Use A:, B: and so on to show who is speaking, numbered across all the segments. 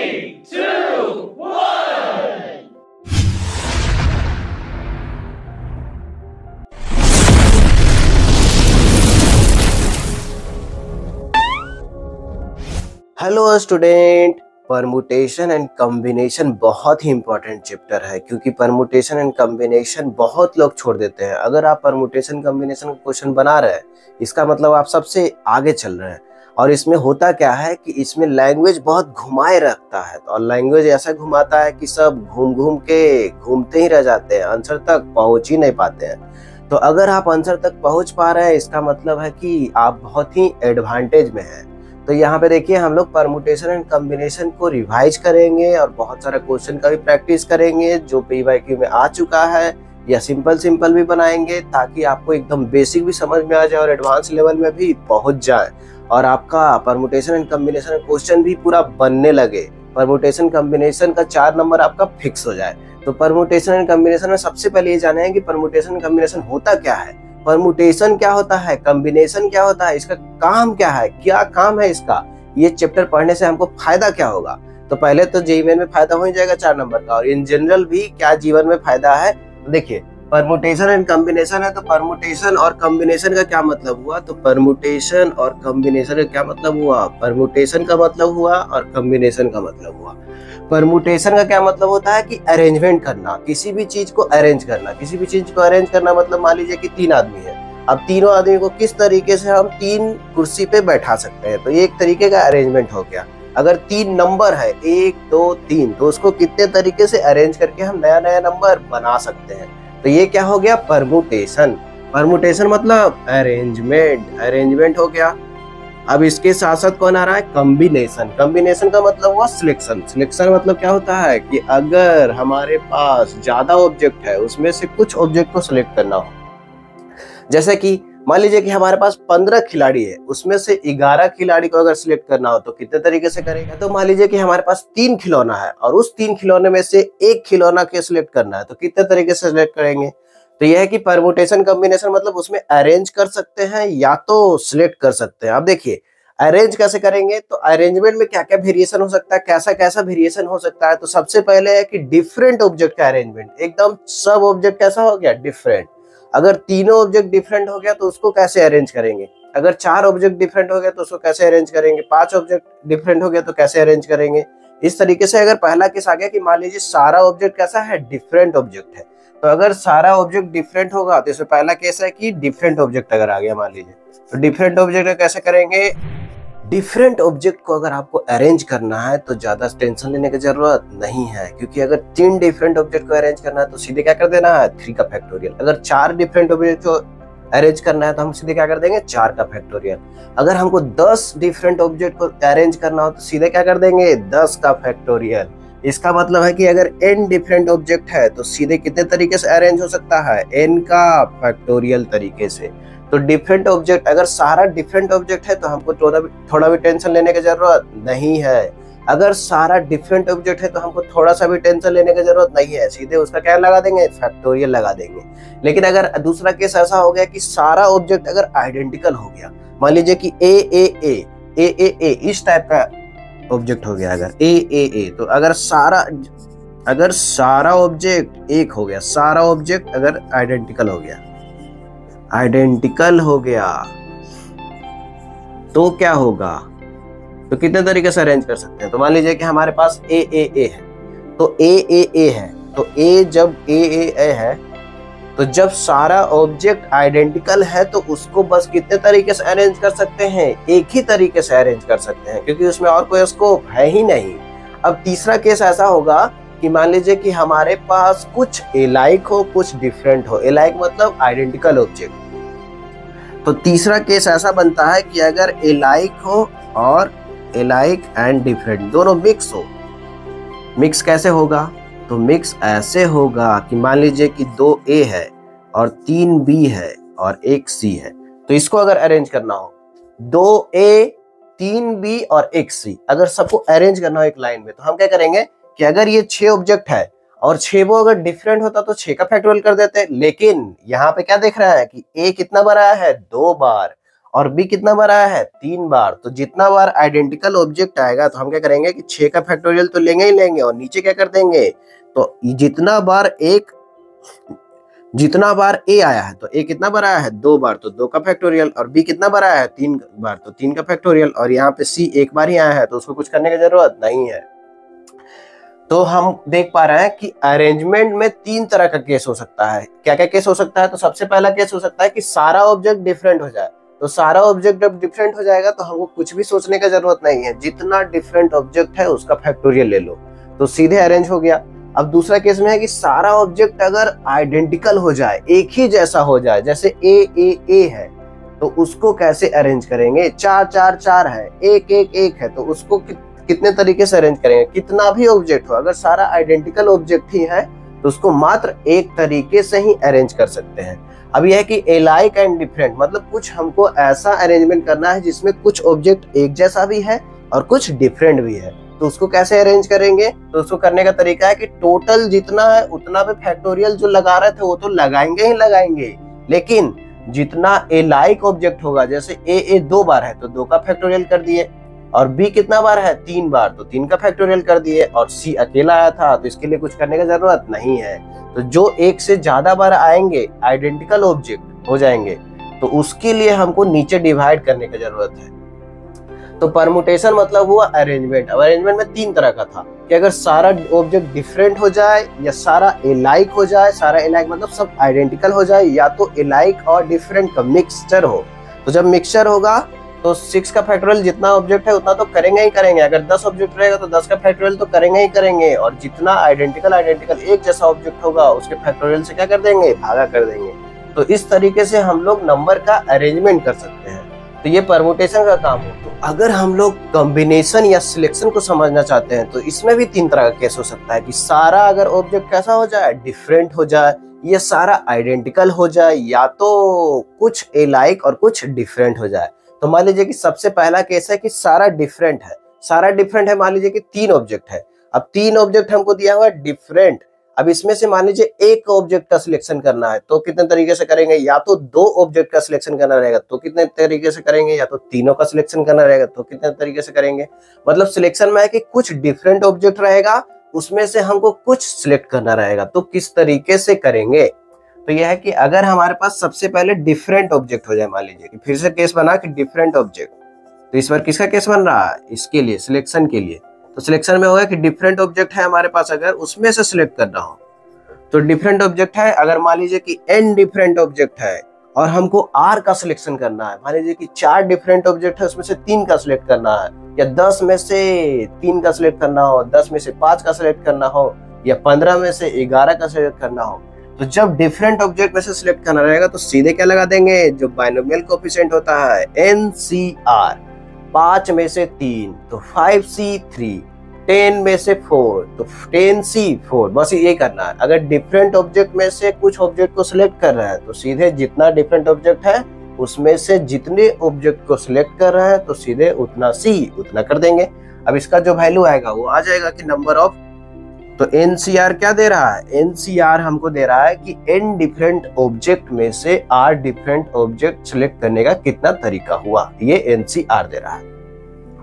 A: 3, 2, 1.
B: Hello student, permutation and combination बहुत ही important chapter है क्योंकि परमुटेशन एंड कॉम्बिनेशन बहुत लोग छोड़ देते हैं। अगर आप परमुटेशन कॉम्बिनेशन का क्वेश्चन बना रहे हैं इसका मतलब आप सबसे आगे चल रहे हैं। और इसमें होता क्या है कि इसमें लैंग्वेज बहुत घुमाए रखता है और लैंग्वेज ऐसा घुमाता है कि सब घूम घूम के घूमते ही रह जाते हैं, आंसर तक पहुंच ही नहीं पाते हैं। तो अगर आप आंसर तक पहुंच पा रहे हैं इसका मतलब है कि आप बहुत ही एडवांटेज में हैं। तो यहाँ पे देखिए हम लोग परमुटेशन एंड कॉम्बिनेशन को रिवाइज करेंगे और बहुत सारा क्वेश्चन का भी प्रैक्टिस करेंगे जो PYQ में आ चुका है, या सिंपल भी बनाएंगे ताकि आपको एकदम बेसिक भी समझ में आ जाए और एडवांस लेवल में भी पहुंच जाए और आपका परमुटेशन एंड कॉम्बिनेशन क्वेश्चन भी पूरा बनने लगे। परमुटेशन कॉम्बिनेशन का 4 नंबर आपका फिक्स हो जाए। तो परमुटेशन एंड कॉम्बिनेशन में सबसे पहले ये जाने कि परमुटेशन एंड कॉम्बिनेशन होता क्या है, परमुटेशन क्या होता है, कॉम्बिनेशन क्या होता है, इसका काम क्या है, क्या काम है इसका, ये चैप्टर पढ़ने से हमको फायदा क्या होगा। तो पहले तो जेईई में फायदा हो ही जाएगा 4 नंबर का, और इन जनरल भी क्या जीवन में फायदा है। देखिए परमुटेशन एंड कॉम्बिनेशन है तो परमुटेशन और कॉम्बिनेशन का क्या मतलब हुआ, तो परमुटेशन और कॉम्बिनेशन का क्या मतलब हुआ, परमुटेशन का मतलब हुआ और कॉम्बिनेशन का मतलब हुआ। परमुटेशन का क्या मतलब होता है कि अरेंजमेंट करना, किसी भी चीज को अरेंज करना। किसी भी चीज को अरेंज करना मतलब मान लीजिए कि 3 आदमी है, अब तीनों आदमी को किस तरीके से हम 3 कुर्सी पे बैठा सकते हैं, तो ये एक तरीके का अरेंजमेंट हो गया। अगर 3 नंबर है 1 2 3 तो उसको कितने तरीके से अरेंज करके हम नया नया नंबर बना सकते हैं, तो ये क्या हो गया, परमुटेशन। परमुटेशन मतलब अरेंजमेंट हो गया। अब इसके साथ साथ कौन आ रहा है, कॉम्बिनेशन। कॉम्बिनेशन का मतलब हुआ सिलेक्शन। सिलेक्शन मतलब क्या होता है कि अगर हमारे पास ज्यादा ऑब्जेक्ट है उसमें से कुछ ऑब्जेक्ट को सिलेक्ट करना हो, जैसे कि मान लीजिए कि हमारे पास 15 खिलाड़ी है, उसमें से 11 खिलाड़ी को अगर सिलेक्ट करना हो तो कितने तरीके से करेंगे। तो मान लीजिए कि हमारे पास 3 खिलौना है और उस 3 खिलौने में से एक खिलौना के सिलेक्ट करना है तो कितने तरीके से सिलेक्ट करेंगे। तो यह है कि परमुटेशन कॉम्बिनेशन मतलब उसमें अरेंज कर सकते हैं या तो सिलेक्ट कर सकते हैं। अब देखिए अरेंज कैसे करेंगे, तो अरेंजमेंट में क्या क्या वेरिएशन हो सकता है, कैसा कैसा वेरिएशन हो सकता है। तो सबसे पहले है कि डिफरेंट ऑब्जेक्ट का अरेंजमेंट, एकदम सब ऑब्जेक्ट कैसा हो गया, डिफरेंट। अगर तीनों ऑब्जेक्ट डिफरेंट हो गया तो उसको कैसे अरेंज करेंगे। अगर 4 ऑब्जेक्ट डिफरेंट हो गया तो उसको कैसे अरेंज करेंगे। 5 ऑब्जेक्ट डिफरेंट हो गया तो कैसे अरेंज करेंगे। इस तरीके से अगर पहला केस आ गया कि मान लीजिए सारा ऑब्जेक्ट कैसा है, डिफरेंट ऑब्जेक्ट है, तो अगर सारा ऑब्जेक्ट डिफरेंट होगा तो इसमें पहला केस है कि डिफरेंट ऑब्जेक्ट अगर आ गया मान लीजिए, तो डिफरेंट ऑब्जेक्ट कैसे करेंगे। डिफरेंट ऑब्जेक्ट को अगर आपको अरेंज करना है तो ज्यादा टेंशन लेने की जरूरत नहीं है, क्योंकि अगर 3 डिफरेंट ऑब्जेक्ट को अरेंज करना है तो सीधे क्या कर देना है, 3 का फैक्टोरियल। अगर 4 डिफरेंट ऑब्जेक्ट को अरेंज करना है तो हम सीधे क्या कर देंगे, 4 का फैक्टोरियल। अगर हमको 10 डिफरेंट ऑब्जेक्ट को अरेंज करना हो तो सीधे क्या कर देंगे, 10 का फैक्टोरियल। इसका मतलब है कि अगर n डिफरेंट ऑब्जेक्ट है तो सीधे कितने तरीके से अरेंज हो सकता है, n का फैक्टोरियल तरीके से। तो डिफरेंट ऑब्जेक्ट, अगर सारा डिफरेंट ऑब्जेक्ट है तो हमको थोड़ा भी टेंशन लेने की जरूरत नहीं है। अगर सारा डिफरेंट ऑब्जेक्ट है तो हमको थोड़ा सा भी टेंशन लेने की जरूरत नहीं है, सीधे उसका क्या लगा देंगे, फैक्टोरियल लगा देंगे। लेकिन अगर दूसरा केस ऐसा हो गया कि सारा ऑब्जेक्ट अगर आइडेंटिकल हो गया, मान लीजिए कि ए इस टाइप का ऑब्जेक्ट हो गया, अगर ए तो अगर सारा ऑब्जेक्ट एक हो गया, सारा ऑब्जेक्ट अगर आइडेंटिकल हो गया तो क्या होगा, तो कितने तरीके से अरेंज कर सकते हैं। तो मान लीजिए कि हमारे पास ए है, तो ए है, तो ए जब ए है तो जब सारा ऑब्जेक्ट आइडेंटिकल है तो उसको बस कितने तरीके से अरेंज कर सकते हैं, एक ही तरीके से अरेंज कर सकते हैं, क्योंकि उसमें और कोई स्कोप है ही नहीं। अब तीसरा केस ऐसा होगा कि मान लीजिए कि हमारे पास कुछ एलाइक हो कुछ डिफरेंट हो, एलाइक मतलब आइडेंटिकल ऑब्जेक्ट। तो तीसरा केस ऐसा बनता है कि अगर एलाइक हो और एलाइक एंड डिफरेंट दोनों मिक्स हो। मिक्स कैसे होगा, तो मिक्स ऐसे होगा कि मान लीजिए कि 2 A है और 3 B है और 1 C है, तो इसको अगर अरेंज करना हो 2 A 3 B और 1 C, अगर सबको अरेंज करना हो एक लाइन में, तो हम क्या करेंगे कि अगर ये 6 ऑब्जेक्ट है और 6 वो अगर डिफरेंट होता तो 6 का फैक्टोरियल कर देते, लेकिन यहाँ पे क्या देख रहा है कि A कितना बार आया है, 2 बार, और बी कितना बार आया है 3 बार। तो जितना बार आइडेंटिकल ऑब्जेक्ट आएगा तो हम क्या करेंगे कि 6 का फैक्टोरियल तो लेंगे ही लेंगे, और नीचे क्या कर देंगे, तो जितना बार ए आया है तो ए कितना बार आया है 2 बार, तो 2 का फैक्टोरियल, और बी कितना बार आया है 3 बार, तो 3 का फैक्टोरियल, और यहाँ पे सी 1 बार ही आया है तो उसको कुछ करने की जरूरत नहीं है। तो हम देख पा रहे हैं कि अरेंजमेंट में 3 तरह का केस हो सकता है। क्या क्या केस हो सकता है, तो सबसे पहला केस हो सकता है कि सारा ऑब्जेक्ट डिफरेंट हो जाए। तो सारा ऑब्जेक्ट जब डिफरेंट हो जाएगा तो हमको कुछ भी सोचने की जरूरत नहीं है, जितना डिफरेंट ऑब्जेक्ट है उसका फैक्टोरियल ले लो, तो सीधे अरेंज हो गया। अब दूसरा केस में है कि सारा ऑब्जेक्ट अगर आइडेंटिकल हो जाए, एक ही जैसा हो जाए, जैसे ए है तो उसको कैसे अरेंज करेंगे, 4 4 4 है, 1 1 1 है, तो उसको कितने तरीके से अरेंज करेंगे, कितना भी ऑब्जेक्ट हो, अगर सारा आइडेंटिकल ऑब्जेक्ट ही है तो उसको मात्र एक तरीके से ही अरेंज कर सकते हैं। अब यह है कि एलाइक एंड डिफरेंट, मतलब कुछ हमको ऐसा अरेंजमेंट करना है जिसमें कुछ ऑब्जेक्ट एक जैसा भी है और कुछ डिफरेंट भी है, तो उसको कैसे अरेंज करेंगे, तो उसको करने का तरीका है कि टोटल जितना है उतना पे फैक्टोरियल जो लगा रहे थे वो तो लगाएंगे ही लगाएंगे, लेकिन जितना एलाइक ऑब्जेक्ट होगा, जैसे ए 2 बार है तो 2 का फैक्टोरियल कर दिए, और बी कितना बार है 3 बार, तो 3 का फैक्टोरियल कर दिए, और सी अकेला आया था तो इसके लिए कुछ करने की जरूरत नहीं है। तो जो एक से ज्यादा बार आएंगे आइडेंटिकल ऑब्जेक्ट हो जाएंगे, तो उसके लिए हमको नीचे डिवाइड करने की जरूरत है। तो परमुटेशन मतलब हुआ अरेंजमेंट। अब अरेंजमेंट में 3 तरह का था कि अगर सारा ऑब्जेक्ट डिफरेंट हो जाए, या सारा एलाइक हो जाए, सारा एलाइक मतलब सब आइडेंटिकल हो जाए, या तो एलाइक और डिफरेंट का मिक्सचर हो। तो जब मिक्सचर होगा तो 6 का फैक्टोरियल जितना ऑब्जेक्ट है उतना तो करेंगे ही करेंगे, अगर 10 ऑब्जेक्ट रहेगा तो 10 का फैक्टोरियल तो करेंगे ही करेंगे, और जितना आइडेंटिकल एक जैसा ऑब्जेक्ट होगा उसके फैक्टोरियल से क्या कर देंगे, भागा कर देंगे। तो इस तरीके से हम लोग नंबर का अरेंजमेंट कर सकते हैं। तो ये परमुटेशन का काम है। तो अगर हम लोग कॉम्बिनेशन या सिलेक्शन को समझना चाहते हैं तो इसमें भी 3 तरह का केस हो सकता है कि सारा अगर ऑब्जेक्ट कैसा हो जाए, डिफरेंट हो जाए, या सारा आइडेंटिकल हो जाए, या तो कुछ एलाइक और कुछ डिफरेंट हो जाए। तो मान लीजिए कि सबसे पहला केस है कि सारा डिफरेंट है। सारा डिफरेंट है, मान लीजिए कि 3 ऑब्जेक्ट है। अब 3 ऑब्जेक्ट हमको दिया हुआ है डिफरेंट। अब इसमें से मान लीजिए एक ऑब्जेक्ट का सिलेक्शन करना है तो कितने तरीके से करेंगे, या तो 2 ऑब्जेक्ट का सिलेक्शन करना रहेगा तो कितने तरीके से करेंगे, या तो तीनों का सिलेक्शन करना रहेगा तो कितने तरीके से करेंगे। मतलब सिलेक्शन में है कि कुछ डिफरेंट ऑब्जेक्ट रहेगा, उसमें से हमको कुछ सिलेक्ट करना रहेगा, तो किस तरीके से करेंगे। तो यह है कि अगर हमारे पास सबसे पहले डिफरेंट ऑब्जेक्ट हो जाए, मान लीजिए कि फिर से केस बना कि डिफरेंट ऑब्जेक्ट, तो इस बार किसका केस बन रहा है, इसके लिए सिलेक्शन के लिए। तो सिलेक्शन में होगा कि डिफरेंट ऑब्जेक्ट है हमारे पास, अगर उसमें से सिलेक्ट करना हो तो डिफरेंट ऑब्जेक्ट है। अगर मान लीजिए कि n डिफरेंट ऑब्जेक्ट है और हमको r का सिलेक्शन करना है, मान लीजिए कि 4 डिफरेंट ऑब्जेक्ट है उसमें से 3 का सिलेक्ट करना है, या 10 में से 3 का सिलेक्ट करना हो, 10 में से 5 का सिलेक्ट करना हो, या 15 में से 11 का सिलेक्ट करना हो। तो जब डिफरेंट ऑब्जेक्ट में से सिलेक्ट करना रहेगा तो सीधे क्या लगा देंगे, जो बाइनोमियल कोएफिशिएंट होता है NCR, 5 में से 3 तो 5C3, 10 में से 4 तो 10C4, बस ये करना है। अगर डिफरेंट ऑब्जेक्ट में से कुछ ऑब्जेक्ट को सिलेक्ट कर रहे हैं तो सीधे जितना डिफरेंट ऑब्जेक्ट है उसमें से जितने ऑब्जेक्ट को सिलेक्ट कर रहे हैं तो सीधे उतना उतना कर देंगे। अब इसका जो वैल्यू आएगा वो आ जाएगा कि नंबर ऑफ, तो NCR क्या दे रहा है, NCR हमको दे रहा है कि n डिफरेंट ऑब्जेक्ट में से r डिफरेंट ऑब्जेक्ट सिलेक्ट करने का कितना तरीका हुआ, ये NCR दे रहा है।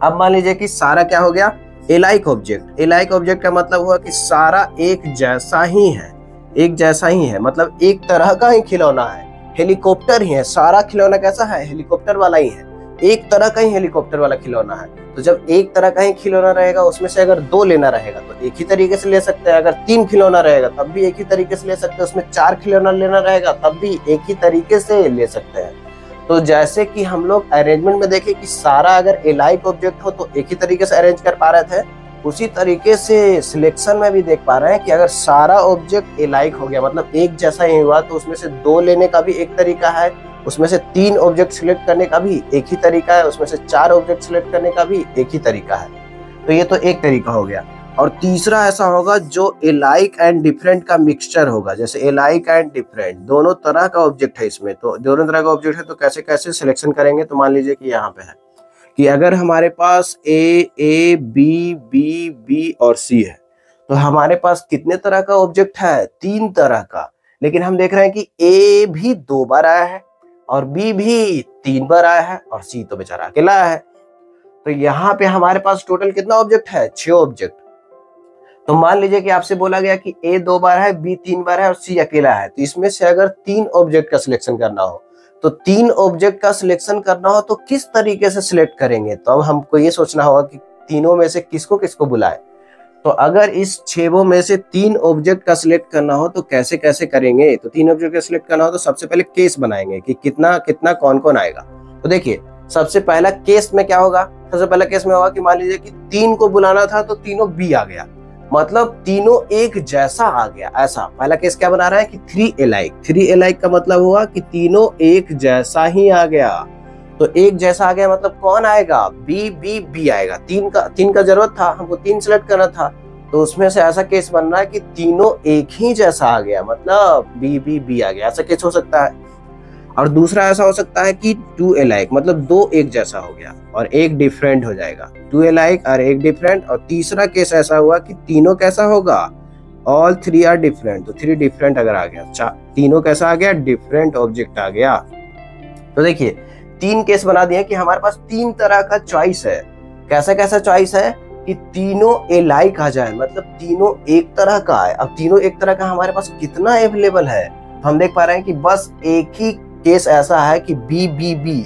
B: अब मान लीजिए कि सारा क्या हो गया, एलाइक ऑब्जेक्ट। एलाइक ऑब्जेक्ट का मतलब हुआ कि सारा एक जैसा ही है, एक जैसा ही है, मतलब एक तरह का ही खिलौना है, हेलीकॉप्टर ही है। सारा खिलौना कैसा है, हेलीकॉप्टर वाला ही है, एक तरह का ही हेलीकॉप्टर वाला खिलौना है। तो जब एक तरह का ही खिलौना रहेगा उसमें से अगर 2 लेना रहेगा तो एक ही तरीके से ले सकते हैं, अगर 3 खिलौना रहेगा तब भी एक ही तरीके से ले सकते हैं, उसमें 4 खिलौना लेना रहेगा तब भी एक ही तरीके से ले सकते हैं। तो जैसे कि हम लोग अरेंजमेंट में देखें कि सारा अगर एलाइक ऑब्जेक्ट हो तो एक ही तरीके से अरेंज कर पा रहे थे, उसी तरीके से सिलेक्शन में भी देख पा रहे हैं कि अगर सारा ऑब्जेक्ट एलाइक हो गया मतलब एक जैसा ही हुआ तो उसमें से 2 लेने का भी एक तरीका है, उसमें से 3 ऑब्जेक्ट सिलेक्ट करने का भी एक ही तरीका है, उसमें से 4 ऑब्जेक्ट सिलेक्ट करने का भी एक ही तरीका है। तो ये तो एक तरीका हो गया। और तीसरा ऐसा होगा जो एलाइक एंड डिफरेंट का मिक्सचर होगा, जैसे एलाइक एंड डिफरेंट दोनों तरह का ऑब्जेक्ट है इसमें, तो दोनों तरह का ऑब्जेक्ट है तो कैसे कैसे सिलेक्शन करेंगे। तो मान लीजिए कि यहाँ पे है कि अगर हमारे पास A B और C है तो हमारे पास कितने तरह का ऑब्जेक्ट है, 3 तरह का। लेकिन हम देख रहे हैं कि A भी 2 बार आया है और बी भी 3 बार आया है और सी तो बेचारा अकेला आया है। तो यहाँ पे हमारे पास टोटल कितना ऑब्जेक्ट है? 6 ऑब्जेक्ट। तो मान लीजिए कि आपसे बोला गया कि ए 2 बार है, बी 3 बार है और सी अकेला है। तो इसमें से अगर 3 ऑब्जेक्ट का सिलेक्शन करना हो तो 3 ऑब्जेक्ट का सिलेक्शन करना हो तो किस तरीके से सिलेक्ट करेंगे? तो अब हमको ये सोचना होगा कि तीनों में से किसको किसको बुलाए। तो अगर इस 6 में से 3 ऑब्जेक्ट का सिलेक्ट करना हो तो कैसे कैसे करेंगे? तो 3 ऑब्जेक्ट का सिलेक्ट करना हो तो सबसे पहले केस बनाएंगे कि कितना कितना कौन कौन आएगा। तो देखिए सबसे पहला केस में क्या होगा? सबसे पहला केस में होगा कि मान लीजिए कि 3 को बुलाना था तो तीनों बी आ गया, मतलब तीनों एक जैसा आ गया। ऐसा पहला केस क्या बना रहा है कि 3 alike। 3 alike का मतलब हुआ कि तीनों एक जैसा ही आ गया। तो एक जैसा आ गया मतलब कौन आएगा? बी बी बी आएगा। 3 का जरूरत था, हमको 3 सिलेक्ट करना था, तो उसमें से ऐसा केस बन रहा है कि तीनों एक ही जैसा आ गया, मतलब बी बी बी आ गया। ऐसा केस हो सकता है। और दूसरा ऐसा हो सकता है कि 2 alike, मतलब 2 एक जैसा हो गया और एक डिफरेंट हो जाएगा। 2 alike और एक डिफरेंट। और तीसरा केस ऐसा हुआ कि तीनों कैसा होगा? All 3 are different. तो 3 डिफरेंट अगर आ गया, तीनों कैसा आ गया? डिफरेंट ऑब्जेक्ट आ गया। तो देखिए 3 केस बना दिए कि हमारे पास 3 तरह का चॉइस है। कैसा कैसा चॉइस है? कि तीनों alike आ जाए, मतलब तीनों एक तरह का है। अब तीनों एक तरह का हमारे पास कितना अवेलेबल है? तो हम देख पा रहे हैं कि बस एक ही केस ऐसा है कि बी बी बी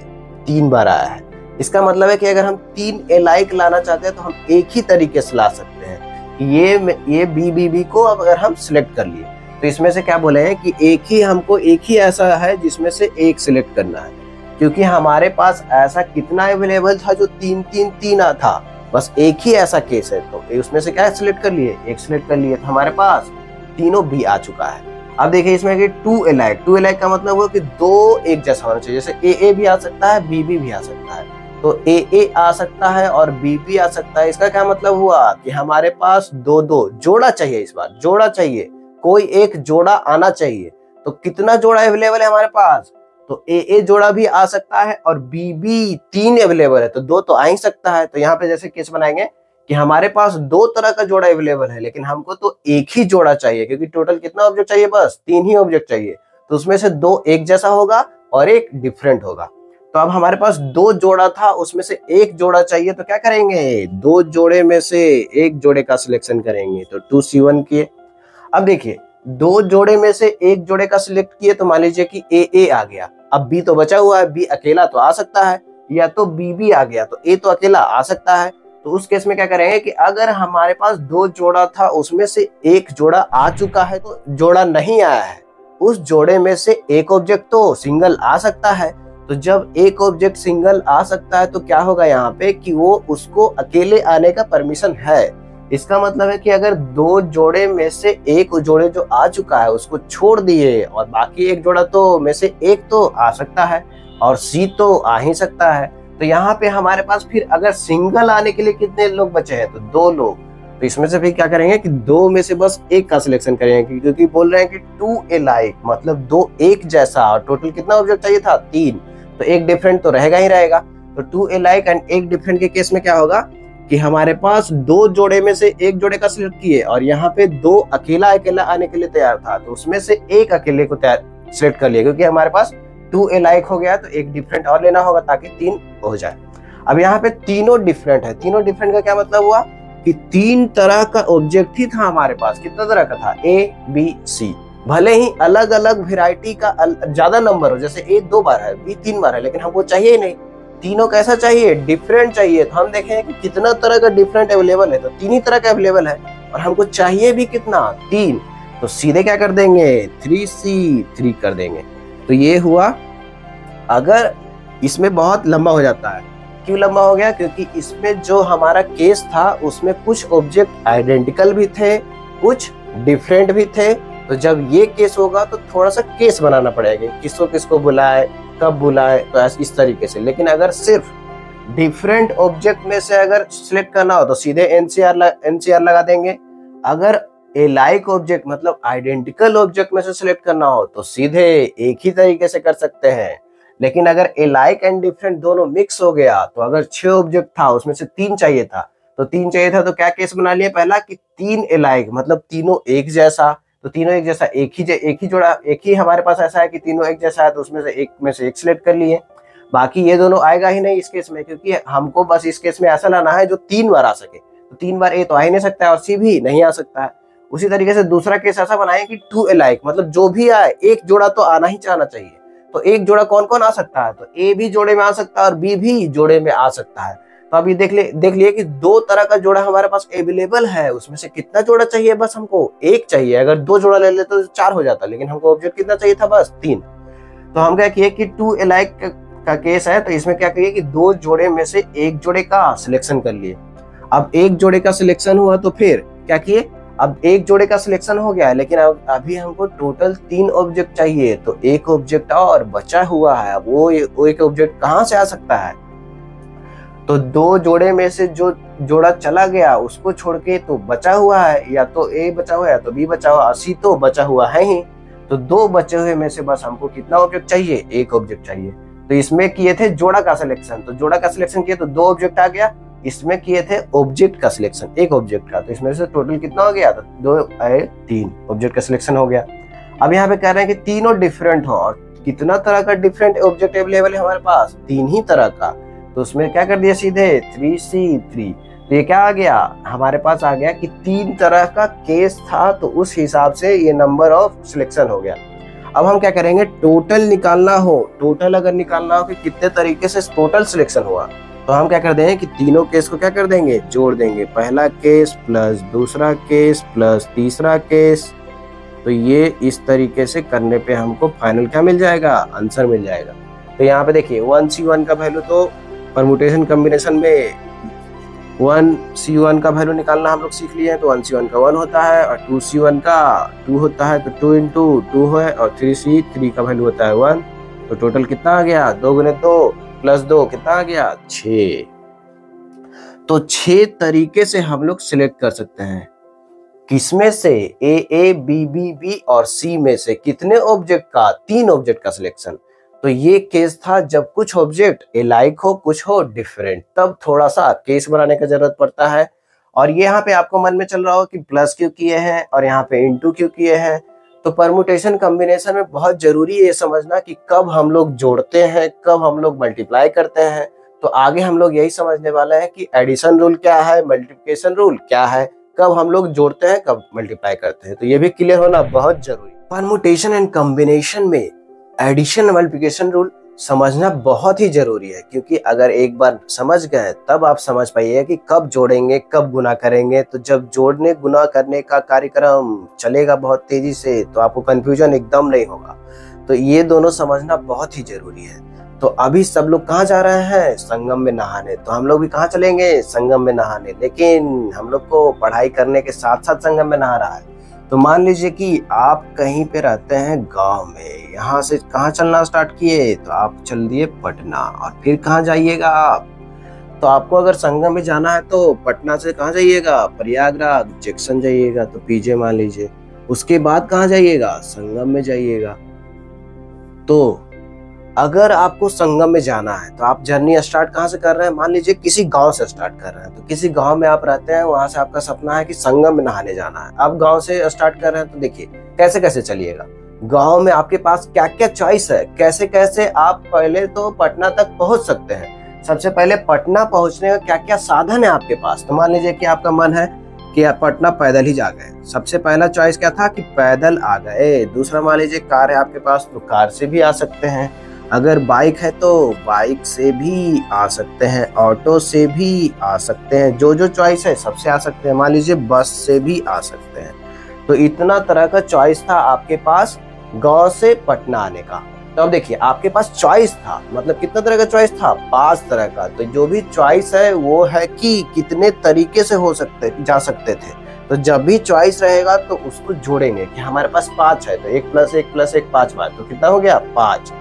B: 3 बार आया है। इसका मतलब है कि अगर हम 3 alike लाना चाहते हैं तो हम एक ही तरीके से ला सकते हैं। ये बी बी बी को अब अगर हम सिलेक्ट कर लिए तो इसमें से क्या बोले हैं कि हमको एक ही ऐसा है जिसमें से एक सिलेक्ट करना है, क्योंकि हमारे पास ऐसा कितना अवेलेबल था जो 3 3 3 था, बस एक ही ऐसा केस है। तो उसमें से क्या सिलेक्ट कर लिए? एक सिलेक्ट कर लिए, तो हमारे पास तीनों भी आ चुका है। अब देखिए इसमें कि 2 alike। 2 alike का मतलब हुआ कि 2 एक जैसा होना चाहिए। जैसे ए भी आ सकता है, बी भी आ सकता है। तो ए आ सकता है और बी भी आ सकता है। इसका क्या मतलब हुआ कि हमारे पास 2 जोड़ा चाहिए। इस बार जोड़ा चाहिए, कोई एक जोड़ा आना चाहिए। तो कितना जोड़ा अवेलेबल है हमारे पास? तो ए जोड़ा भी आ सकता है और बी भी 3 अवेलेबल है, तो 2 तो आ ही सकता है। तो यहाँ पे जैसे केस बनाएंगे कि हमारे पास 2 तरह का जोड़ा अवेलेबल है, लेकिन हमको तो एक ही जोड़ा चाहिए, क्योंकि टोटल कितना ऑब्जेक्ट चाहिए? बस 3 ही ऑब्जेक्ट चाहिए। तो उसमें से 2 एक जैसा होगा और एक डिफरेंट होगा। तो अब हमारे पास 2 जोड़ा था, उसमें से एक जोड़ा चाहिए, तो क्या करेंगे? 2 जोड़े में से एक जोड़े का सिलेक्शन करेंगे। तो 2C1 किए। अब देखिए 2 जोड़े में से एक जोड़े का सिलेक्ट किए, तो मान लीजिए कि ए आ गया। अब बी तो बचा हुआ है, बी अकेला तो आ सकता है, या तो बी आ गया तो ए तो अकेला आ सकता है। तो उस केस में क्या करेंगे कि अगर हमारे पास 2 जोड़ा था, उसमें से एक जोड़ा आ चुका है, तो जोड़ा नहीं आया है, उस जोड़े में से एक ऑब्जेक्ट तो सिंगल आ सकता है। तो जब एक ऑब्जेक्ट सिंगल आ सकता है तो क्या होगा यहाँ पे कि वो उसको अकेले आने का परमिशन है। इसका मतलब है कि अगर 2 जोड़े में से एक जोड़े जो आ चुका है उसको छोड़ दिए और बाकी एक जोड़ा तो में से एक तो आ सकता है और सी तो आ ही सकता है। तो यहाँ पे हमारे पास फिर अगर सिंगल आने के लिए कितने लोग बचे हैं? तो 2 लोग। तो इसमें से फिर क्या करेंगे कि 2 में से बस एक का सिलेक्शन करेंगे, क्योंकि बोल रहे हैं कि 2 alike, मतलब 2 एक जैसा। और टोटल कितना ऑब्जेक्ट चाहिए था? 3। तो एक डिफरेंट तो रहेगा ही रहेगा। तो 2 alike एंड एक डिफरेंट के केस में क्या होगा कि हमारे पास 2 जोड़े में से एक जोड़े का सिलेक्ट किए और यहाँ पे 2 अकेला आने के लिए तैयार था, तो उसमें से एक अकेले को सिलेक्ट कर लिया, क्योंकि हमारे पास 2 alike हो गया तो एक डिफरेंट और लेना होगा ताकि 3 हो जाए। अब यहाँ पे तीनों डिफरेंट है। तीनों डिफरेंट का क्या मतलब हुआ कि 3 तरह का ऑब्जेक्ट ही था हमारे पास। कितना तरह का था? A B C. भले ही अलग अलग वेराइटी का ज्यादा नंबर हो, जैसे ए 2 बार है, बी 3 बार है, लेकिन हमको चाहिए ही नहीं। तीनों कैसा चाहिए? डिफरेंट चाहिए। तो हम देखें कि कितना तरह का डिफरेंट अवेलेबल है, तो 3 ही तरह का अवेलेबल है और हमको चाहिए भी कितना? 3। तो सीधे क्या कर देंगे? 3C3 कर देंगे। तो ये हुआ। अगर इसमें बहुत लंबा हो जाता है। क्यों लंबा हो गया? क्योंकि इसमें जो हमारा केस था उसमें कुछ ऑब्जेक्ट आइडेंटिकल भी थे, कुछ डिफरेंट भी थे। तो जब ये केस होगा तो थोड़ा सा केस बनाना पड़ेगा, किसको किसको बुलाए, कब बुलाए, तो इस तरीके से। लेकिन अगर सिर्फ डिफरेंट ऑब्जेक्ट में से अगर सिलेक्ट करना हो तो सीधे एनसीआर लगा देंगे। अगर alike ऑब्जेक्ट मतलब आइडेंटिकल ऑब्जेक्ट में से सिलेक्ट करना हो तो सीधे एक ही तरीके से कर सकते हैं। लेकिन अगर alike एंड डिफरेंट दोनों मिक्स हो गया, तो अगर 6 ऑब्जेक्ट था उसमें से 3 चाहिए था, तो 3 चाहिए था तो क्या केस बना लिया? पहला कि 3 alike मतलब तीनों एक जैसा, तो तीनों एक जैसा, एक ही हमारे पास ऐसा है कि तीनों एक जैसा है, तो उसमें से एक सिलेक्ट कर लिए। बाकी ये दोनों आएगा ही नहीं इस केस में, क्योंकि हमको बस इस केस में ऐसा लाना है जो 3 बार आ सके। तो 3 बार ए तो आ ही नहीं सकता है और सी भी नहीं आ सकता है। उसी तरीके से दूसरा केस ऐसा बनाए कि 2 अलाइक, मतलब जो भी आए एक जोड़ा तो आना ही चाहना चाहिए। तो एक जोड़ा कौन कौन आ सकता है, तो ए भी जोड़े में आ सकता है और बी भी जोड़े में आ सकता है। तो अभी देख लिए कि 2 तरह का जोड़ा हमारे पास अवेलेबल है। उसमें से कितना जोड़ा चाहिए, बस हमको एक चाहिए। अगर 2 जोड़ा ले लेते तो 4 हो जाता, लेकिन हमको ऑब्जेक्ट कितना चाहिए था, बस 3। तो हम क्या किए कि 2 अलाइक का केस है, तो इसमें क्या करिए कि 2 जोड़े में से एक जोड़े का सिलेक्शन कर लिए। अब एक जोड़े का सिलेक्शन हुआ तो फिर क्या किए, अब एक जोड़े का सिलेक्शन हो गया है, लेकिन अब अभी हमको टोटल 3 ऑब्जेक्ट चाहिए। तो एक ऑब्जेक्ट और बचा हुआ है, वो एक ऑब्जेक्ट कहाँ से आ सकता है, तो 2 जोड़े में से जो जोड़ा चला गया उसको छोड़ के तो बचा हुआ है, या तो ए बचा हुआ है या तो बी बचा हुआ, सी तो बचा हुआ है ही। तो 2 बचे हुए में से बस हमको कितना ऑब्जेक्ट चाहिए, एक ऑब्जेक्ट चाहिए। तो इसमें किए थे जोड़ा का सिलेक्शन, तो जोड़ा का सिलेक्शन किए तो 2 ऑब्जेक्ट आ गया। इसमें किए थे ऑब्जेक्ट का सिलेक्शन, एक ऑब्जेक्ट का, तो इसमें से टोटल कितना हो गया, तो 2 आए 3 ऑब्जेक्ट का सिलेक्शन हो गया। अब यहाँ पे कह रहे हैं कि तीनों डिफरेंट हो, और कितना तरह का डिफरेंट ऑब्जेक्ट अवेलेबल है हमारे पास, 3 ही तरह का। तो उसमें क्या कर दिया सीधे 3C3। तो ये क्या आ गया, हमारे पास आ गया कि 3 तरह का केस था, तो उस हिसाब से ये नंबर ऑफ सिलेक्शन हो गया। अब हम क्या करेंगे, टोटल निकालना हो, टोटल अगर निकालना हो कि कितने तरीके से टोटल सिलेक्शन हुआ, तो हम क्या कर देंगे कि तीनों केस को क्या कर देंगे, जोड़ देंगे। पहला केस प्लस दूसरा केस प्लस तीसरा केस। तो ये इस तरीके से करने पे हमको फाइनल क्या मिल जाएगा, आंसर मिल जाएगा। तो यहाँ पे देखिए 1C1 का वैल्यू, तो परमुटेशन कॉम्बिनेशन में 1C1 का वैल्यू निकालना हम लोग सीख लिए हैं। तो 1C1 का 1 होता है और 2C1 का 2 होता है, तो 2 × 2 है, और 3C3 का वैल्यू होता है 1। तो टोटल कितना आ गया, 2 × 2 + 2 कितना आ गया, 6। तो 6 तरीके से हम लोग सिलेक्ट कर सकते हैं। किसमें से, ए बी बी बी और सी में से कितने ऑब्जेक्ट का, 3 ऑब्जेक्ट का सिलेक्शन। तो ये केस था जब कुछ ऑब्जेक्ट अलाइक हो, कुछ हो डिफरेंट, तब थोड़ा सा केस बनाने का जरूरत पड़ता है। और ये यहाँ पे आपको मन में चल रहा हो कि प्लस क्यों किए हैं और यहाँ पे इनटू क्यों किए हैं। तो परमुटेशन कॉम्बिनेशन में बहुत जरूरी है ये समझना कि कब हम लोग जोड़ते हैं, कब हम लोग मल्टीप्लाई करते हैं। तो आगे हम लोग यही समझने वाले हैं कि एडिशन रूल क्या है, मल्टीप्लिकेशन रूल क्या है, कब हम लोग जोड़ते हैं, कब मल्टीप्लाई करते हैं। तो ये भी क्लियर होना बहुत जरूरी। परमुटेशन एंड कॉम्बिनेशन में एडिशन मल्टीप्लिकेशन रूल समझना बहुत ही जरूरी है, क्योंकि अगर एक बार समझ गए तब आप समझ पाइए कि कब जोड़ेंगे, कब गुना करेंगे। तो जब जोड़ने गुना करने का कार्यक्रम चलेगा बहुत तेजी से, तो आपको कंफ्यूजन एकदम नहीं होगा। तो ये दोनों समझना बहुत ही जरूरी है। तो अभी सब लोग कहाँ जा रहे हैं, संगम में नहाने। तो हम लोग भी कहाँ चलेंगे, संगम में नहाने। लेकिन हम लोग को पढ़ाई करने के साथ साथ संगम में नहा रहा है। तो मान लीजिए कि आप कहीं पे रहते हैं गांव में, यहाँ से कहाँ चलना स्टार्ट किए, तो आप चल दिए पटना। और फिर कहाँ जाइएगा आप, तो आपको अगर संगम में जाना है तो पटना से कहाँ जाइएगा, प्रयागराज जंक्शन जाइएगा, तो पीजे मान लीजिए। उसके बाद कहाँ जाइएगा, संगम में जाइएगा। तो अगर आपको संगम में जाना है तो आप जर्नी स्टार्ट कहाँ से कर रहे हैं, मान लीजिए किसी गांव से स्टार्ट कर रहे हैं। तो किसी गांव में आप रहते हैं, वहां से आपका सपना है कि संगम में नहाने जाना है। आप गांव से स्टार्ट कर रहे हैं, तो देखिए कैसे कैसे चलिएगा। गांव में आपके पास क्या क्या चॉइस है, कैसे कैसे आप पहले तो पटना तक पहुंच सकते हैं। सबसे पहले पटना पहुंचने का क्या क्या साधन है आपके पास। तो मान लीजिए कि आपका मन है कि आप पटना पैदल ही जा गए। सबसे पहला चॉइस क्या था कि पैदल आ गए। दूसरा मान लीजिए कार है आपके पास, तो कार से भी आ सकते हैं। अगर बाइक है तो बाइक से भी आ सकते हैं, ऑटो से भी आ सकते हैं, जो जो चॉइस है सबसे आ सकते हैं। मान लीजिए बस से भी आ सकते हैं। तो इतना तरह का चॉइस था आपके पास गांव से पटना आने का। तो अब देखिए आपके पास चॉइस था, मतलब कितना तरह का चॉइस था, 5 तरह का। तो जो भी चॉइस है वो है कि कितने तरीके से जा सकते थे। तो जब भी चॉइस रहेगा तो उसको जोड़ेंगे कि हमारे पास 5 है, तो 1 + 1 + 1 5 बार, तो कितना हो गया 5।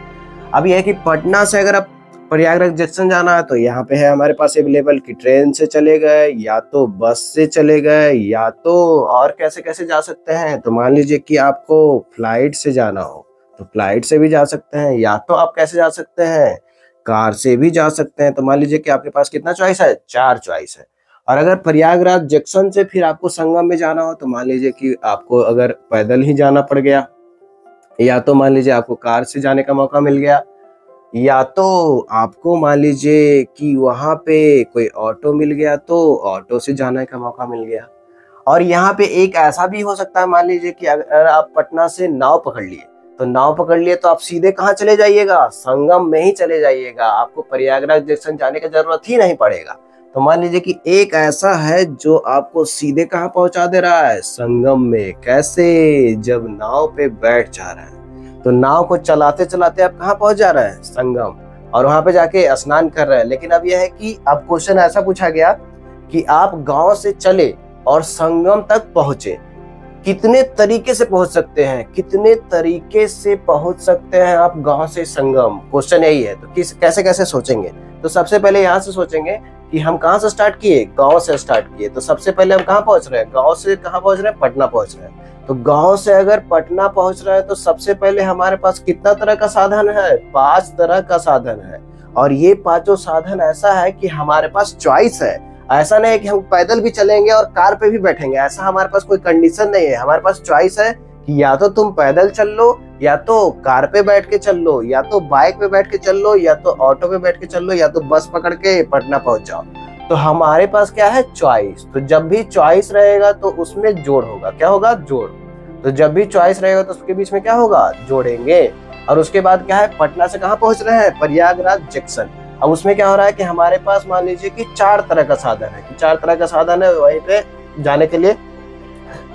B: अब यह है कि पटना से अगर आप प्रयागराज जंक्शन जाना है, तो यहाँ पे है हमारे पास अवेलेबल कि ट्रेन से चले गए, या तो बस से चले गए, या तो और कैसे कैसे जा सकते हैं। तो मान लीजिए कि आपको फ्लाइट से जाना हो तो फ्लाइट से भी जा सकते हैं, या तो आप कैसे जा सकते हैं, कार से भी जा सकते हैं। तो मान लीजिए कि आपके पास कितना चॉइस है, 4 चॉइस है। और अगर प्रयागराज जंक्शन से फिर आपको संगम में जाना हो तो मान लीजिए कि आपको अगर पैदल ही जाना पड़ गया, या तो मान लीजिए आपको कार से जाने का मौका मिल गया, या तो आपको मान लीजिए कि वहां पे कोई ऑटो मिल गया तो ऑटो से जाने का मौका मिल गया। और यहाँ पे एक ऐसा भी हो सकता है, मान लीजिए कि अगर आप पटना से नाव पकड़ लिए तो नाव पकड़ लिए तो आप सीधे कहाँ चले जाइएगा, संगम में ही चले जाइएगा, आपको प्रयागराज जंक्शन जाने की जरूरत ही नहीं पड़ेगा। तो मान लीजिए कि एक ऐसा है जो आपको सीधे कहाँ पहुंचा दे रहा है, संगम में। कैसे? जब नाव पे बैठ जा रहा है तो नाव को चलाते चलाते आप कहाँ पहुंच जा रहे हैं, संगम, और वहां पे जाके स्नान कर रहे हैं। लेकिन अब यह है कि अब क्वेश्चन ऐसा पूछा गया कि आप गांव से चले और संगम तक पहुंचे, कितने तरीके से पहुंच सकते हैं, कितने तरीके से पहुंच सकते हैं आप गांव से संगम, क्वेश्चन यही है। तो कैसे कैसे सोचेंगे? तो सबसे पहले यहाँ से सोचेंगे कि हम कहाँ से स्टार्ट किए, गांव से स्टार्ट किए। तो सबसे पहले हम कहाँ पहुंच रहे हैं, गांव से कहाँ पहुंच रहे हैं, पटना पहुंच रहे हैं। तो गांव से अगर पटना पहुंच रहे हैं तो सबसे पहले हमारे पास कितना तरह का साधन है, 5 तरह का साधन है। और ये 5 साधन ऐसा है कि हमारे पास चॉइस है। ऐसा नहीं है कि हम पैदल भी चलेंगे और कार पे भी बैठेंगे, ऐसा हमारे पास कोई कंडीशन नहीं है। हमारे पास चॉइस है कि या तो तुम पैदल चल लो, या तो कार पे बैठ के चल लो, या तो बाइक पे बैठ के चल लो, या तो ऑटो पे बैठ के चल लो, या तो बस पकड़ के पटना पहुंच जाओ। तो हमारे पास क्या है, चॉइस। तो जब भी चॉइस रहेगा तो उसमें जोड़ होगा। क्या होगा, जोड़। तो जब भी चॉइस रहेगा तो उसके बीच में क्या होगा, जोड़ेंगे। और उसके बाद क्या है, पटना से कहाँ पहुंच रहे हैं, प्रयागराज जंक्शन। अब उसमें क्या हो रहा है कि हमारे पास मान लीजिए कि 4 तरह का साधन है, कि 4 तरह का साधन है वहीं पे जाने के लिए।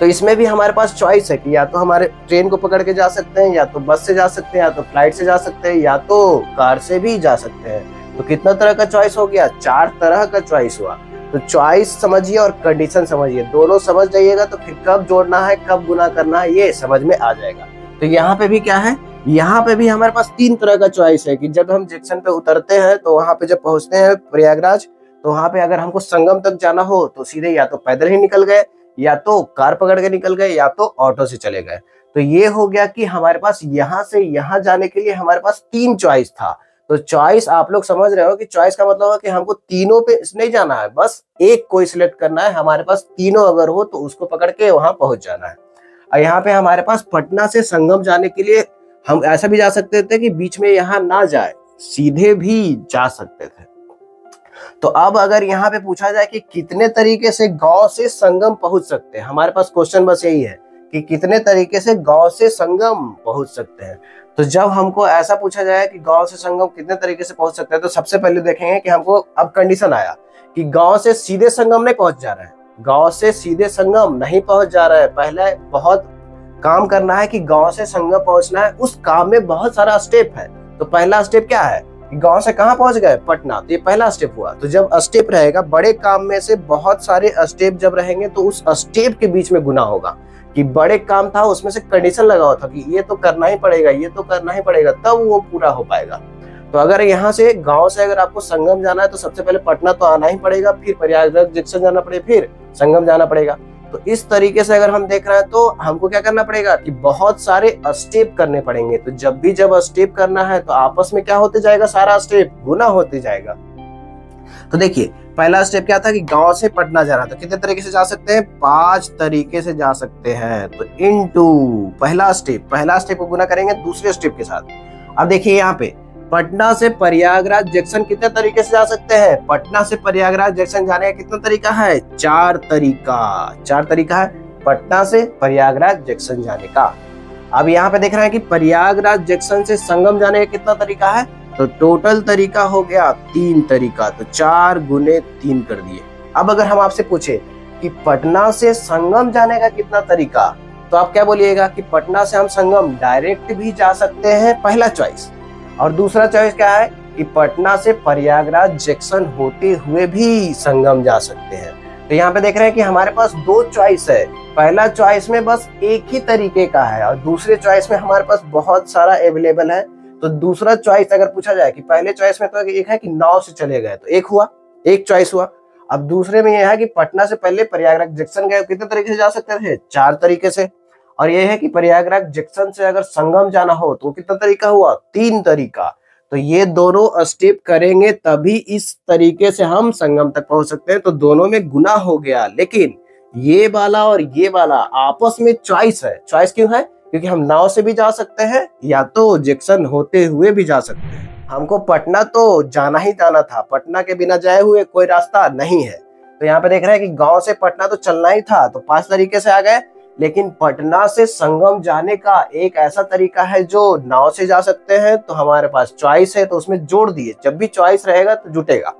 B: तो इसमें भी हमारे पास चॉइस है कि या तो हमारे ट्रेन को पकड़ के जा सकते हैं, या तो बस से जा सकते हैं, या तो फ्लाइट से जा सकते हैं, या तो कार से भी जा सकते हैं। तो कितना तरह का चॉइस हो गया, 4 तरह का चॉइस हुआ। तो चॉइस समझिए और कंडीशन समझिए, दोनों समझ जाइएगा तो फिर कब जोड़ना है कब गुना करना है ये समझ में आ जाएगा। तो यहाँ पे भी क्या है, यहाँ पे भी हमारे पास 3 तरह का चॉइस है कि जब हम जंक्शन पे उतरते हैं तो वहां पे जब पहुंचते हैं प्रयागराज, तो वहां पे अगर हमको संगम तक जाना हो तो सीधे या तो पैदल ही निकल गए, या तो कार पकड़ के निकल गए, या तो ऑटो से चले गए। तो ये हो गया कि हमारे पास यहाँ से यहाँ जाने के लिए हमारे पास 3 चॉइस था। तो चॉइस आप लोग समझ रहे हो कि चॉइस का मतलब है कि हमको तीनों पे नहीं जाना है, बस एक कोई सिलेक्ट करना है। हमारे पास तीनों अगर हो तो उसको पकड़ के वहां पहुंच जाना है। और यहाँ पे हमारे पास पटना से संगम जाने के लिए हम ऐसा भी जा सकते थे कि बीच में यहाँ ना जाए, सीधे भी जा सकते थे। तो अब अगर यहाँ पे पूछा जाए कि कितने तरीके से गांव से संगम पहुंच सकते हैं, हमारे पास क्वेश्चन बस यही है कि कितने तरीके से गांव से संगम पहुंच सकते हैं। तो जब हमको ऐसा पूछा जाए कि गांव से संगम कितने तरीके से पहुंच सकते हैं, तो सबसे पहले देखेंगे कि हमको अब कंडीशन आया कि गांव से सीधे संगम नहीं पहुंच जा रहा है, गांव से सीधे संगम नहीं पहुंच जा रहा है। पहले बहुत काम करना है कि गांव से संगम पहुंचना है, उस काम में बहुत सारा स्टेप है। तो पहला स्टेप क्या है, गांव से कहां पहुंच गए, पटना। तो ये पहला स्टेप हुआ। तो जब स्टेप रहेगा, बड़े काम में से बहुत सारे स्टेप जब रहेंगे तो उस स्टेप के बीच में गुना होगा कि बड़े काम था उसमें से कंडीशन लगा हुआ था कि ये तो करना ही पड़ेगा, ये तो करना ही पड़ेगा, तब वो पूरा हो पाएगा। तो अगर यहाँ से गांव से अगर आपको संगम जाना है तो सबसे पहले पटना तो आना ही पड़ेगा, फिर प्रयागराज जंक्शन जाना पड़ेगा, फिर संगम जाना पड़ेगा। तो इस तरीके से अगर हम देख रहे हैं तो हमको क्या करना पड़ेगा कि बहुत सारे स्टेप करने पड़ेंगे। तो जब स्टेप करना है तो आपस में क्या होते जाएगा, सारा स्टेप गुना होते जाएगा। तो देखिए पहला स्टेप क्या था कि गांव से पटना जाना, तो कितने तरीके से जा सकते हैं, 5 तरीके से जा सकते हैं। तो इनटू पहला स्टेप को गुना करेंगे दूसरे स्टेप के साथ। अब देखिए यहाँ पे पटना से प्रयागराज जंक्शन कितने तरीके से जा सकते हैं, पटना से प्रयागराज जंक्शन जाने का कितना तरीका है, 4 तरीका है पटना से प्रयागराज जंक्शन जाने का। अब यहाँ पे देख रहे हैं कि प्रयागराज जंक्शन से संगम जाने का कितना तरीका है, तो टोटल तरीका हो गया 3 तरीका। तो 4 गुने 3 कर दिए। अब अगर हम आपसे पूछे कि पटना से संगम जाने का कितना तरीका, तो आप क्या बोलिएगा कि पटना से हम संगम डायरेक्ट भी जा सकते हैं, पहला चॉइस। और दूसरा चॉइस क्या है कि पटना से प्रयागराज जंक्शन होते हुए भी संगम जा सकते हैं। तो यहाँ पे देख रहे हैं कि हमारे पास 2 चॉइस है। पहला चॉइस में बस एक ही तरीके का है और दूसरे चॉइस में हमारे पास बहुत सारा अवेलेबल है। तो दूसरा चॉइस अगर पूछा जाए कि पहले चॉइस में तो एक है कि नाव से चले गए, तो एक चॉइस हुआ। अब दूसरे में यह है कि पटना से पहले प्रयागराज जंक्शन गए, कितने तरीके से जा सकते थे, 4 तरीके से। और यह है कि प्रयागराज जंक्शन से अगर संगम जाना हो तो कितना तरीका हुआ, 3 तरीका। तो ये दोनों स्टेप करेंगे तभी इस तरीके से हम संगम तक पहुंच सकते हैं। तो दोनों में गुना हो गया, लेकिन ये वाला और ये वाला आपस में चॉइस है। चॉइस क्यों है? क्योंकि हम नाव से भी जा सकते हैं या तो जंक्शन होते हुए भी जा सकते हैं। हमको पटना तो जाना ही जाना था, पटना के बिना जाए हुए कोई रास्ता नहीं है। तो यहाँ पे देख रहे हैं कि गांव से पटना तो चलना ही था, तो 5 तरीके से आ गए। लेकिन पटना से संगम जाने का एक ऐसा तरीका है जो नाव से जा सकते हैं। तो हमारे पास चॉइस है तो उसमें जोड़ दिए, जब भी चॉइस रहेगा तो जुटेगा।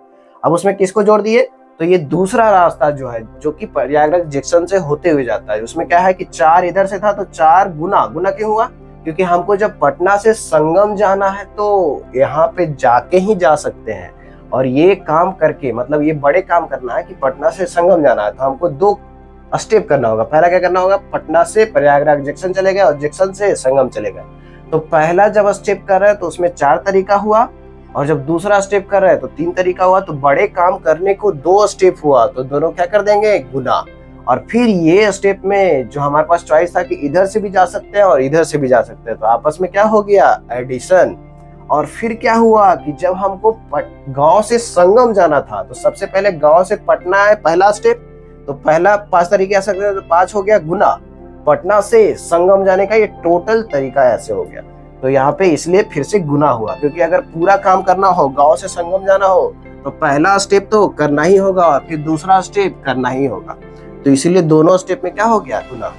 B: अब उसमें किसको जोड़ दिए? तो ये दूसरा रास्ता जो है, जो कि प्रयागराज जंक्शन से होते हुए जाता है, उसमें क्या है कि 4 इधर से था तो 4 गुना। गुना क्यों हुआ? क्योंकि हमको जब पटना से संगम जाना है तो यहाँ पे जाके ही जा सकते हैं। और ये काम करके, मतलब ये बड़े काम करना है कि पटना से संगम जाना है, तो हमको 2 स्टेप करना होगा। पहला क्या करना होगा? पटना से प्रयागराज जंक्शन चले गए और जंक्शन से संगम चले गए। तो पहला जब स्टेप कर रहे हैं तो उसमें 4 तरीका हुआ, और जब दूसरा स्टेप कर रहे हैं तो 3 तरीका हुआ। तो बड़े काम करने को 2 स्टेप हुआ, तो दोनों क्या कर देंगे? गुना। और फिर ये स्टेप में जो हमारे पास चॉइस था कि इधर से भी जा सकते हैं और इधर से भी जा सकते हैं, तो आपस में क्या हो गया? एडिशन। और फिर क्या हुआ कि जब हमको गांव से संगम जाना था तो सबसे पहले गांव से पटना है पहला स्टेप, तो पहला 5 तरीके आ सकते हैं, तो 5 हो गया गुना। पटना से संगम जाने का ये टोटल तरीका ऐसे हो गया। तो यहाँ पे इसलिए फिर से गुना हुआ, क्योंकि अगर पूरा काम करना हो, गांव से संगम जाना हो, तो पहला स्टेप तो करना ही होगा और फिर दूसरा स्टेप करना ही होगा। तो इसीलिए दोनों स्टेप में क्या हो गया? गुना।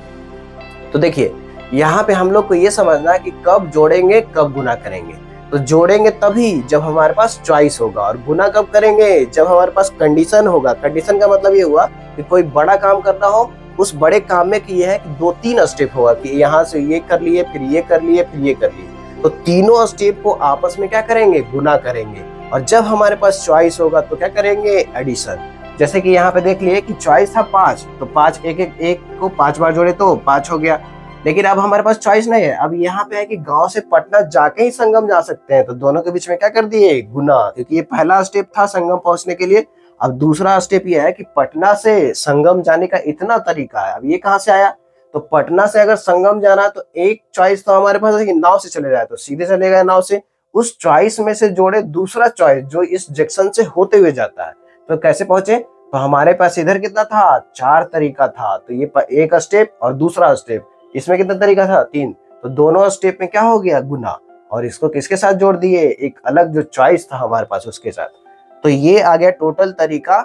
B: तो देखिए यहाँ पे हम लोग को ये समझना है कि कब जोड़ेंगे, कब गुना करेंगे। तो जोड़ेंगे तभी जब हमारे पास चॉइस होगा, और गुना कब करेंगे? जब हमारे पास कंडीशन होगा। कंडीशन का मतलब ये हुआ कि कोई बड़ा काम करना हो, उस बड़े काम में कि ये है कि 2-3 स्टेप होगा कि यहाँ से ये कर लिए, फिर ये कर लिए, फिर ये कर लिए। तो तीनों स्टेप को आपस में क्या करेंगे? गुना करेंगे। और जब हमारे पास चॉइस होगा तो क्या करेंगे? एडिशन। जैसे कि यहाँ पे देख लिए कि चॉइस था 5, तो 5 एक को 5 बार जोड़े तो 5 हो गया। लेकिन अब हमारे पास चॉइस नहीं है। अब यहाँ पे है कि गांव से पटना जाके ही संगम जा सकते हैं, तो दोनों के बीच में क्या कर दिए? गुना। क्योंकि ये पहला स्टेप था संगम पहुंचने के लिए। अब दूसरा स्टेप ये है कि पटना से संगम जाने का इतना तरीका है। अब ये कहाँ से आया? तो पटना से अगर संगम जाना तो एक चॉइस तो हमारे पास है कि नाव से चले जाए, तो सीधे चले गए नाव से। उस चॉइस में से जोड़े दूसरा चॉइस जो इस जंक्शन से होते हुए जाता है, तो कैसे पहुंचे? तो हमारे पास इधर कितना था? 4 तरीका था। तो ये एक स्टेप और दूसरा स्टेप, इसमें कितना तरीका था? 3। तो दोनों स्टेप में क्या हो गया? गुना। और इसको किसके साथ जोड़ दिए? एक अलग जो चॉइस था हमारे पास उसके साथ। तो ये आ गया टोटल तरीका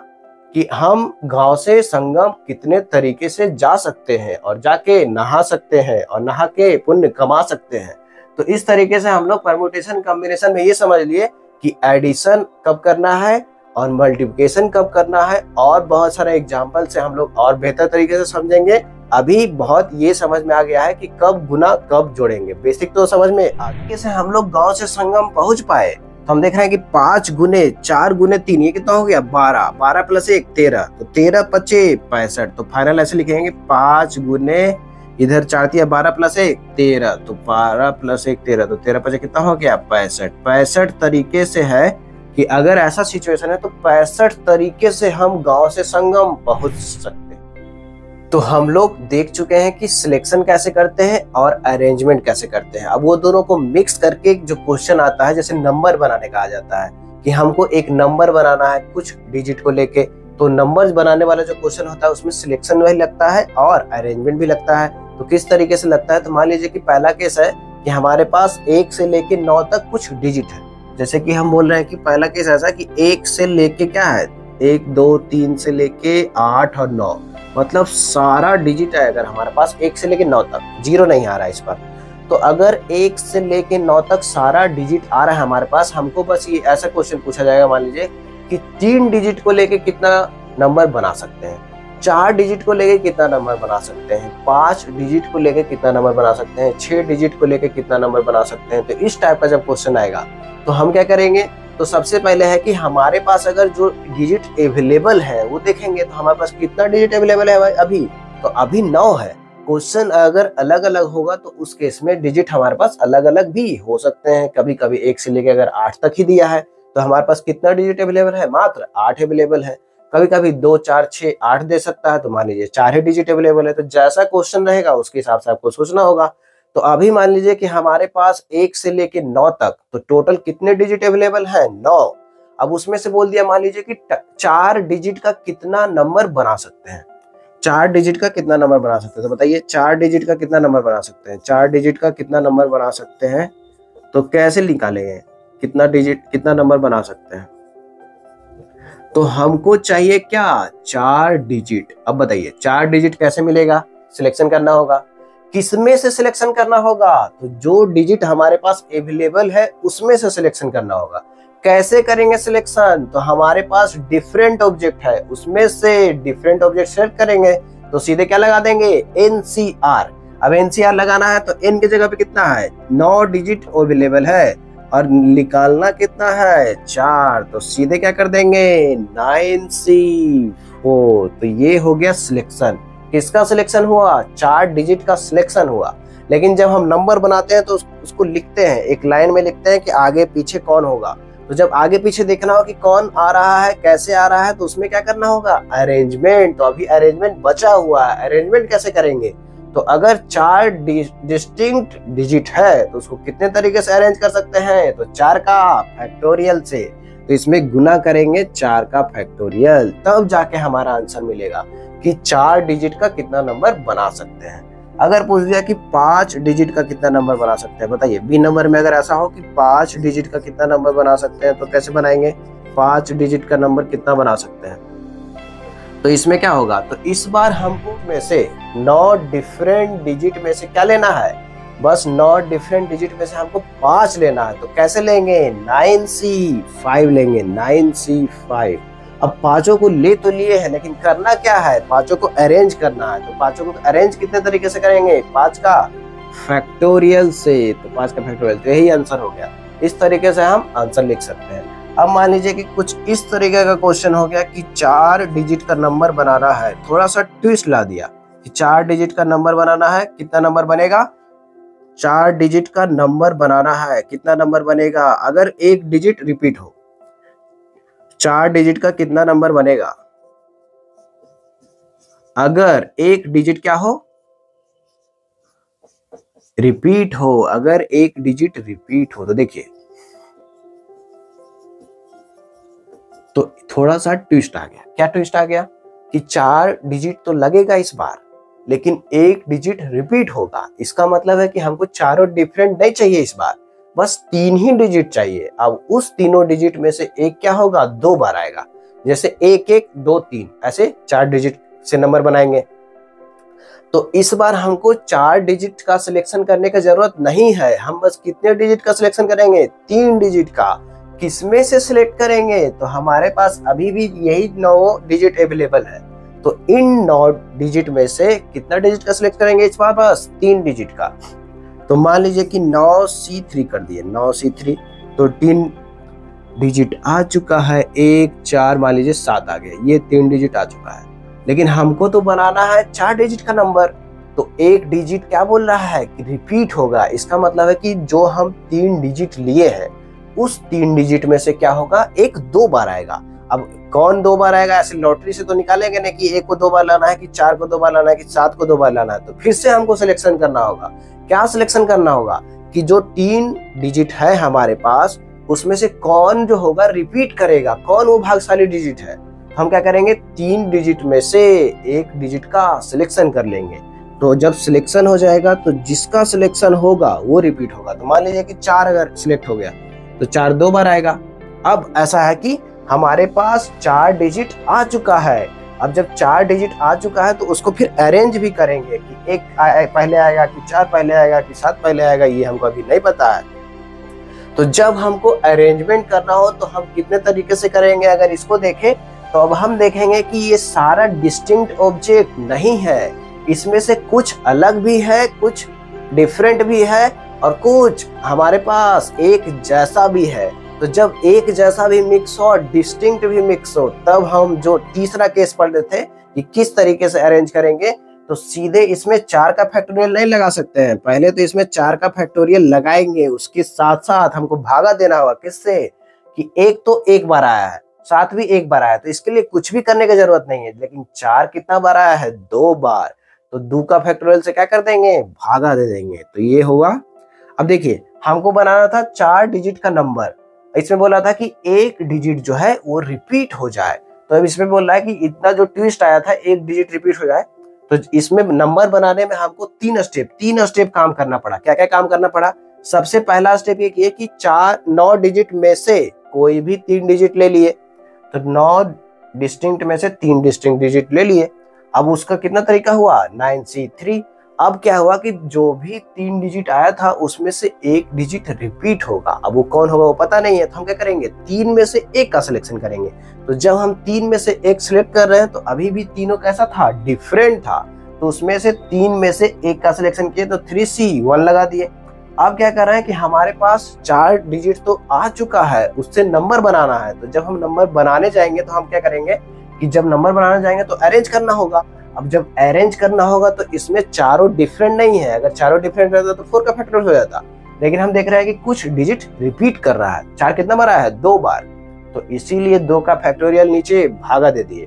B: कि हम गांव से संगम कितने तरीके से जा सकते हैं, और जाके नहा सकते हैं और नहा के पुण्य कमा सकते हैं। तो इस तरीके से हम लोग परम्यूटेशन कॉम्बिनेशन में ये समझ लिए कि एडिशन कब करना है और मल्टीप्लिकेशन कब करना है, और बहुत सारे एग्जाम्पल से हम लोग और बेहतर तरीके से समझेंगे। अभी बहुत ये समझ में आ गया है कि कब गुना कब जोड़ेंगे, बेसिक तो समझ में आगे से हम लोग गांव से संगम पहुंच पाए। तो हम देख रहे हैं कि 5 गुने 4 गुने 3, ये कितना हो गया? 12। 12 + 1 13, तो 13 × 5 = 65। तो फाइनल ऐसे लिखेंगे 5 गुने इधर 4 × 12 + 1 13, तो 12 + 1 13, तो 13 × 5 कितना हो गया? 65। 65 तरीके से है कि अगर ऐसा सिचुएशन है तो 65 तरीके से हम गांव से संगम पहुंच सकते हैं। तो हम लोग देख चुके हैं कि सिलेक्शन कैसे करते हैं और अरेंजमेंट कैसे करते हैं। अब वो दोनों को मिक्स करके जो क्वेश्चन आता है, जैसे नंबर बनाने का आ जाता है कि हमको एक नंबर बनाना है कुछ डिजिट को लेके, तो नंबर्स बनाने वाला जो क्वेश्चन होता है उसमें सिलेक्शन भी लगता है और अरेंजमेंट भी लगता है। तो किस तरीके से लगता है? तो मान लीजिए कि पहला केस है कि हमारे पास 1 से लेके 9 तक कुछ डिजिट है। जैसे कि हम बोल रहे हैं कि पहला केस ऐसा कि 1 से लेके क्या है? 1 2 3 से लेके 8 और 9, मतलब सारा डिजिट है अगर हमारे पास 1 से लेके 9 तक, 0 नहीं आ रहा है इस पर। तो अगर 1 से लेके 9 तक सारा डिजिट आ रहा है हमारे पास, हमको बस ये ऐसा क्वेश्चन पूछा जाएगा, मान लीजिए कि 3 डिजिट को लेके कितना नंबर बना सकते हैं, 4 डिजिट को लेके कितना नंबर बना सकते हैं, 5 डिजिट को लेके कितना नंबर बना सकते हैं, 6 डिजिट को लेके कितना नंबर बना सकते हैं। तो इस टाइप का जब क्वेश्चन आएगा तो हम क्या करेंगे? तो सबसे पहले है कि हमारे पास अगर जो डिजिट अवेलेबल है वो देखेंगे, तो हमारे पास कितना डिजिट अवेलेबल है अभी? तो अभी 9 है। क्वेश्चन अगर अलग अलग होगा तो उस केस में डिजिट हमारे पास अलग अलग भी हो सकते हैं। कभी कभी 1 से लेकर अगर 8 तक ही दिया है तो हमारे पास कितना डिजिट अवेलेबल है? मात्र 8 अवेलेबल है। कभी कभी 2 4 6 8 दे सकता है, तो मान लीजिए 4 ही डिजिट अवेलेबल है। तो जैसा क्वेश्चन रहेगा उसके हिसाब से आपको सोचना होगा। तो अभी मान लीजिए कि हमारे पास 1 से लेके 9 तक तो टोटल कितने डिजिट अवेलेबल हैं? 9। अब उसमें से बोल दिया मान लीजिए कि 4 डिजिट का कितना नंबर बना सकते हैं? 4 डिजिट का कितना नंबर बना सकते हैं? तो बताइए 4 डिजिट का कितना नंबर बना सकते हैं? 4 डिजिट का कितना नंबर बना सकते हैं? तो कैसे निकालेंगे कितना डिजिट कितना नंबर बना सकते हैं? तो हमको चाहिए क्या? 4 डिजिट। अब बताइए 4 डिजिट कैसे मिलेगा? सिलेक्शन करना होगा। किसमें से सिलेक्शन करना होगा? तो जो डिजिट हमारे पास अवेलेबल है उसमें से सिलेक्शन करना होगा। कैसे करेंगे सिलेक्शन? तो हमारे पास डिफरेंट ऑब्जेक्ट है, उसमें से डिफरेंट ऑब्जेक्ट सेलेक्ट करेंगे। तो सीधे क्या लगा देंगे? एनसीआर। अब एनसीआर लगाना है तो एन की जगह पे कितना है? 9 डिजिट अवेलेबल है और निकालना कितना है? 4। तो सीधे क्या कर देंगे? 9C4। तो ये हो गया सिलेक्शन। किसका सिलेक्शन हुआ? 4 डिजिट का सिलेक्शन हुआ। लेकिन जब हम नंबर बनाते हैं तो उसको लिखते हैं, एक लाइन में लिखते हैं कि आगे पीछे कौन होगा। तो जब आगे पीछे देखना हो कि कौन आ रहा है, कैसे आ रहा है, तो उसमें क्या करना होगा? अरेंजमेंट। तो अभी अरेंजमेंट बचा हुआ है, अरेंजमेंट कैसे करेंगे? तो अगर 4 डिस्टिंक्ट डिजिट है तो उसको कितने तरीके से अरेंज कर सकते हैं? तो 4 का फैक्टोरियल से। तो इसमें गुना करेंगे 4 का फैक्टोरियल, तब जाके हमारा आंसर मिलेगा कि 4 डिजिट का कितना नंबर बना सकते हैं। अगर पूछ दिया कि 5 डिजिट का कितना नंबर बना सकते हैं, बताइए बी नंबर में अगर ऐसा हो कि 5 डिजिट का कितना नंबर बना सकते हैं, तो कैसे बनाएंगे? 5 डिजिट का नंबर कितना बना सकते हैं? तो इसमें क्या होगा? तो इस बार हमको में से 9 डिफरेंट डिजिट में से क्या लेना है? बस 9 डिफरेंट डिजिट में से हमको 5 लेना है। तो कैसे लेंगे? 9C5 लेंगे, 9C5। अब पांचों को ले तो लिए हैं, लेकिन करना क्या है? पांचों को अरेंज करना है। तो पांचों को अरेंज कितने तरीके से करेंगे? 5 का फैक्टोरियल से। तो 5 का फैक्टोरियल, तो यही आंसर हो गया। इस तरीके से हम आंसर लिख सकते हैं। अब मान लीजिए कि कुछ इस तरीके का क्वेश्चन हो गया कि 4 डिजिट का नंबर बनाना है, थोड़ा सा ट्विस्ट ला दिया कि 4 डिजिट का नंबर बनाना है, कितना नंबर बनेगा? 4 डिजिट का नंबर बनाना है, कितना नंबर बनेगा? अगर एक डिजिट रिपीट हो, 4 डिजिट का कितना नंबर बनेगा? अगर एक डिजिट क्या हो? रिपीट हो। अगर एक डिजिट रिपीट हो तो देखिए, तो थोड़ा सा ट्विस्ट आ गया। क्या ट्विस्ट आ गया? कि 4 डिजिट तो लगेगा इस बार, लेकिन एक डिजिट रिपीट होगा। इसका मतलब है कि हमको चारों डिफरेंट नहीं चाहिए इस बार, बस 3 ही डिजिट चाहिए। अब उस तीनों डिजिट में से एक क्या होगा? 2 बार आएगा। जैसे 1 1 2 3 ऐसे 4 डिजिट से नंबर बनाएंगे। तो इस बार हमको 4 डिजिट का सिलेक्शन करने की जरूरत नहीं है। हम बस कितने डिजिट का सिलेक्शन करेंगे? 3 डिजिट का। किसमें से सिलेक्ट करेंगे? तो हमारे पास अभी भी यही 9 डिजिट अवेलेबल है। तो इन 9 डिजिट में से कितना डिजिट का सिलेक्ट करेंगे इस बार? बस 3 डिजिट का। तो मान लीजिए कि 9C3 कर दिए, 9C3। तो 3 डिजिट आ चुका है, 1 4 मान लीजिए 7 आ गए, ये 3 डिजिट आ चुका है। लेकिन हमको तो बनाना है 4 डिजिट का नंबर। तो एक डिजिट क्या बोल रहा है? कि रिपीट होगा। इसका मतलब है कि जो हम 3 डिजिट लिए हैं उस 3 डिजिट में से क्या होगा? एक 2 बार आएगा। अब कौन 2 बार आएगा? ऐसे लॉटरी से तो निकालेंगे नहीं कि 1 को 2 बार लाना है, कि 4 को 2 बार लाना है, कि 7 को 2 बार लाना है। तो फिर से हमको सिलेक्शन करना होगा। क्या सिलेक्शन करना होगा? कि जो 3 डिजिट है हमारे पास उसमें से कौन जो होगा रिपीट करेगा, कौन वो भाग्यशाली डिजिट है। हम क्या करेंगे? 3 डिजिट में से एक डिजिट का सिलेक्शन कर लेंगे। तो जब सिलेक्शन हो जाएगा तो जिसका सिलेक्शन होगा वो रिपीट होगा। तो मान लीजिए कि 4 अगर सिलेक्ट हो गया तो 4 2 बार आएगा। अब ऐसा है कि हमारे पास 4 डिजिट आ चुका है। अब जब 4 डिजिट आ चुका है तो उसको फिर अरेंज भी करेंगे कि 1 पहले आएगा, कि 4 पहले आएगा, कि 7 पहले आएगा, ये हमको अभी नहीं पता है। तो जब हमको अरेंजमेंट करना हो तो हम कितने तरीके से करेंगे? अगर इसको देखें तो अब हम देखेंगे कि ये सारा डिस्टिंक्ट ऑब्जेक्ट नहीं है, इसमें से कुछ अलग भी है, कुछ डिफरेंट भी है, और कुछ हमारे पास एक जैसा भी है। तो जब एक जैसा भी मिक्स हो, डिस्टिंक्ट भी मिक्स हो, तब हम जो तीसरा केस पढ़ रहे थे कि किस तरीके से अरेंज करेंगे, तो सीधे इसमें 4 का फैक्टोरियल नहीं लगा सकते हैं। पहले तो इसमें 4 का फैक्टोरियल लगाएंगे, उसके साथ साथ हमको भागा देना होगा। किससे? कि 1 तो 1 बार आया है, 7 भी 1 बार आया है, तो इसके लिए कुछ भी करने की जरूरत नहीं है। लेकिन 4 कितना बार आया है? 2 बार। तो 2 का फैक्टोरियल से क्या कर देंगे, भागा दे देंगे, तो ये होगा। अब देखिए हमको बनाना था 4 डिजिट का नंबर, इसमें बोला था कि एक डिजिट जो है वो रिपीट हो जाए, तो अब इसमें बोल रहा है कि इतना जो ट्विस्ट आया था एक डिजिट रिपीट हो जाए, तो इसमें नंबर बनाने में हमको 3 स्टेप काम करना पड़ा। क्या क्या काम करना पड़ा? सबसे पहला स्टेप ये किए कि 9 डिजिट में से कोई भी 3 डिजिट ले लिए, तो 9 डिस्टिंक्ट में से 3 डिस्टिंक्ट डिजिट ले लिए। अब उसका कितना तरीका हुआ, 9C3। अब क्या हुआ कि जो भी 3 डिजिट आया था उसमें से एक डिजिट रिपीट होगा। अब वो कौन होगा वो पता नहीं है, तो हम क्या करेंगे, 3 में से एक का सिलेक्शन करेंगे। तो जब हम 3 में से एक सिलेक्ट कर रहे हैं तो अभी भी तीनों कैसा था, डिफरेंट था, तो उसमें से 3 में से एक का सिलेक्शन किए, तो 3C1 लगा दिए। अब क्या कर रहे हैं कि हमारे पास 4 डिजिट तो आ चुका है, उससे नंबर बनाना है। तो जब हम नंबर बनाने जाएंगे तो हम क्या करेंगे कि जब नंबर बनाने जाएंगे तो अरेंज करना होगा। अब जब अरेंज करना होगा तो इसमें चारों डिफरेंट नहीं है, अगर चारों डिफरेंट रहता तो 4 का फैक्टोरियल हो जाता, लेकिन हम देख रहे हैं कि कुछ डिजिट रिपीट कर रहा है। 4 कितना बार आया है, 2 बार, तो इसीलिए 2 का फैक्टोरियल नीचे भागा दे दिए।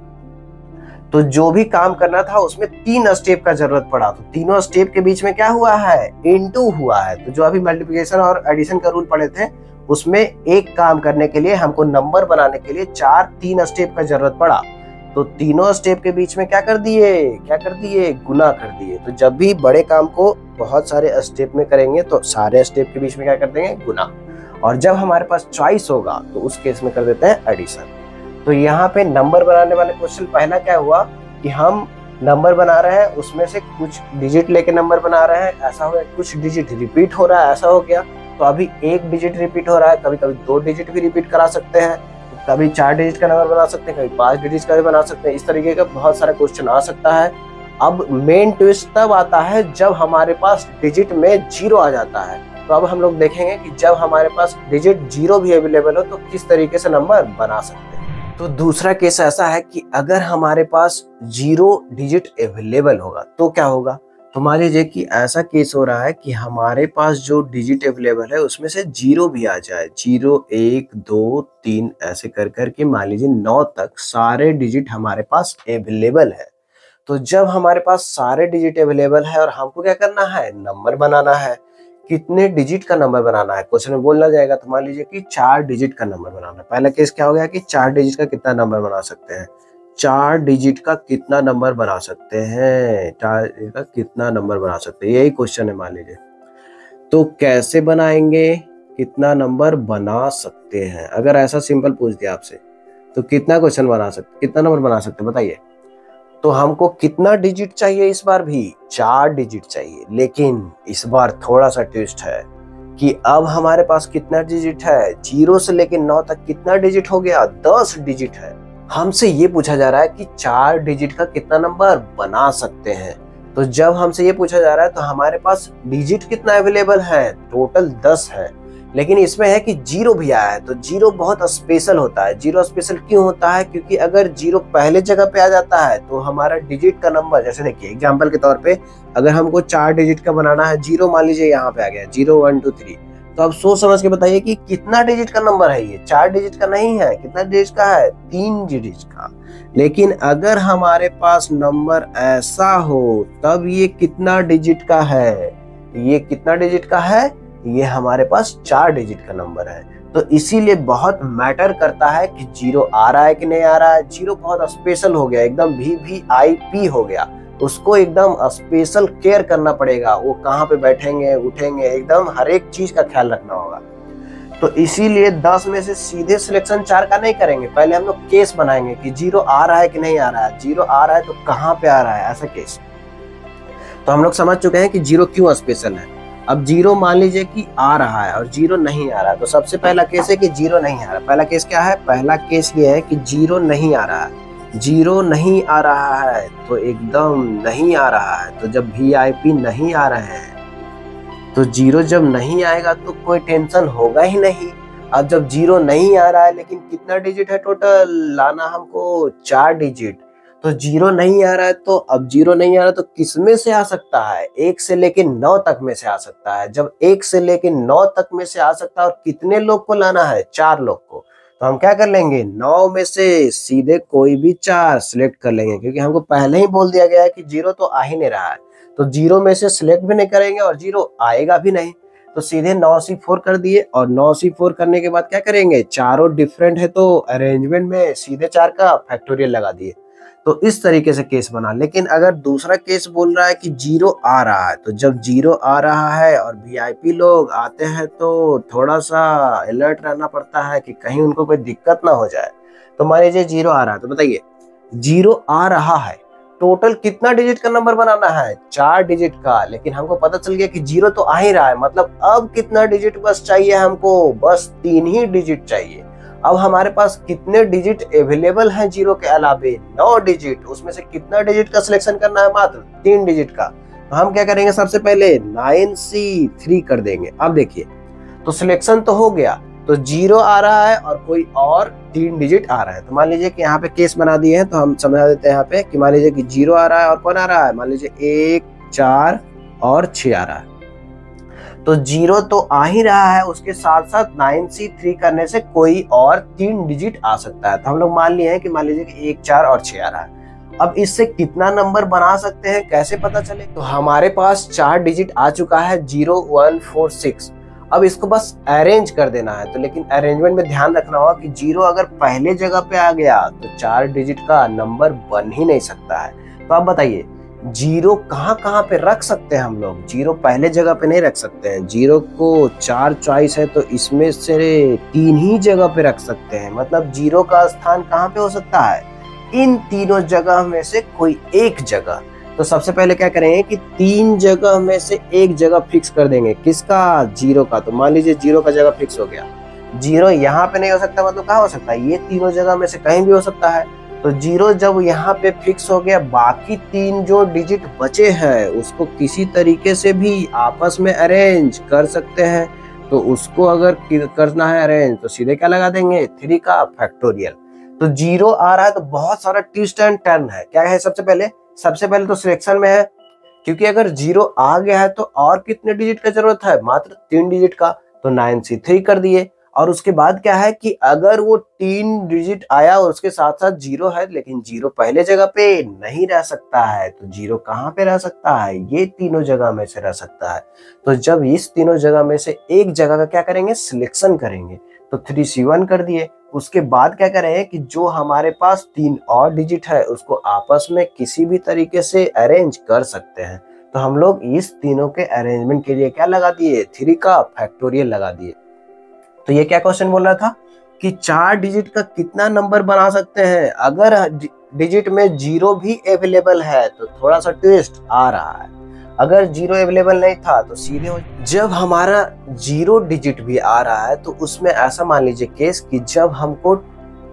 B: तो जो भी काम करना था उसमें 3 स्टेप का जरूरत पड़ा, तो तीनों स्टेप के बीच में क्या हुआ है, इनटू हुआ है। तो जो अभी मल्टीप्लिकेशन और एडिशन का रूल पढ़े थे उसमें एक काम करने के लिए हमको नंबर बनाने के लिए 3 स्टेप का जरूरत पड़ा, तो तीनों स्टेप के बीच में क्या कर दिए, गुना कर दिए। तो जब भी बड़े काम को बहुत सारे स्टेप में करेंगे तो सारे स्टेप के बीच में क्या कर देंगे, गुना। और जब हमारे पास चॉइस होगा तो उस केस में कर देते हैं एडिशन। तो यहाँ पे नंबर बनाने वाले क्वेश्चन पहला क्या हुआ कि हम नंबर बना रहे हैं, उसमें से कुछ डिजिट लेके नंबर बना रहे हैं, ऐसा हो गया, कुछ डिजिट रिपीट हो रहा है, ऐसा हो गया। तो अभी एक डिजिट रिपीट हो रहा है, कभी कभी 2 डिजिट भी रिपीट करा सकते हैं, कभी 4 डिजिट का नंबर बना सकते हैं, कभी 5 डिजिट का भी बना सकते हैं। इस तरीके का बहुत सारा क्वेश्चन आ सकता है। अब मेन ट्विस्ट तब आता है जब हमारे पास डिजिट में 0 आ जाता है। तो अब हम लोग देखेंगे कि जब हमारे पास डिजिट 0 भी अवेलेबल हो तो किस तरीके से नंबर बना सकते हैं। तो दूसरा केस ऐसा है कि अगर हमारे पास 0 डिजिट अवेलेबल होगा तो क्या होगा। तो मान लीजिए कि ऐसा केस हो रहा है कि हमारे पास जो डिजिट अवेलेबल है उसमें से 0 भी आ जाए, 0 1 2 3 ऐसे कर करके मान लीजिए 9 तक सारे डिजिट हमारे पास अवेलेबल है। तो जब हमारे पास सारे डिजिट अवेलेबल है और हमको क्या करना है, नंबर बनाना है, कितने डिजिट का नंबर बनाना है क्वेश्चन में बोलना जाएगा। तो मान लीजिए कि 4 डिजिट का नंबर बनाना है। पहला केस क्या हो गया कि 4 डिजिट का कितना नंबर बना सकते हैं, 4 डिजिट का कितना नंबर बना सकते हैं, 4 डिजिट का कितना नंबर बना सकते हैं, यही क्वेश्चन है मान लीजिए। तो कैसे बनाएंगे, कितना नंबर बना सकते हैं, अगर ऐसा सिंपल पूछ दिया आपसे तो कितना क्वेश्चन बना सकते, कितना नंबर बना सकते हैं बताइए। तो हमको कितना डिजिट चाहिए, इस बार भी 4 डिजिट चाहिए, लेकिन इस बार थोड़ा सा ट्विस्ट है कि अब हमारे पास कितना डिजिट है, 0 से लेकर 9 तक कितना डिजिट हो गया, 10 डिजिट है। हमसे ये पूछा जा रहा है कि 4 डिजिट का कितना नंबर बना सकते हैं। तो जब हमसे ये पूछा जा रहा है तो हमारे पास डिजिट कितना अवेलेबल है, टोटल 10 है, लेकिन इसमें है कि 0 भी आया है। तो 0 बहुत स्पेशल होता है। 0 स्पेशल क्यों होता है, क्योंकि अगर 0 पहले जगह पे आ जाता है तो हमारा डिजिट का नंबर, जैसे देखिए एग्जांपल के तौर पे अगर हमको 4 डिजिट का बनाना है, 0 मान लीजिए यहाँ पे आ गया 0 1 2 3, तो अब सोच समझ के बताइए कि कितना डिजिट का नंबर है ये, 4 डिजिट का नहीं है, कितना डिजिट का है, 3 डिजिट का। लेकिन अगर हमारे पास नंबर ऐसा हो तब ये कितना डिजिट का है, ये कितना डिजिट का है, ये हमारे पास 4 डिजिट का नंबर है। तो इसीलिए बहुत मैटर करता है कि 0 आ रहा है कि नहीं आ रहा है। 0 बहुत स्पेशल हो गया, एकदम VVIP हो गया, उसको एकदम स्पेशल केयर करना पड़ेगा। वो कहाँ पे बैठेंगे उठेंगे, एकदम हर एक चीज का ख्याल रखना होगा। तो इसीलिए 10 में से सीधे सिलेक्शन 4 का नहीं करेंगे, पहले हम लोग केस बनाएंगे कि 0 आ रहा है कि नहीं आ रहा है, 0 आ रहा है तो कहाँ पे आ रहा है, ऐसा केस। तो हम लोग समझ चुके हैं कि 0 क्यों स्पेशल है। अब 0 मान लीजिए कि आ रहा है और 0 नहीं आ रहा है, तो सबसे पहला केस है कि 0 नहीं आ रहा। पहला केस क्या है, पहला केस ये है कि 0 नहीं आ रहा है। 0 नहीं आ रहा है तो एकदम नहीं आ रहा है। तो जब VIP नहीं आ रहे हैं तो 0 जब नहीं आएगा तो कोई टेंशन होगा ही नहीं। अब जब 0 नहीं आ रहा है लेकिन कितना डिजिट है टोटल, लाना हमको 4 डिजिट। तो 0 नहीं आ रहा है, तो अब 0 नहीं आ रहा तो किस में से आ सकता है, 1 से लेके 9 तक में से आ सकता है। जब 1 से लेके 9 तक में से आ सकता है और कितने लोग को लाना है, 4 लोग को। तो हम क्या कर लेंगे, 9 में से सीधे कोई भी 4 सिलेक्ट कर लेंगे, क्योंकि हमको पहले ही बोल दिया गया है कि 0 तो आ ही नहीं रहा है, तो 0 में से सिलेक्ट भी नहीं करेंगे और 0 आएगा भी नहीं। तो सीधे 9C4 कर दिए, और 9C4 करने के बाद क्या करेंगे, चारों डिफरेंट है तो अरेंजमेंट में सीधे 4 का फैक्टोरियल लगा दिए। तो इस तरीके से केस बना। लेकिन अगर दूसरा केस बोल रहा है कि 0 आ रहा है, तो जब 0 आ रहा है और वीआईपी लोग आते हैं तो थोड़ा सा अलर्ट रहना पड़ता है कि कहीं उनको कोई दिक्कत ना हो जाए। तो मान लीजिए 0 आ रहा है, तो बताइए 0 आ रहा है, टोटल कितना डिजिट का नंबर बनाना है, 4 डिजिट का। लेकिन हमको पता चल गया कि 0 तो आ ही रहा है, मतलब अब कितना डिजिट बस चाहिए हमको, बस 3 ही डिजिट चाहिए। अब हमारे पास कितने डिजिट अवेलेबल हैं 0 के अलावे, 9 डिजिट, उसमें से कितना डिजिट का सिलेक्शन करना है, मात्र 3 डिजिट का। तो हम क्या करेंगे, सबसे पहले 9C3 कर देंगे। अब देखिए, तो सिलेक्शन तो हो गया, तो 0 आ रहा है और कोई और 3 डिजिट आ रहा है। तो मान लीजिए कि यहाँ पे केस बना दिए हैं, तो हम समझा देते हैं यहाँ पे कि मान लीजिए कि 0 आ रहा है और कौन आ रहा है, मान लीजिए 1, 4 और 6 आ रहा है। तो 0 तो आ ही रहा है, उसके साथ साथ 9C3 करने से कोई और 3 डिजिट आ सकता है। तो हम लोग मान लिए हैं कि मान लीजिए कि 1, 4 और 6 आ रहा है। अब इससे कितना नंबर बना सकते हैं, कैसे पता चले, तो हमारे पास 4 डिजिट आ चुका है, 0, 1, 4, 6। अब इसको बस अरेंज कर देना है। तो लेकिन अरेंजमेंट में ध्यान रखना होगा कि 0 अगर पहले जगह पे आ गया तो 4 डिजिट का नंबर बन ही नहीं सकता है। तो आप बताइए 0 कहाँ कहाँ पे रख सकते हैं हम लोग, 0 पहले जगह पे नहीं रख सकते हैं। 0 को 4 चॉइस है, तो इसमें से 3 ही जगह पे रख सकते हैं। मतलब 0 का स्थान कहाँ पे हो सकता है, इन तीनों जगह में से कोई एक जगह। तो सबसे पहले क्या करेंगे कि 3 जगह में से एक जगह फिक्स कर देंगे, किसका, 0 का। तो मान लीजिए 0 का जगह फिक्स हो गया, 0 यहाँ पे नहीं हो सकता, मतलब कहाँ हो सकता है, ये तीनों जगह में से कहीं भी हो सकता है। तो 0 जब यहाँ पे फिक्स हो गया, बाकी 3 जो डिजिट बचे हैं उसको किसी तरीके से भी आपस में अरेंज कर सकते हैं। तो उसको अगर करना है अरेंज, तो सीधे क्या लगा देंगे, 3 का फैक्टोरियल। तो 0 आ रहा है, तो बहुत सारा ट्विस्ट एंड टर्न है। क्या है, सबसे पहले तो सिलेक्शन में है, क्योंकि अगर 0 आ गया है तो और कितने डिजिट का जरूरत है, मात्र 3 डिजिट का। तो 9C3 कर दिए। और उसके बाद क्या है कि अगर वो 3 डिजिट आया और उसके साथ साथ 0 है, लेकिन 0 पहले जगह पे नहीं रह सकता है, तो 0 कहाँ पे रह सकता है, ये तीनों जगह में से रह सकता है। तो जब इस तीनों जगह में से एक जगह का क्या करेंगे, सिलेक्शन करेंगे। तो 3C1 कर दिए। उसके बाद क्या करें कि जो हमारे पास 3 और डिजिट है उसको आपस में किसी भी तरीके से अरेंज कर सकते हैं। तो हम लोग इस तीनों के अरेंजमेंट के लिए क्या लगा दिए, 3 का फैक्टोरियल लगा दिए। तो ये क्या क्वेश्चन बोल रहा था कि 4 डिजिट का कितना नंबर बना सकते हैं। अगर डिजिट में 0 भी अवेलेबल है तो थोड़ा सा ट्विस्ट आ रहा है, अगर 0 अवेलेबल नहीं था तो सीधे हो। जब हमारा 0 डिजिट भी आ रहा है तो उसमें ऐसा मान लीजिए केस कि जब हमको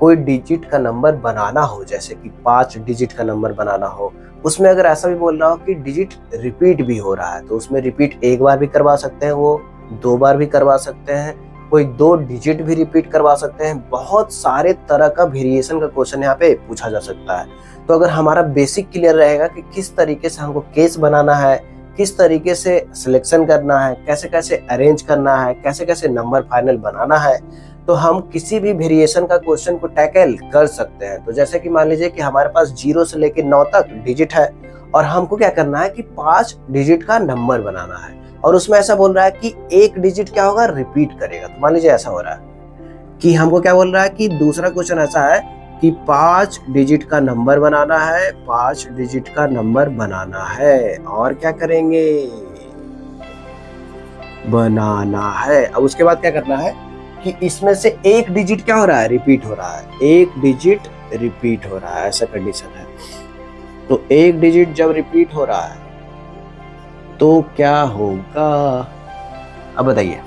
B: कोई डिजिट का नंबर बनाना हो, जैसे कि 5 डिजिट का नंबर बनाना हो, उसमें अगर ऐसा भी बोल रहा हो कि डिजिट रिपीट भी हो रहा है, तो उसमें रिपीट एक बार भी करवा सकते हैं, वो 2 बार भी करवा सकते हैं, कोई 2 डिजिट भी रिपीट करवा सकते हैं। बहुत सारे तरह का वेरिएशन का क्वेश्चन यहाँ पे पूछा जा सकता है। तो अगर हमारा बेसिक क्लियर रहेगा कि किस तरीके से हमको केस बनाना है, किस तरीके से सिलेक्शन करना है, कैसे कैसे अरेंज करना है, कैसे कैसे नंबर फाइनल बनाना है, तो हम किसी भी वेरिएशन का क्वेश्चन को टैकल कर सकते हैं। तो जैसे कि मान लीजिए कि हमारे पास 0 से लेकर 9 तक डिजिट है और हमको क्या करना है कि 5 डिजिट का नंबर बनाना है, और उसमें ऐसा बोल रहा है कि एक डिजिट क्या होगा, रिपीट करेगा। तो मान लीजिए ऐसा हो रहा है कि हमको क्या बोल रहा है कि दूसरा क्वेश्चन ऐसा है कि 5 डिजिट का नंबर बनाना है, 5 डिजिट का नंबर बनाना है, और क्या करेंगे, बनाना है। अब उसके बाद क्या करना है कि इसमें से एक डिजिट क्या हो रहा है, रिपीट हो रहा है, एक डिजिट रिपीट हो रहा है, ऐसा कंडीशन है। तो एक डिजिट जब रिपीट हो रहा है तो क्या होगा, अब बताइए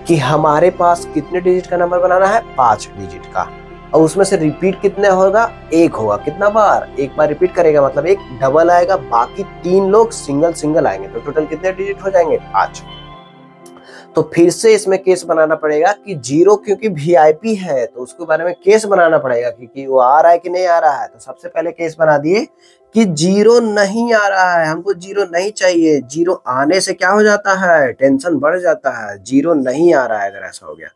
B: कि हमारे पास कितने डिजिट का नंबर बनाना है, 5 डिजिट का, और उसमें से रिपीट कितने होगा, एक होगा। कितना बार, एक बार रिपीट करेगा, मतलब एक डबल आएगा, बाकी 3 लोग सिंगल सिंगल आएंगे। तो टोटल कितने डिजिट हो जाएंगे, 5। तो फिर से इसमें केस बनाना पड़ेगा कि 0 क्योंकि वीआईपी है तो उसके बारे में केस बनाना पड़ेगा क्योंकि वो आ रहा है कि नहीं आ रहा है। तो सबसे पहले केस बना दिए कि 0 नहीं आ रहा है, हमको 0 नहीं चाहिए। 0 आने से क्या हो जाता है, टेंशन बढ़ जाता है, 0 नहीं आ रहा है अगर ऐसा हो गया।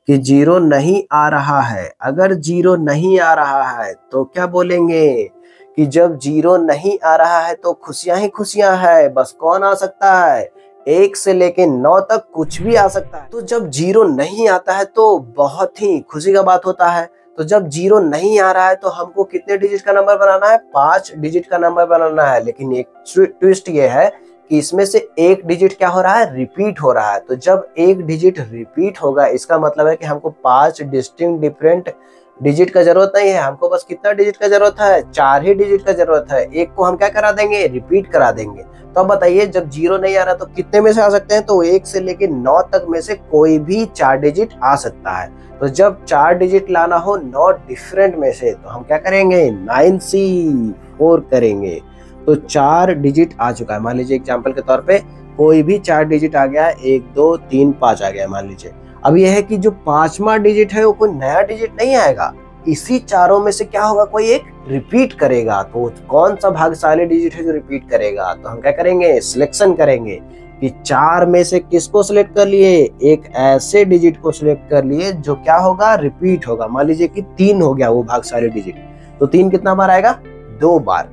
B: कि जीरो नहीं आ रहा है। अगर जीरो नहीं आ रहा है तो क्या बोलेंगे कि जब जीरो नहीं आ रहा है तो खुशियां ही खुशियां है। बस कौन आ सकता है, 1 से लेके 9 तक कुछ भी आ सकता है। तो जब जीरो नहीं आता है तो बहुत ही खुशी का बात होता है। तो जब जीरो नहीं आ रहा है तो हमको कितने डिजिट का नंबर बनाना है, 5 डिजिट का नंबर बनाना है। लेकिन एक ट्विस्ट ये है कि इसमें से एक डिजिट क्या हो रहा है, रिपीट हो रहा है। तो जब एक डिजिट रिपीट होगा इसका मतलब है कि हमको 5 डिस्टिंक्ट डिफरेंट डिजिट का जरूरत नहीं है। हमको बस कितना डिजिट का जरूरत है, 4 ही डिजिट का जरूरत है। एक को हम क्या करा देंगे, रिपीट करा देंगे। तो अब बताइए जब जीरो नहीं आ रहा तो कितने में से आ सकते हैं, तो 1 से लेके 9 तक में से कोई भी 4 डिजिट आ सकता है। तो जब 4 डिजिट लाना हो 9 डिफरेंट में से तो हम क्या करेंगे, 9C4 करेंगे। तो 4 डिजिट आ चुका है। मान लीजिए एग्जाम्पल के तौर पे कोई भी 4 डिजिट आ गया, 1 2 3 5 आ गया मान लीजिए। अब यह है कि जो 5वां डिजिट है वो कोई नया डिजिट नहीं आएगा, इसी चारों में से क्या होगा, कोई एक रिपीट करेगा। तो कौन सा भाग्यशाली डिजिट है जो रिपीट करेगा, तो हम क्या करेंगे, सिलेक्शन करेंगे कि 4 में से किसको सिलेक्ट कर लिए, एक ऐसे डिजिट को सिलेक्ट कर लिए जो क्या होगा, रिपीट होगा। मान लीजिए कि 3 हो गया वो भाग्यशाली डिजिट, तो 3 कितना बार आएगा, 2 बार।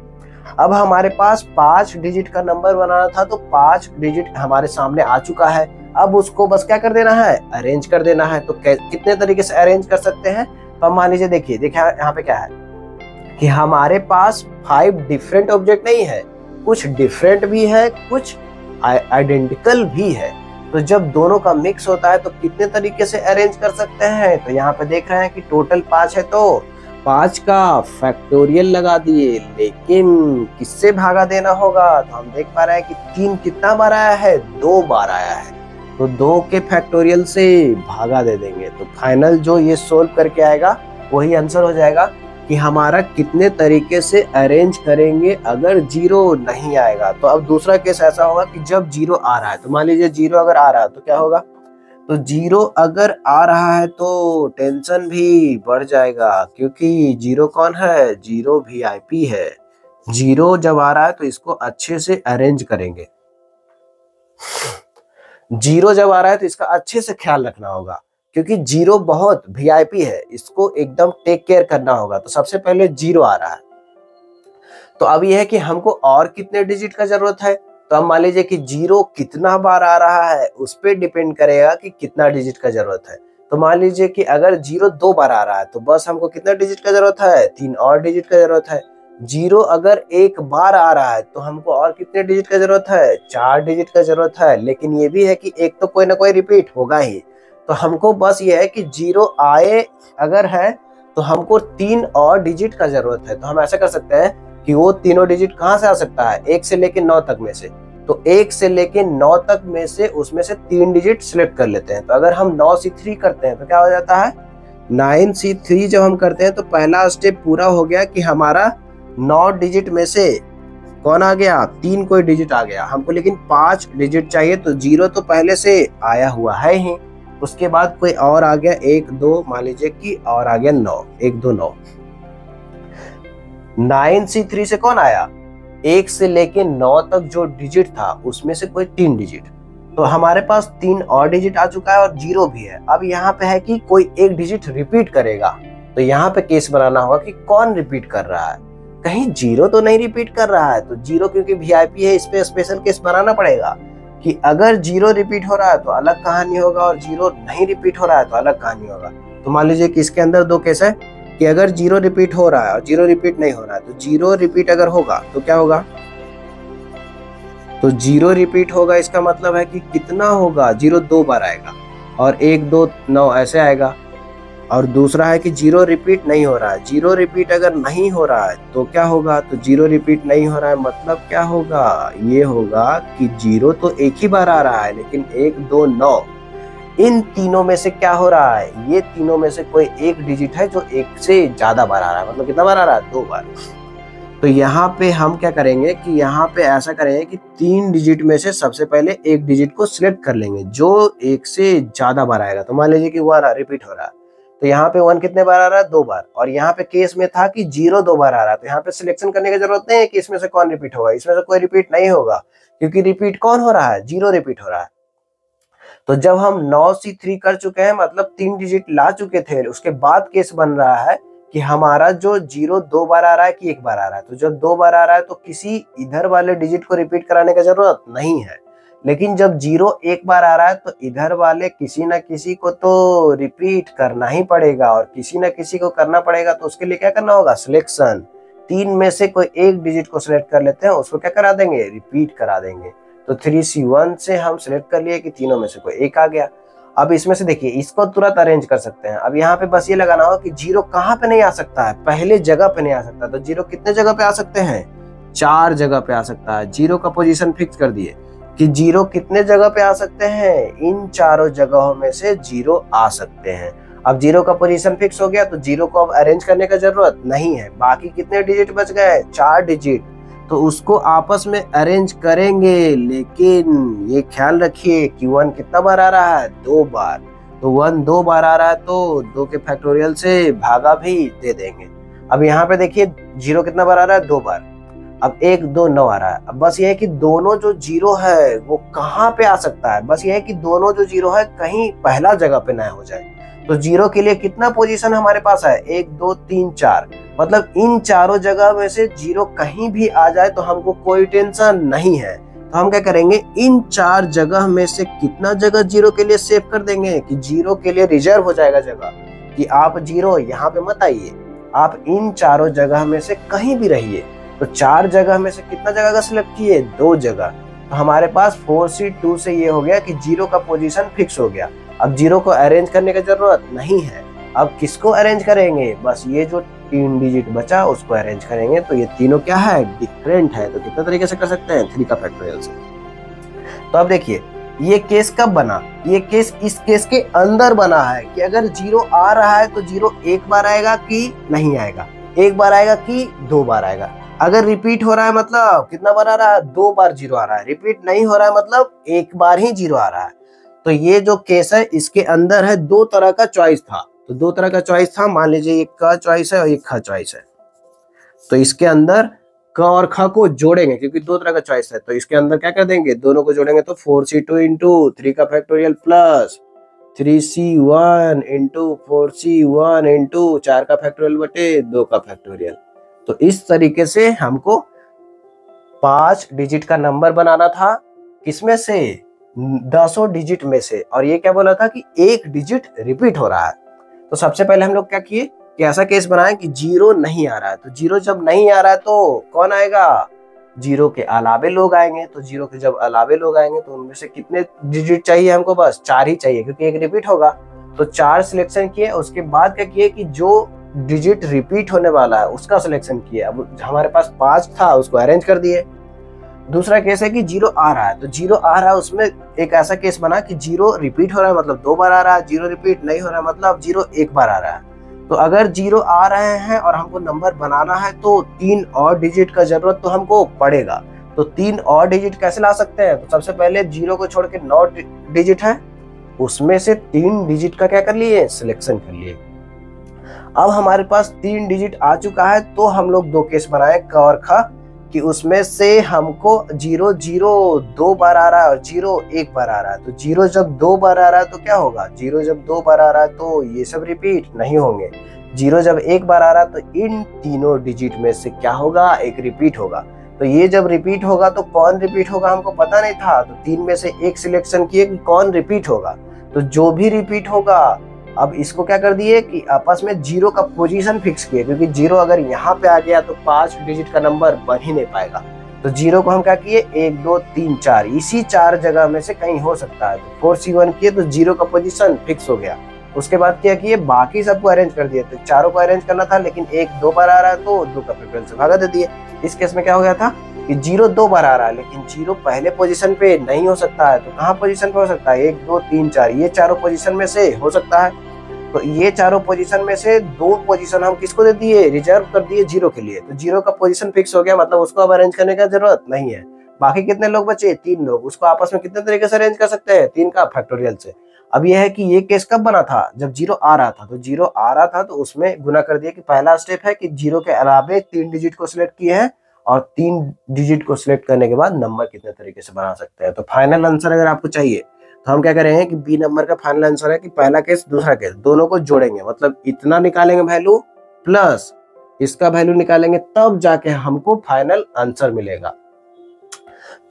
B: अब हमारे पास 5 डिजिट का नंबर बनाना था, तो 5 डिजिट हमारे सामने आ चुका है। अब उसको बस क्या कर देना है, अरेंज कर देना है। तो कितने तरीके से अरेंज कर सकते हैं, तो हम मान लीजिए देखिए यहाँ पे क्या है कि हमारे पास 5 डिफरेंट ऑब्जेक्ट नहीं है, कुछ डिफरेंट भी है, कुछ आइडेंटिकल भी है। तो जब दोनों का मिक्स होता है तो कितने तरीके से अरेंज कर सकते हैं, तो यहाँ पे देख रहे हैं कि टोटल 5 है, तो 5 का फैक्टोरियल लगा दिए। लेकिन किससे भागा देना होगा, तो हम देख पा रहे हैं कि 3 कितना बार आया है, 2 बार आया है। तो 2 के फैक्टोरियल से भागा दे देंगे। तो फाइनल जो ये सोल्व करके आएगा वही आंसर हो जाएगा कि हमारा कितने तरीके से अरेंज करेंगे अगर जीरो नहीं आएगा। तो अब दूसरा केस ऐसा होगा कि जब जीरो आ रहा है, तो मान लीजिए जीरो अगर आ रहा है तो क्या होगा, तो जीरो अगर आ रहा है तो टेंशन भी बढ़ जाएगा, क्योंकि जीरो कौन है, जीरो VIP है। जीरो जब आ रहा है तो इसको अच्छे से अरेंज करेंगे। जीरो जब आ रहा है तो इसका अच्छे से ख्याल रखना होगा, क्योंकि जीरो बहुत VIP है, इसको एकदम टेक केयर करना होगा। तो सबसे पहले जीरो आ रहा है, तो अब यह है कि हमको और कितने डिजिट का जरूरत है। तो अब मान लीजिए कि जीरो कितना बार आ रहा है उस पर डिपेंड करेगा कि कितना डिजिट का जरूरत है। तो मान लीजिए कि अगर जीरो 2 बार आ रहा है तो बस हमको कितना डिजिट का जरूरत है, 3 और डिजिट का जरूरत है। जीरो अगर 1 बार आ रहा है तो हमको और कितने डिजिट का जरूरत है, 4 डिजिट का जरूरत है। लेकिन ये भी है कि एक तो कोई ना कोई रिपीट होगा ही। तो हमको बस ये है कि जीरो आए अगर है तो हमको 3 और डिजिट का जरूरत है। तो हम ऐसा कर सकते हैं कि वो तीनों डिजिट कहाँ से आ सकता है, 1 से लेके 9 तक में से। तो 1 से लेके 9 तक में से उसमें से 3 डिजिट सिलेक्ट कर लेते हैं। तो अगर हम 9C3 करते हैं तो क्या हो जाता है, 9C3 जब हम करते हैं तो पहला स्टेप पूरा हो गया कि हमारा 9 डिजिट में से कौन आ गया, 3 कोई डिजिट आ गया हमको। लेकिन 5 डिजिट चाहिए, तो जीरो तो पहले से आया हुआ है ही, उसके बाद कोई और आ गया 1 2, मान लीजिए कि और आ गया 9, 1 2 9। 9C3 से कौन आया, 1 से लेके 9 तक जो डिजिट था उसमें से कोई 3 डिजिट। तो हमारे पास 3 और डिजिट आ चुका है और जीरो भी है। अब यहाँ पे है कि कोई एक डिजिट रिपीट करेगा, तो यहाँ पे केस बनाना होगा कि कौन रिपीट कर रहा है। कहीं जीरो तो नहीं रिपीट कर रहा है, तो जीरो क्योंकि VIP है, इस पे स्पेशल केस बनाना पड़ेगा कि अगर जीरो रिपीट हो रहा है तो अलग कहानी होगा और जीरो नहीं रिपीट हो रहा है तो अलग कहानी होगा। तो मान लीजिए कि इसके अंदर 2 केस है कि अगर जीरो रिपीट हो रहा है और जीरो रिपीट नहीं हो रहा है। तो जीरो रिपीट अगर होगा तो क्या होगा, तो जीरो रिपीट होगा इसका मतलब है कि कितना होगा, जीरो 2 बार आएगा और 1 2 9 ऐसे आएगा। और दूसरा है कि जीरो रिपीट नहीं हो रहा है। जीरो रिपीट अगर नहीं हो रहा है तो क्या होगा, तो जीरो रिपीट नहीं हो रहा है मतलब क्या होगा, ये होगा कि जीरो तो एक ही बार आ रहा है, लेकिन 1 2 9 इन तीनों में से क्या हो रहा है, ये तीनों में से कोई एक डिजिट है जो 1 से ज्यादा बार आ रहा है। मतलब कितना बार आ रहा है, 2 बार। तो यहाँ पे हम क्या करेंगे कि यहाँ पे ऐसा करेंगे कि 3 डिजिट में से सबसे पहले एक डिजिट को सिलेक्ट कर लेंगे जो 1 से ज्यादा बार आएगा। तो मान लीजिए कि 1 रिपीट हो रहा है, तो यहाँ पे 1 कितने बार आ रहा है, 2 बार। और यहाँ पे केस में था कि जीरो 2 बार आ रहा है, तो यहाँ पे सिलेक्शन करने की जरूरत नहीं है कि इसमें से कौन रिपीट होगा। इसमें से कोई रिपीट नहीं होगा, क्योंकि रिपीट कौन हो रहा है, जीरो रिपीट हो रहा है। तो जब हम 9C3 कर चुके हैं मतलब 3 डिजिट ला चुके थे, उसके बाद केस बन रहा है कि हमारा जो 0 2 बार आ रहा है कि 1 बार आ रहा है। तो जब 2 बार आ रहा है तो किसी इधर वाले डिजिट को रिपीट कराने की जरूरत नहीं है, लेकिन जब 0 1 बार आ रहा है तो इधर वाले किसी ना किसी को तो रिपीट करना ही पड़ेगा, और किसी ना किसी को करना पड़ेगा तो उसके लिए क्या करना होगा, सिलेक्शन। 3 में से कोई एक डिजिट को सिलेक्ट कर लेते हैं, उसको क्या करा देंगे, रिपीट करा देंगे। तो 3C1 से हम सिलेक्ट कर लिए कि तीनों में से कोई एक आ गया। अब इसमें से देखिए इसको तुरंत अरेंज कर सकते हैं। अब यहाँ पे बस ये लगाना होगा कि 0 कहाँ पे नहीं आ सकता है, पहले जगह पे नहीं आ सकता। तो 0 कितने जगह पे आ सकते हैं, 4 जगह पे आ सकता है। 0 का पोजीशन फिक्स कर दिए कि 0 कितने जगह पे आ सकते हैं, इन चारों जगहों में से 0 आ सकते हैं। अब 0 का पोजीशन फिक्स हो गया तो 0 को अब अरेंज करने का जरूरत नहीं है। बाकी कितने डिजिट बच गए, 4 डिजिट, तो उसको आपस में अरेंज करेंगे। लेकिन ये ख्याल रखिए कि 1 कितना बार आ रहा है, 2 बार। तो 1 2 बार आ रहा है तो 2 के फैक्टोरियल से भागा भी दे देंगे। अब यहाँ पे देखिए 0 कितना बार आ रहा है, 2 बार। अब 1 2 9 आ रहा है। अब बस ये है कि दोनों जो 0 है वो कहाँ पे आ सकता है, बस ये है कि दोनों जो 0 है कहीं पहला जगह पे ना हो जाए। तो 0 के लिए कितना पोजीशन हमारे पास है, 1 2 3 4, मतलब इन चारों जगह में से 0 कहीं भी आ जाए तो हमको कोई टेंशन नहीं है। तो हम क्या करेंगे, इन 4 जगह में से कितना जगह 0 के लिए सेव कर देंगे कि 0 के लिए रिजर्व हो जाएगा जगह, कि आप 0 यहाँ पे मत आइए, आप इन चारों जगह में से कहीं भी रहिए। तो 4 जगह में से कितना जगह का सिलेक्ट किए, 2 जगह। तो हमारे पास 4C2 से ये हो गया कि 0 का पोजीशन फिक्स हो गया। अब 0 को अरेंज करने की जरूरत नहीं है। अब किसको अरेंज करेंगे, बस ये जो 3 डिजिट बचा उसको अरेंज करेंगे। तो ये तीनों क्या है, डिफरेंट है। तो कितने तरीके से कर सकते हैं, 3 का फैक्टोरियल से। तो अब देखिए ये केस कब बना, ये केस इस केस के अंदर बना है कि अगर 0 आ रहा है तो 0 1 बार आएगा कि नहीं आएगा, 1 बार आएगा कि 2 बार आएगा। अगर रिपीट हो रहा है मतलब कितना बार आ रहा है, 2 बार 0 आ रहा है। रिपीट नहीं हो रहा है मतलब 1 बार ही 0 आ रहा है। तो ये जो केस है इसके अंदर है 2 तरह का चॉइस था। तो 2 तरह का चॉइस था, मान लीजिए एक का चॉइस है और एक का चॉइस है। तो इसके अंदर क और ख को जोड़ेंगे क्योंकि 2 तरह का चॉइस है। तो इसके अंदर क्या कर देंगे, दोनों को जोड़ेंगे तो 4C2 इंटू 3 का factorial plus 3C1 into 4C1 into 4 का फैक्टोरियल बटे 2 का फैक्टोरियल। तो इस तरीके से हमको 5 डिजिट का नंबर बनाना था, किसमें से, 10 डिजिट में से। और ये क्या बोला था कि एक डिजिट रिपीट हो रहा है। तो सबसे पहले हम लोग क्या किए कि ऐसा केस बनाए कि 0 नहीं आ रहा है। तो 0 जब नहीं आ रहा है तो कौन आएगा, 0 के अलावे लोग आएंगे। तो 0 के जब अलावे लोग आएंगे तो उनमें से कितने डिजिट चाहिए हमको, बस 4 ही चाहिए क्योंकि एक रिपीट होगा। तो 4 सिलेक्शन किए। उसके बाद क्या किए कि जो डिजिट रिपीट होने वाला है उसका सिलेक्शन किया। अब हमारे पास 5 था उसको अरेंज कर दिए। दूसरा केस है कि 0 आ रहा है। तो 0 आ रहा है उसमें एक ऐसा केस बना कि 0 रिपीट हो रहा है मतलब 2 बार आ रहा है, 0 रिपीट नहीं हो रहा है मतलब 0 1 बार आ रहा है। तो अगर 0 आ रहे हैं और हमको नंबर बनाना है तो 3 और डिजिट का जरूरत तो हमको पड़ेगा। तो 3 और डिजिट कैसे ला सकते हैं, तो सबसे पहले 0 को छोड़ के 9 डिजिट है, उसमें से 3 डिजिट का क्या कर लिए, सिलेक्शन कर लिए। अब हमारे पास 3 डिजिट आ चुका है तो हम लोग 2 केस बनाए क और ख, कि उसमें से हमको 0 0 2 बार आ रहा है और 0 1 बार आ रहा है। तो 0 जब 2 बार आ रहा है तो क्या होगा, 0 जब 2 बार आ रहा है तो ये सब रिपीट नहीं होंगे। 0 जब 1 बार आ रहा है तो इन तीनों डिजिट में से क्या होगा, एक रिपीट होगा। तो ये जब रिपीट होगा तो कौन रिपीट होगा हमको पता नहीं था। तो 3 में से एक सिलेक्शन किए कि कौन रिपीट होगा। तो जो भी रिपीट होगा, अब इसको क्या कर दिए कि आपस में 0 का पोजीशन फिक्स किए, क्योंकि 0 अगर यहाँ पे आ गया तो 5 डिजिट का नंबर बन ही नहीं पाएगा। तो 0 को हम क्या किए, 1 2 3 4, इसी 4 जगह में से कहीं हो सकता है। तो 4C1 किए तो 0 का पोजीशन फिक्स हो गया। उसके बाद क्या किए, बाकी सबको अरेंज कर दिए। तो चारों को अरेंज करना था लेकिन 1 2 बार आ रहा है तो 2 का फैक्टोरियल से भागा दे दिए। इस केस में क्या हो गया था कि 0 2 बार आ रहा है लेकिन 0 पहले पोजीशन पे नहीं हो सकता है। तो कहाँ पोजीशन पे हो सकता है, 1 2 3 4, ये चारों पोजीशन में से हो सकता है। तो ये चारों पोजीशन में से 2 पोजीशन हम किसको दे दिए, रिजर्व कर दिए 0 के लिए। तो 0 का पोजीशन फिक्स हो गया, मतलब उसको अब अरेंज करने का जरूरत नहीं है। बाकी कितने लोग बचे, 3 लोग, उसको आपस में कितने तरीके से अरेंज कर सकते हैं, 3 का फैक्टोरियल से। अब यह है कि ये केस कब बना था, जब 0 आ रहा था। तो 0 आ रहा था तो उसमें गुना कर दिया कि पहला स्टेप है कि 0 के अलावे 3 डिजिट को सिलेक्ट किए हैं और 3 डिजिट को सिलेक्ट करने के बाद नंबर कितने तरीके से बना सकते हैं। तो फाइनल आंसर अगर आपको चाहिए तो हम क्या करेंगे कि बी नंबर का फाइनल आंसर है कि पहला केस दूसरा केस दोनों को जोड़ेंगे, मतलब इतना निकालेंगे वैल्यू प्लस इसका वैल्यू निकालेंगे, तब जाके हमको फाइनल आंसर मिलेगा।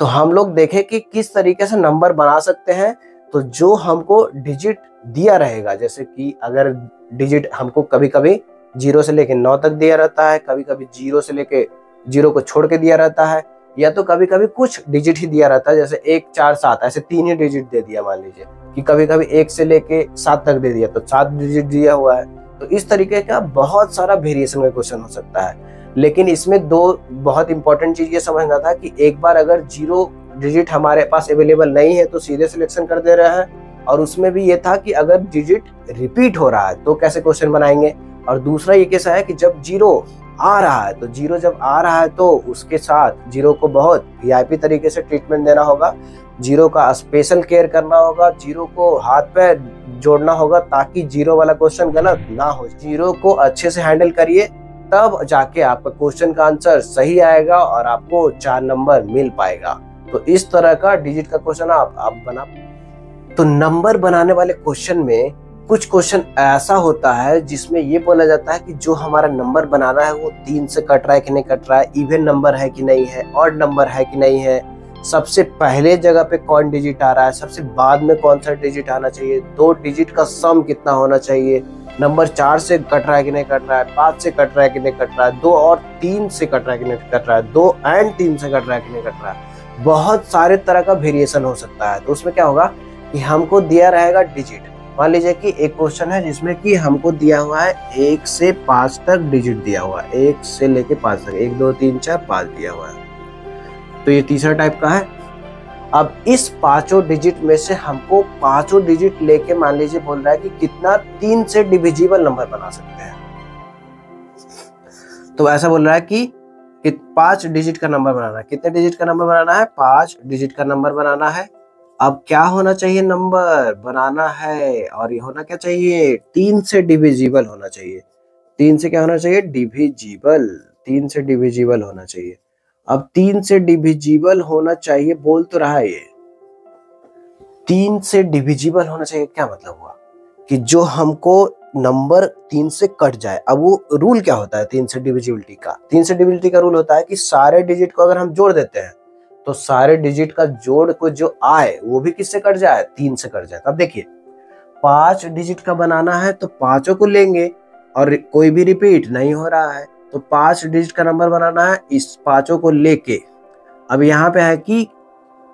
B: तो हम लोग देखें कि किस तरीके से नंबर बना सकते हैं। तो जो हमको डिजिट दिया रहेगा, जैसे कि अगर डिजिट हमको कभी कभी 0 से लेके 9 तक दिया रहता है, कभी कभी 0 से लेके 0 को छोड़ के दिया रहता है, या तो कभी कभी कुछ डिजिट ही दिया रहता है, जैसे 1 4 7 ऐसे 3 ही डिजिट दे दिया। मान लीजिए कि कभी कभी 1 से लेके 7 तक दे दिया तो 7 डिजिट दिया हुआ है। तो इस तरीके का बहुत सारा वेरिएशन का क्वेश्चन हो सकता है। लेकिन इसमें दो बहुत इंपॉर्टेंट चीज ये समझना था कि एक बार अगर 0 डिजिट हमारे पास अवेलेबल नहीं है तो सीधे सिलेक्शन कर दे रहे हैं, और उसमें भी ये था कि अगर डिजिट रिपीट हो रहा है तो कैसे क्वेश्चन बनाएंगे। और दूसरा ये कैसा है कि जब 0 आ रहा है तो 0 जब आ रहा है तो उसके साथ 0 को बहुत वीआईपी तरीके से ट्रीटमेंट देना होगा, 0 का स्पेशल केयर करना होगा, 0 को हाथ पे जोड़ना होगा ताकि 0 वाला क्वेश्चन गलत ना हो। 0 को अच्छे से हैंडल करिए, तब जाके आपका क्वेश्चन का आंसर सही आएगा और आपको 4 नंबर मिल पाएगा। तो इस तरह का डिजिट का क्वेश्चन आप बना। तो नंबर बनाने वाले क्वेश्चन में कुछ क्वेश्चन ऐसा होता है जिसमें ये बोला जाता है कि जो हमारा नंबर बनाना है वो 3 से कट रहा है कि नहीं कट रहा है, इवन नंबर है कि नहीं है, ऑड नंबर है कि नहीं है, सबसे पहले जगह पे कौन डिजिट आ रहा है, सबसे बाद में कौन सा डिजिट आना चाहिए, 2 डिजिट का सम कितना होना चाहिए, नंबर 4 से कट रहा है कि नहीं कट रहा है, 5 से कट रहा है कि नहीं कट रहा है, 2 और 3 से कट रहा है कि नहीं कट रहा है, 2 और 3 से कट रहा है कि नहीं कट रहा है। बहुत सारे तरह का वेरिएशन हो सकता है। तो उसमें क्या होगा कि हमको दिया रहेगा डिजिट। मान लीजिए कि एक क्वेश्चन है जिसमें कि हमको दिया हुआ है 1 से 5 तक डिजिट दिया हुआ है, 1 से लेके 5 तक, 1 2 3 4 5 दिया हुआ है। तो ये तीसरा टाइप का है। अब इस 5 डिजिट में से हमको 5 डिजिट लेके मान लीजिए बोल रहा है कि कितना 3 से डिविजिबल नंबर बना सकते हैं। तो ऐसा बोल रहा है कि 5 डिजिट का नंबर बनाना है। कितने डिजिट का नंबर बनाना है? 5 डिजिट का नंबर बनाना है। अब क्या होना चाहिए? नंबर बनाना है और ये होना क्या चाहिए? 3 से डिविजिबल होना चाहिए। 3 से क्या होना चाहिए? डिविजिबल। 3 से डिविजिबल होना चाहिए। अब 3 से डिविजिबल होना चाहिए बोल तो रहा है ये, 3 से डिविजिबल होना चाहिए। क्या मतलब हुआ कि जो हमको नंबर 3 से कट जाए। अब वो रूल क्या होता है 3 से डिविजिबिलिटी का? 3 से डिविजिबिलिटी का रूल होता है कि सारे डिजिट को अगर हम जोड़ देते हैं तो सारे डिजिट का जोड़ को जो आए वो भी किससे कट जाए? 3 से कट जाए। अब देखिए 5 डिजिट का बनाना है तो 5 को लेंगे और कोई भी रिपीट नहीं हो रहा है तो 5 डिजिट का नंबर बनाना है इस 5 को लेके। अब यहाँ पे है कि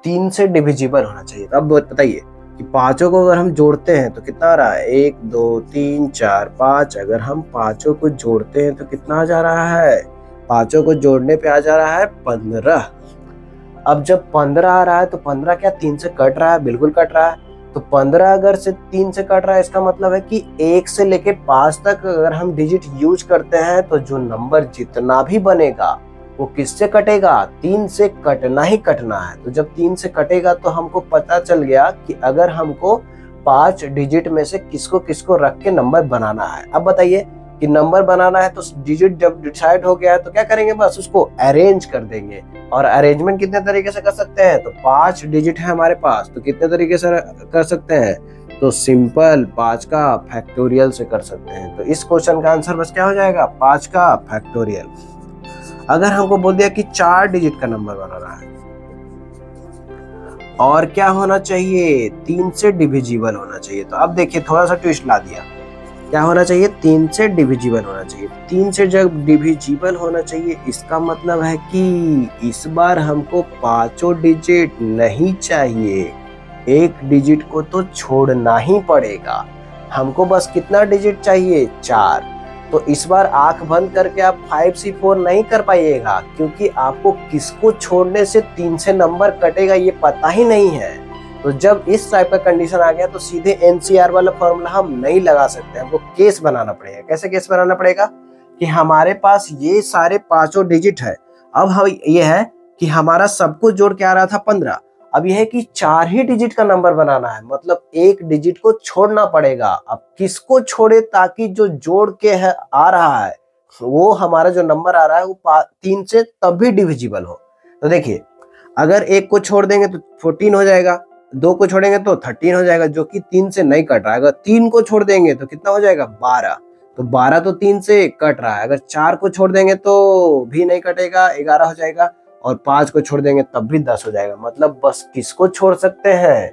B: 3 से डिविजिबल होना चाहिए। अब बताइए कि 5 को अगर हम जोड़ते हैं तो कितना आ रहा है? 1 2 3 4 5। अगर हम 5 को जोड़ते हैं तो कितना आ जा रहा है? 5 को जोड़ने पे आ जा रहा है 15। अब जब 15 आ रहा है तो 15 क्या 3 से कट रहा है? बिल्कुल कट रहा है। तो 15 अगर से 3 से कट रहा है इसका मतलब है कि 1 से लेके 5 तक अगर हम डिजिट यूज करते हैं तो जो नंबर जितना भी बनेगा वो किससे कटेगा? 3 से कटना ही कटना है। तो जब 3 से कटेगा तो हमको पता चल गया कि अगर हमको 5 डिजिट में से किसको किसको रख के नंबर बनाना है। अब बताइए कि नंबर बनाना है तो डिजिट जब डिसाइड हो गया है तो क्या करेंगे? बस उसको अरेंज कर देंगे। और अरेंजमेंट कितने तरीके से कर सकते हैं? तो 5 डिजिट है हमारे पास तो कितने तरीके से कर सकते हैं? तो सिंपल 5 का फैक्टोरियल से कर सकते हैं। तो इस क्वेश्चन का आंसर बस क्या हो जाएगा? 5 का फैक्टोरियल। अगर हमको बोल दिया कि 4 डिजिट का नंबर बनाना है और क्या होना चाहिए? 3 से डिविजिबल होना चाहिए। तो अब देखिए थोड़ा सा ट्विस्ट ला दिया। क्या होना चाहिए? 3 से डिविजिबल होना चाहिए। 3 से जब डिविजिबल होना चाहिए इसका मतलब है कि इस बार हमको 5 डिजिट नहीं चाहिए, 1 डिजिट को तो छोड़ना ही पड़ेगा। हमको बस कितना डिजिट चाहिए? 4। तो इस बार आंख बंद करके आप 5C4 नहीं कर पाइएगा क्योंकि आपको किसको छोड़ने से 3 से नंबर कटेगा ये पता ही नहीं है। तो जब इस टाइप का कंडीशन आ गया तो सीधे एनसीआर वाला फॉर्मूला हम नहीं लगा सकते, हमको केस बनाना पड़ेगा। कैसे केस बनाना पड़ेगा? कि हमारे पास ये सारे 5 डिजिट है। अब हम ये है कि हमारा सबको जोड़ के आ रहा था 15। अब यह है कि 4 ही डिजिट का नंबर बनाना है, मतलब 1 डिजिट को छोड़ना पड़ेगा। अब किसको छोड़े ताकि जो जोड़ के है आ रहा है वो हमारा जो नंबर आ रहा है वो 3 से तब भी डिविजिबल हो। तो देखिए अगर 1 को छोड़ देंगे तो 14 हो जाएगा, 2 को छोड़ेंगे तो 13 हो जाएगा, जो कि 3 से नहीं कट रहा है। अगर 3 को छोड़ देंगे तो कितना हो जाएगा 12, तो 12 तो 3 से कट रहा है। अगर 4 को छोड़ देंगे तो भी नहीं कटेगा, 11 हो जाएगा, और 5 को छोड़ देंगे तब भी 10 हो जाएगा। मतलब बस किसको छोड़ सकते हैं,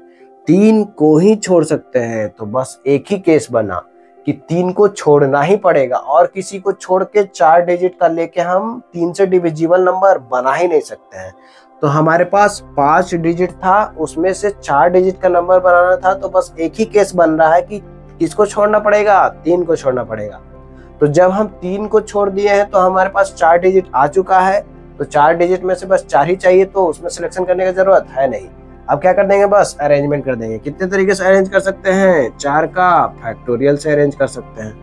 B: 3 को ही छोड़ सकते हैं। तो बस एक ही केस बना कि 3 को छोड़ना ही पड़ेगा, और किसी को छोड़ के 4 डिजिट का लेके हम 3 से डिविजिबल नंबर बना ही नहीं सकते हैं। तो हमारे पास 5 डिजिट था, उसमें से 4 डिजिट का नंबर बनाना था, तो बस एक ही केस बन रहा है कि किसको छोड़ना पड़ेगा, 3 को छोड़ना पड़ेगा। तो जब हम 3 को छोड़ दिए हैं तो हमारे पास 4 डिजिट आ चुका है, तो 4 डिजिट में से बस 4 ही चाहिए, तो उसमें सिलेक्शन करने की जरूरत है नहीं। अब क्या कर देंगे, बस अरेंजमेंट कर देंगे। कितने तरीके से अरेंज कर सकते हैं, 4 का फैक्टोरियल से अरेंज कर सकते हैं।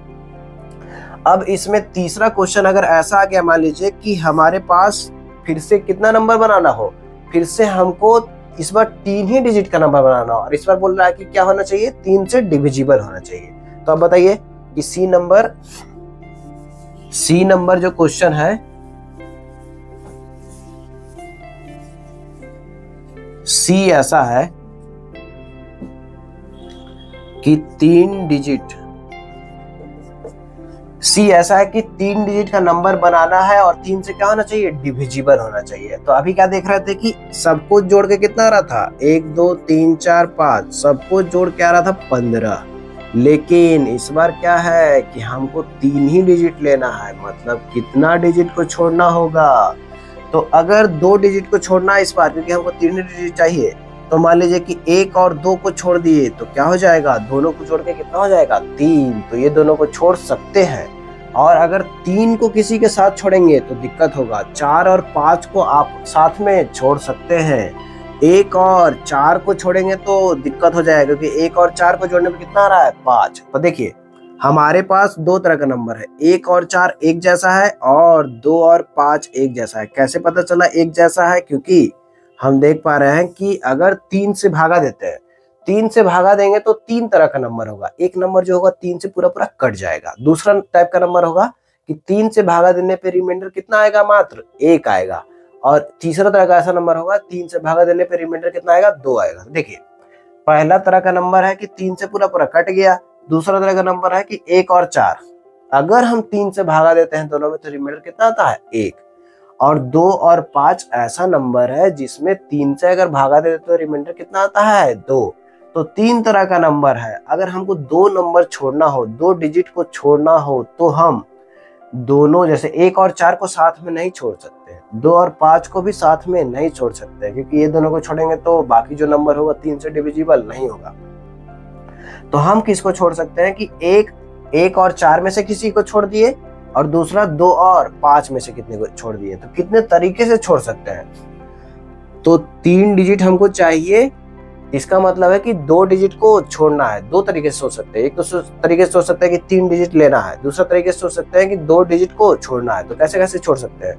B: अब इसमें तीसरा क्वेश्चन अगर ऐसा आ गया, मान लीजिए कि हमारे पास फिर से कितना नंबर बनाना हो, फिर से हमको इस बार 3 ही डिजिट का नंबर बनाना हो, और इस बार बोल रहा है कि क्या होना चाहिए, 3 से डिविजिबल होना चाहिए। तो अब बताइए कि सी नंबर जो क्वेश्चन है, सी ऐसा है कि 3 डिजिट का नंबर बनाना है, और 3 से क्या होना चाहिए, डिविजिबल होना चाहिए। तो अभी क्या देख रहे थे कि सबको जोड़ के कितना आ रहा था, 1 2 3 4 5, सबको जोड़ के आ रहा था 15। लेकिन इस बार क्या है कि हमको 3 ही डिजिट लेना है, मतलब कितना डिजिट को छोड़ना होगा। तो अगर 2 डिजिट को छोड़ना है इस बार, क्योंकि हमको 3 डिजिट चाहिए, तो मान लीजिए कि 1 और 2 को छोड़ दिए तो क्या हो जाएगा, दोनों को जोड़ के कितना हो जाएगा, 3। तो ये दोनों को छोड़ सकते हैं। और अगर 3 को किसी के साथ छोड़ेंगे तो दिक्कत होगा। 4 और 5 को आप साथ में छोड़ सकते हैं, 1 और 4 को छोड़ेंगे तो दिक्कत हो जाएगा, क्योंकि 1 और 4 को जोड़ने में कितना आ रहा है, 5। तो देखिए हमारे पास 2 तरह का नंबर है, 1 और 4 एक जैसा है, और 2 और 5 एक जैसा है। कैसे पता चला एक जैसा है, क्योंकि हम देख पा रहे हैं कि अगर 3 से भागा देते हैं, 3 से भागा देंगे तो 3 तरह का नंबर होगा। एक नंबर जो होगा 3 से पूरा पूरा कट जाएगा। दूसरा टाइप का नंबर होगा कि 3 से भागा देने पे रिमाइंडर कितना आएगा, मात्र 1 आएगा। और तीसरा तरह का ऐसा नंबर होगा 3 से भागा देने पे रिमाइंडर कितना आएगा, 2 आएगा। देखिए पहला तरह का नंबर है कि 3 से पूरा पूरा कट गया। दूसरा तरह का नंबर है कि 1 और 4 अगर हम 3 से भागा देते हैं दोनों में तो रिमाइंडर कितना आता है, 1। और 2 और 5 ऐसा नंबर है जिसमें 3 से अगर भागा देते तो रिमाइंडर कितना आता है, 2। तो 3 तरह का नंबर है। अगर हमको 2 नंबर छोड़ना हो, 2 डिजिट को छोड़ना हो, तो हम दोनों जैसे 1 और 4 को साथ में नहीं छोड़ सकते, 2 और 5 को भी साथ में नहीं छोड़ सकते, क्योंकि ये दोनों को छोड़ेंगे तो बाकी जो नंबर होगा 3 से डिविजिबल नहीं होगा। तो हम किसको छोड़ सकते हैं कि 1 और 4 में से किसी को छोड़ दिए, और दूसरा 2 और 5 में से कितने को छोड़ दिए। तो कितने तरीके से छोड़ सकते हैं, तो 3 डिजिट हमको चाहिए। इसका मतलब है कि 2 डिजिट को छोड़ना है। 2 तरीके से सोच सकते हैं, एक तो तरीके से सोच सकते हैं कि 3 डिजिट लेना है, दूसरा तरीके से सोच सकते हैं कि 2 डिजिट को छोड़ना है। तो कैसे कैसे छोड़ सकते हैं,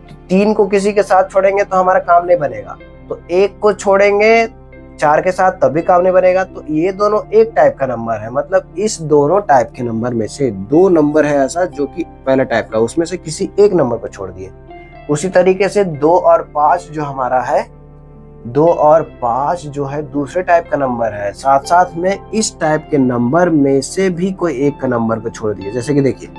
B: तो 3 को किसी के साथ छोड़ेंगे तो हमारा काम नहीं बनेगा, तो 1 को छोड़ेंगे 4 के साथ तभी काम नहीं बनेगा। तो ये दोनों एक टाइप का नंबर है, मतलब इस दोनों टाइप के नंबर में से 2 नंबर है ऐसा जो कि पहला टाइप का, उसमें से किसी एक नंबर को छोड़ दिए। उसी तरीके से 2 और 5 जो हमारा है, 2 और 5 जो है दूसरे टाइप का नंबर है। साथ साथ में इस टाइप के नंबर में से भी कोई एक का नंबर को छोड़ दिए। जैसे कि देखिए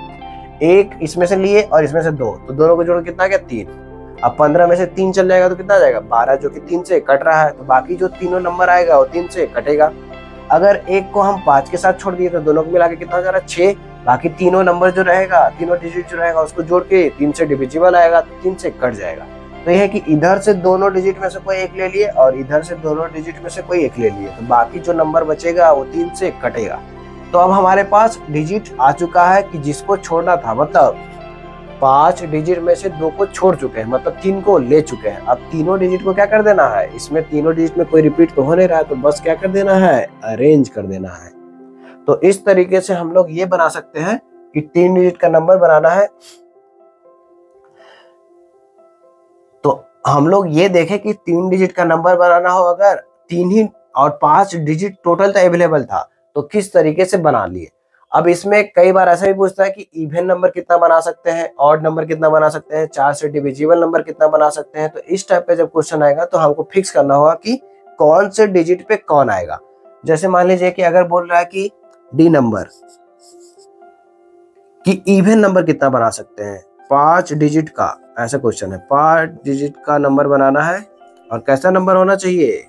B: 1 इसमें से लिए और इसमें से 2, तो दोनों को जोड़ कितना गया, 3। अब 15 में से 3 चल जाएगा तो कितना आ जाएगा, 12, जो कि 3 से कट रहा है। तो बाकी जो तीनों नंबर आएगा वो 3 से कटेगा। अगर 1 को हम 5 के साथ छोड़ दिए तो दोनों को मिला के कितना हो जा रहा है, 6। बाकी तीनों नंबर जो रहेगा, तीनों डिजिट जो रहेगा उसको जोड़ के 3 से डिविजिबल आएगा, तो 3 से कट जाएगा। तो यह है कि इधर से दोनों डिजिट में से कोई एक ले लिए और इधर से दोनों डिजिट में से कोई एक ले लिए, तो बाकी जो नंबर बचेगा वो 3 से कटेगा। तो अब हमारे पास डिजिट आ चुका है कि जिसको छोड़ना था, मतलब 5 डिजिट में से 2 को छोड़ चुके हैं, मतलब 3 को ले चुके हैं। अब तीनों डिजिट को क्या कर देना है, इसमें तीनों डिजिट में कोई रिपीट तो हो नहीं रहा है, तो बस क्या कर देना है, अरेंज कर देना है। तो इस तरीके से हम लोग ये बना सकते हैं कि 3 डिजिट का नंबर बनाना है। तो हम लोग ये देखें कि 3 डिजिट का नंबर बनाना हो, अगर 3 ही और 5 डिजिट टोटल अवेलेबल था तो किस तरीके से बना लिए। अब इसमें कई बार ऐसा भी पूछता है कि इवन नंबर कितना बना सकते हैं, ऑड नंबर कितना बना सकते हैं, 4 से डिविजिबल नंबर कितना बना सकते हैं। तो इस टाइप का जब क्वेश्चन आएगा तो हमको फिक्स करना होगा कि कौन से डिजिट पे कौन आएगा। जैसे मान लीजिए कि अगर बोल रहा है कि डी नंबर कि इवन नंबर कितना बना सकते हैं, 5 डिजिट का, ऐसा क्वेश्चन है, 5 डिजिट का नंबर बनाना है और कैसा नंबर होना चाहिए,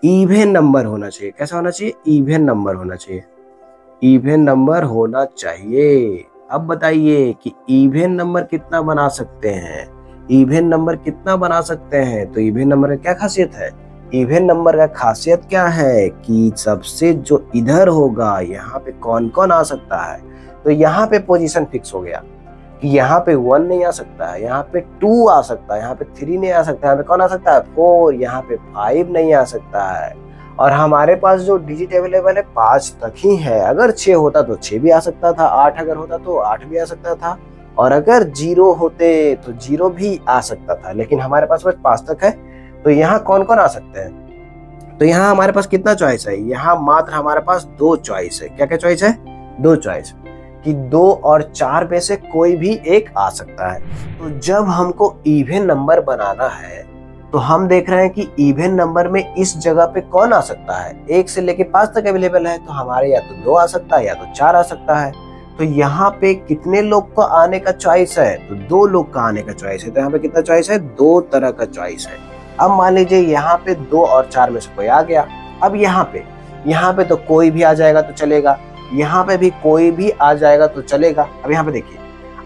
B: इवन नंबर होना चाहिए। कैसा होना चाहिए, इवन नंबर होना चाहिए, इवन नंबर होना चाहिए। अब बताइए कि इवन नंबर कितना बना सकते हैं, इवन नंबर कितना बना सकते हैं। तो इवन नंबर का क्या खासियत है, इवन नंबर का खासियत क्या है कि सबसे जो इधर होगा यहाँ पे कौन कौन आ सकता है। तो यहाँ पे पोजीशन फिक्स हो गया कि यहाँ पे 1 नहीं आ सकता है, यहाँ पे 2 आ सकता है, यहाँ पे 3 नहीं आ सकता है, यहाँ पे कौन आ सकता है, 4, यहाँ पे 5 नहीं आ सकता है। और हमारे पास जो डिजिट अवेलेबल है 5 तक ही है। अगर 6 होता तो 6 भी आ सकता था, 8 अगर होता तो 8 भी आ सकता था, और अगर 0 होते तो 0 भी आ सकता था, लेकिन हमारे पास बस 5 तक है। तो यहाँ कौन कौन आ सकते हैं, तो यहाँ हमारे पास कितना चॉइस है, यहाँ मात्र हमारे पास 2 चॉइस है। क्या क्या चॉइस है, 2 चॉइस, कि 2 और 4 में से कोई भी एक आ सकता है। तो जब हमको इवन नंबर बनाना है तो हम देख रहे हैं कि इवन नंबर में इस जगह पे कौन आ सकता है, 1 से लेके 5 तक अवेलेबल है। तो हमारे या तो 2 आ सकता है या तो 4 आ सकता है। तो यहाँ पे कितने लोग को आने का चॉइस है, तो 2 लोग का आने का चॉइस है। तो यहाँ पे कितना चॉइस है, 2 तरह का चॉइस है। अब मान लीजिए यहाँ पे 2 और 4 में से कोई आ गया। अब यहाँ पे तो कोई भी आ जाएगा तो चलेगा, यहाँ पे भी कोई भी आ जाएगा तो चलेगा। अब यहाँ पे देखिए,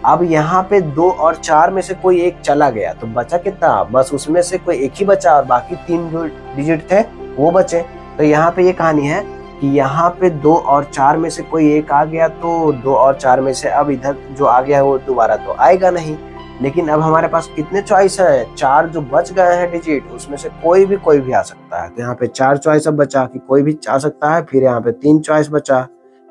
B: अब यहाँ पे 2 और 4 में से कोई एक चला गया तो बचा कितना, बस उसमें से कोई एक ही बचा और बाकी 3 जो डिजिट थे वो बचे। तो यहाँ पे ये कहानी है कि यहाँ पे 2 और 4 में से कोई एक आ गया, तो 2 और 4 में से अब इधर जो आ गया है वो दोबारा तो आएगा नहीं। लेकिन अब हमारे पास कितने चॉइस है, 4 जो बच गए हैं डिजिट, उसमें से कोई भी आ सकता है। तो यहाँ पे 4 चॉइस अब बचा कि कोई भी आ सकता है, फिर यहाँ पे 3 चॉइस बचा,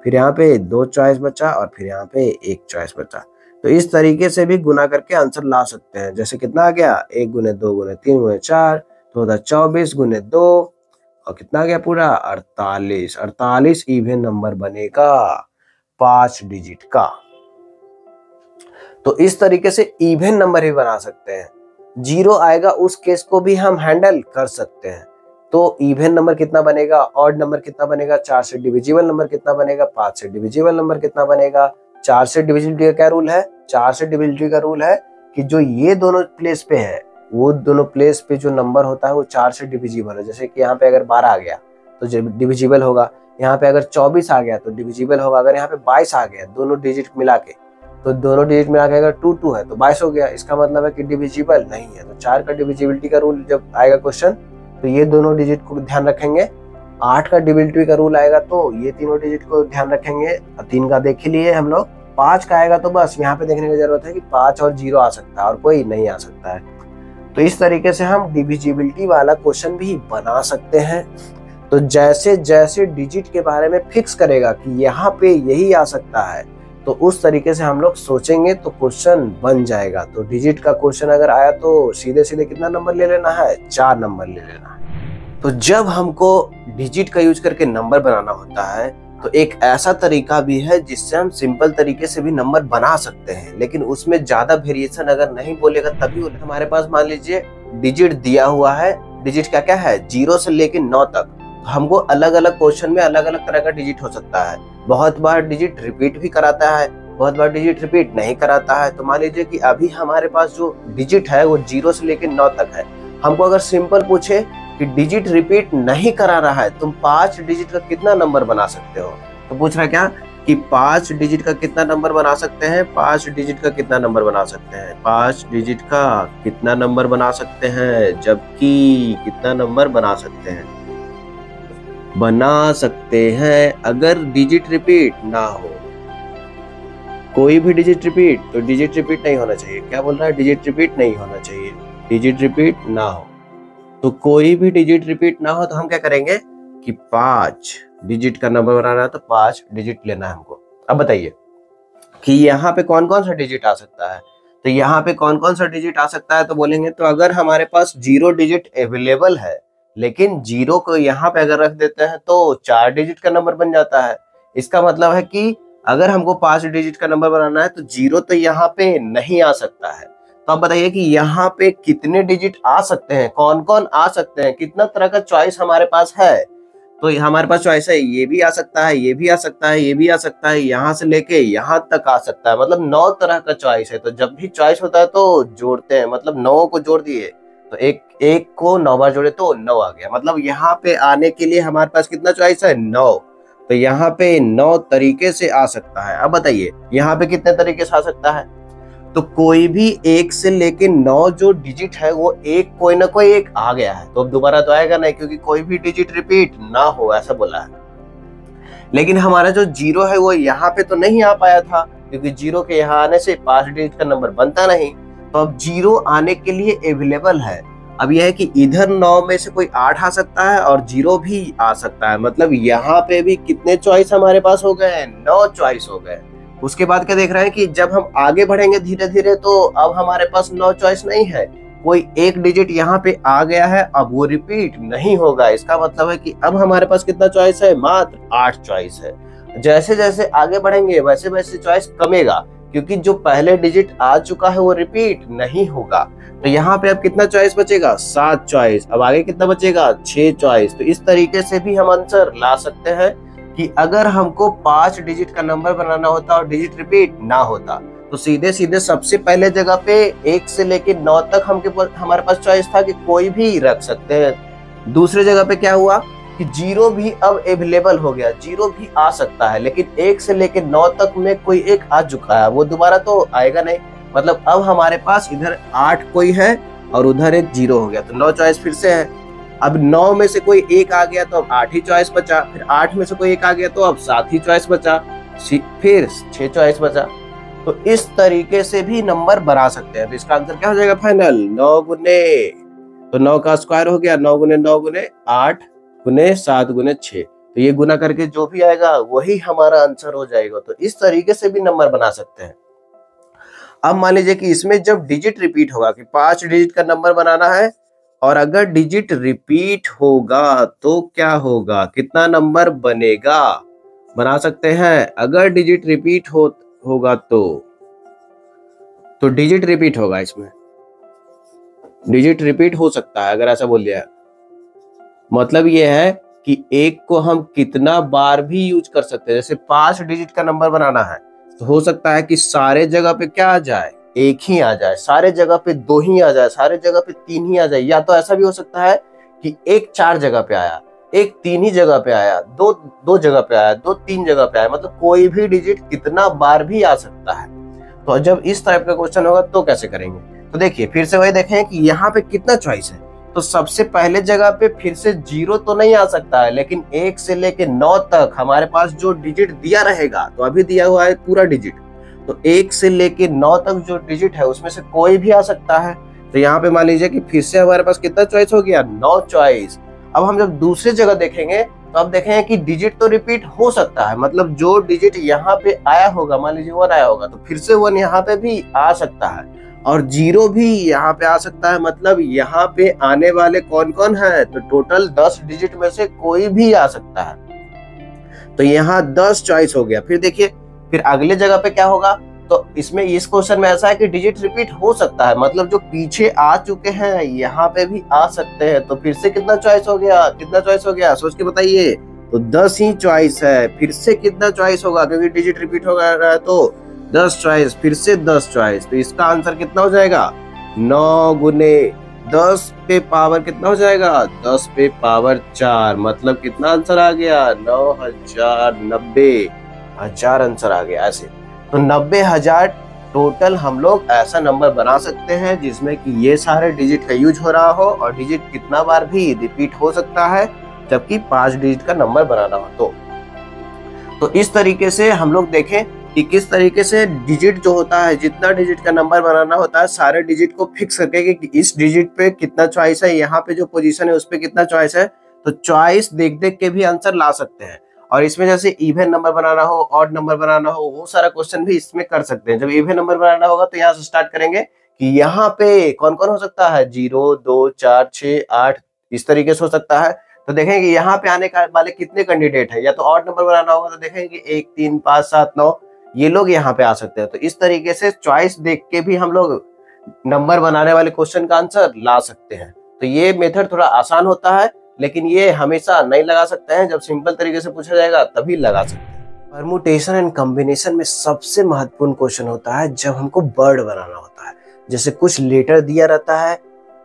B: फिर यहाँ पे 2 चॉइस बचा और फिर यहाँ पे 1 चॉइस बचा। तो इस तरीके से भी गुना करके आंसर ला सकते हैं। जैसे कितना आ गया, 1 गुने 2 गुने 3 गुने 4 तो होता 24 गुने 2 और कितना आ गया पूरा 48। 48 इवन नंबर बनेगा 5 डिजिट का। तो इस तरीके से इवन नंबर भी बना सकते हैं। 0 आएगा उस केस को भी हम हैंडल कर सकते हैं। तो इवन नंबर कितना बनेगा, ऑड नंबर कितना बनेगा, 4 से डिविजिबल नंबर कितना बनेगा, 5 से डिविजिबल नंबर कितना बनेगा। 4 से डिविजिबिलिटी का क्या रूल है, 4 से डिविजिबिलिटी का रूल है कि जो ये दोनों प्लेस पे है वो दोनों प्लेस पे जो नंबर होता है वो 4 से डिविजिबल है। जैसे कि यहाँ पे अगर 12 आ गया तो डिविजिबल होगा, यहाँ पे अगर 24 आ गया तो डिविजिबल होगा, अगर यहाँ पे 22 आ गया दोनों डिजिट मिला के, तो दोनों डिजिट मिला के अगर 2 है तो 22 हो गया। इसका मतलब है कि डिविजिबल नहीं है। तो 4 का डिविजिबिलिटी का रूल जब आएगा क्वेश्चन तो ये दोनों डिजिट को ध्यान रखेंगे। 8 का डिविजिबिलिटी का रूल आएगा तो ये तीनों डिजिट को ध्यान रखेंगे। 3 का देख ही लिए हम लोग। 5 का आएगा तो बस यहाँ पे देखने की जरूरत है कि 5 और 0 आ सकता है और कोई नहीं आ सकता है। तो इस तरीके से हम डिविजिबिलिटी वाला क्वेश्चन भी बना सकते हैं। तो जैसे जैसे डिजिट के बारे में फिक्स करेगा कि यहाँ पे यही आ सकता है तो उस तरीके से हम लोग सोचेंगे तो क्वेश्चन बन जाएगा। तो डिजिट का क्वेश्चन अगर आया तो सीधे सीधे कितना नंबर ले लेना है, 4 नंबर ले लेना है। तो जब हमको डिजिट का यूज करके नंबर बनाना होता है तो एक ऐसा तरीका भी है जिससे हम सिंपल तरीके से भी नंबर बना सकते हैं, लेकिन उसमें ज्यादा वेरिएशन अगर नहीं बोलेगा तभी होगा। हमारे पास मान लीजिए डिजिट दिया हुआ है, डिजिट क्या क्या है 0 से लेके 9 तक। हमको अलग अलग क्वेश्चन में अलग अलग तरह का डिजिट हो सकता है। बहुत बार डिजिट रिपीट भी कराता है, बहुत बार डिजिट रिपीट नहीं कराता है। तो मान लीजिए कि अभी हमारे पास जो डिजिट है वो 0 से लेके 9 तक है। हमको अगर सिंपल पूछे कि डिजिट रिपीट नहीं करा रहा है, तुम 5 डिजिट का कितना नंबर बना सकते हो, तो पूछ रहा है क्या कि 5 डिजिट का कितना नंबर बना सकते हैं, 5 डिजिट का कितना नंबर बना सकते हैं, 5 डिजिट का कितना नंबर बना सकते हैं, जबकि कितना नंबर बना सकते हैं, बना सकते हैं अगर डिजिट रिपीट ना हो। कोई भी डिजिट रिपीट, तो डिजिट रिपीट नहीं होना चाहिए। क्या बोल रहा है, डिजिट रिपीट नहीं होना चाहिए, डिजिट रिपीट ना हो। तो कोई भी डिजिट रिपीट ना हो तो हम क्या करेंगे कि 5 डिजिट का नंबर बनाना है तो 5 डिजिट लेना है हमको। अब बताइए कि यहाँ पे कौन कौन सा डिजिट आ सकता है। तो यहाँ पे कौन कौन सा डिजिट आ सकता है तो बोलेंगे, तो अगर हमारे पास 0 डिजिट अवेलेबल है लेकिन 0 को यहाँ पे अगर रख देते हैं तो 4 डिजिट का नंबर बन जाता है। इसका मतलब है कि अगर हमको 5 डिजिट का नंबर बनाना है तो 0 तो यहाँ पे नहीं आ सकता है। तो अब बताइए कि यहाँ पे कितने डिजिट आ सकते हैं, कौन कौन आ सकते हैं, कितना तरह का चॉइस हमारे पास है। तो हमारे पास चॉइस है, ये भी आ सकता है, ये भी आ सकता है, ये भी आ सकता है, यहाँ से लेके यहाँ तक आ सकता है, मतलब 9 तरह का चॉइस है। तो जब भी चॉइस होता है तो जोड़ते हैं, मतलब 9 को जोड़ दिए तो एक एक को 9 बार जोड़े तो 9 आ गया। मतलब यहाँ पे आने के लिए हमारे पास कितना चॉइस है, 9। तो यहाँ पे 9 तरीके से आ सकता है। अब बताइए यहाँ पे कितने तरीके से आ सकता है। तो कोई भी 1 से लेके 9 जो डिजिट है वो एक कोई ना कोई एक आ गया है, तो अब दोबारा तो आएगा नहीं, क्योंकि कोई भी डिजिट रिपीट ना हो ऐसा बोला है। लेकिन हमारा जो 0 है वो यहाँ पे तो नहीं आ पाया था, क्योंकि 0 के यहाँ आने से 5 डिजिट का नंबर बनता नहीं। तो अब 0 आने के लिए अवेलेबल है। अब यह है कि इधर 9 में से कोई 8 आ सकता है और 0 भी आ सकता है, मतलब यहाँ पे भी कितने चॉइस हमारे पास हो गए, 9 चॉइस हो गए। उसके बाद क्या देख रहे हैं कि जब हम आगे बढ़ेंगे धीरे धीरे तो अब हमारे पास 9 चॉइस नहीं है, कोई एक डिजिट यहाँ पे आ गया है, अब वो रिपीट नहीं होगा। इसका मतलब है कि अब हमारे पास कितना चॉइस है, मात्र 8 चॉइस है। जैसे जैसे आगे बढ़ेंगे वैसे वैसे चॉइस कमेगा, क्योंकि जो पहले डिजिट आ चुका है वो रिपीट नहीं होगा। तो यहाँ पे अब कितना चॉइस बचेगा, 7 चॉइस। अब आगे कितना बचेगा, 6 चॉइस। तो इस तरीके से भी हम आंसर ला सकते हैं कि अगर हमको 5 डिजिट का नंबर बनाना होता और डिजिट रिपीट ना होता तो सीधे सीधे सबसे पहले जगह पे 1 से लेके 9 तक हमारे पास चॉइस था कि कोई भी रख सकते हैं। दूसरे जगह पे क्या हुआ कि 0 भी अब अवेलेबल हो गया, 0 भी आ सकता है, लेकिन 1 से लेके 9 तक में कोई एक आ चुका है, वो दोबारा तो आएगा नहीं। मतलब अब हमारे पास इधर 8 कोई है और उधर एक 0 हो गया, तो 9 चॉइस फिर से है। अब 9 में से कोई एक आ गया तो अब 8 ही चॉइस बचा, फिर 8 में से कोई एक आ गया तो अब 7 ही चॉइस बचा, फिर 6 चॉइस बचा। तो इस तरीके से भी नंबर बना सकते हैं। तो इसका आंसर क्या हो जाएगा फाइनल, 9 गुने, तो 9 का स्क्वायर हो गया, 9 गुने 9 गुने 8 गुने 7 गुने 6। तो ये गुना करके जो भी आएगा वही हमारा आंसर हो जाएगा। तो इस तरीके से भी नंबर बना सकते हैं। अब मान लीजिए कि इसमें जब डिजिट रिपीट होगा, कि 5 डिजिट का नंबर बनाना है और अगर डिजिट रिपीट होगा तो क्या होगा, कितना नंबर बनेगा, बना सकते हैं। अगर डिजिट रिपीट होगा तो डिजिट रिपीट होगा, इसमें डिजिट रिपीट हो सकता है अगर ऐसा बोल दिया। मतलब ये है कि एक को हम कितना बार भी यूज कर सकते हैं। जैसे 5 डिजिट का नंबर बनाना है तो हो सकता है कि सारे जगह पे क्या आ जाए, एक ही आ जाए, सारे जगह पे 2 ही आ जाए, सारे जगह पे 3 ही आ जाए। या तो ऐसा भी हो सकता है कि एक 4 जगह पे आया, एक 3 ही जगह पे आया, दो जगह पे आया, 2 3 जगह पे आया, मतलब कोई भी डिजिट कितना बार भी आ सकता है। तो जब इस टाइप का क्वेश्चन होगा तो कैसे करेंगे, तो देखिए फिर से वही देखें कि यहाँ पे कितना चॉइस है। तो सबसे पहले जगह पे फिर से 0 तो नहीं आ सकता है, लेकिन 1 से लेके 9 तक हमारे पास जो डिजिट दिया रहेगा, तो अभी दिया हुआ है पूरा डिजिट, तो 1 से लेके 9 तक जो डिजिट है उसमें से कोई भी आ सकता है। तो यहाँ पे मान लीजिए कि फिर से हमारे पास कितना चॉइस हो गया, 9 चॉइस। अब हम जब दूसरी जगह देखेंगे तो अब देखेंगे कि डिजिट तो रिपीट हो सकता है, मतलब जो डिजिट यहाँ पे आया होगा, मान लीजिए 1 आया होगा तो फिर से 1 यहाँ पे भी आ सकता है और 0 भी यहाँ पे आ सकता है। मतलब यहाँ पे आने वाले कौन कौन है, तो टोटल 10 डिजिट में से कोई भी आ सकता है। तो यहाँ 10 चॉइस हो गया। फिर देखिए फिर अगले जगह पे क्या होगा, तो इसमें इस क्वेश्चन में ऐसा है कि डिजिट रिपीट हो सकता है, मतलब जो पीछे आ चुके हैं यहाँ पे भी आ सकते हैं। तो फिर से कितना चॉइस हो गया, कितना चॉइस हो गया, सोच के बताइए। तो 10 ही चॉइस है। फिर से कितना चॉइस होगा, क्योंकि डिजिट रिपीट हो रहा है तो 10 चॉइस, फिर से 10 चॉइस। तो इसका आंसर कितना हो जाएगा, 9 गुने 10 पे पावर कितना हो जाएगा, 10 पे पावर 4। मतलब कितना आंसर आ गया, 90,000 आंसर आ गया ऐसे। तो 90,000 टोटल हम लोग ऐसा नंबर बना सकते हैं जिसमें कि ये सारे डिजिट का यूज हो रहा हो और डिजिट कितना बार भी रिपीट हो सकता है, जबकि 5 डिजिट का नंबर बनाना हो। तो इस तरीके से हम लोग देखें कि किस तरीके से डिजिट जो होता है, जितना डिजिट का नंबर बनाना होता है, सारे डिजिट को फिक्स करके कि इस डिजिट पे कितना चॉइस है, यहाँ पे जो पोजीशन है उस पे कितना चॉइस है। तो चॉइस देख देख के भी आंसर ला सकते हैं। और इसमें जैसे इवन नंबर बनाना हो, ऑड नंबर बनाना हो, वो सारा क्वेश्चन भी इसमें कर सकते हैं। जब इवन नंबर बनाना होगा तो यहाँ से स्टार्ट करेंगे कि यहाँ पे कौन कौन हो सकता है, 0 2 4 6 8, इस तरीके से हो सकता है। तो देखेंगे कि यहाँ पे आने वाले कितने कैंडिडेट है। या तो ऑड नंबर बनाना होगा तो देखेंगे कि 1 3 5 7 9 ये लोग यहाँ पे आ सकते हैं। तो इस तरीके से चॉइस देख के भी हम लोग नंबर बनाने वाले क्वेश्चन का आंसर ला सकते हैं। तो ये मेथड थोड़ा आसान होता है, लेकिन ये हमेशा नहीं लगा सकते हैं। जब सिंपल तरीके से पूछा जाएगा तभी लगा सकते हैं। परमुटेशन एंड कॉम्बिनेशन में सबसे महत्वपूर्ण क्वेश्चन होता है जब हमको वर्ड बनाना होता है। जैसे कुछ लेटर दिया रहता है,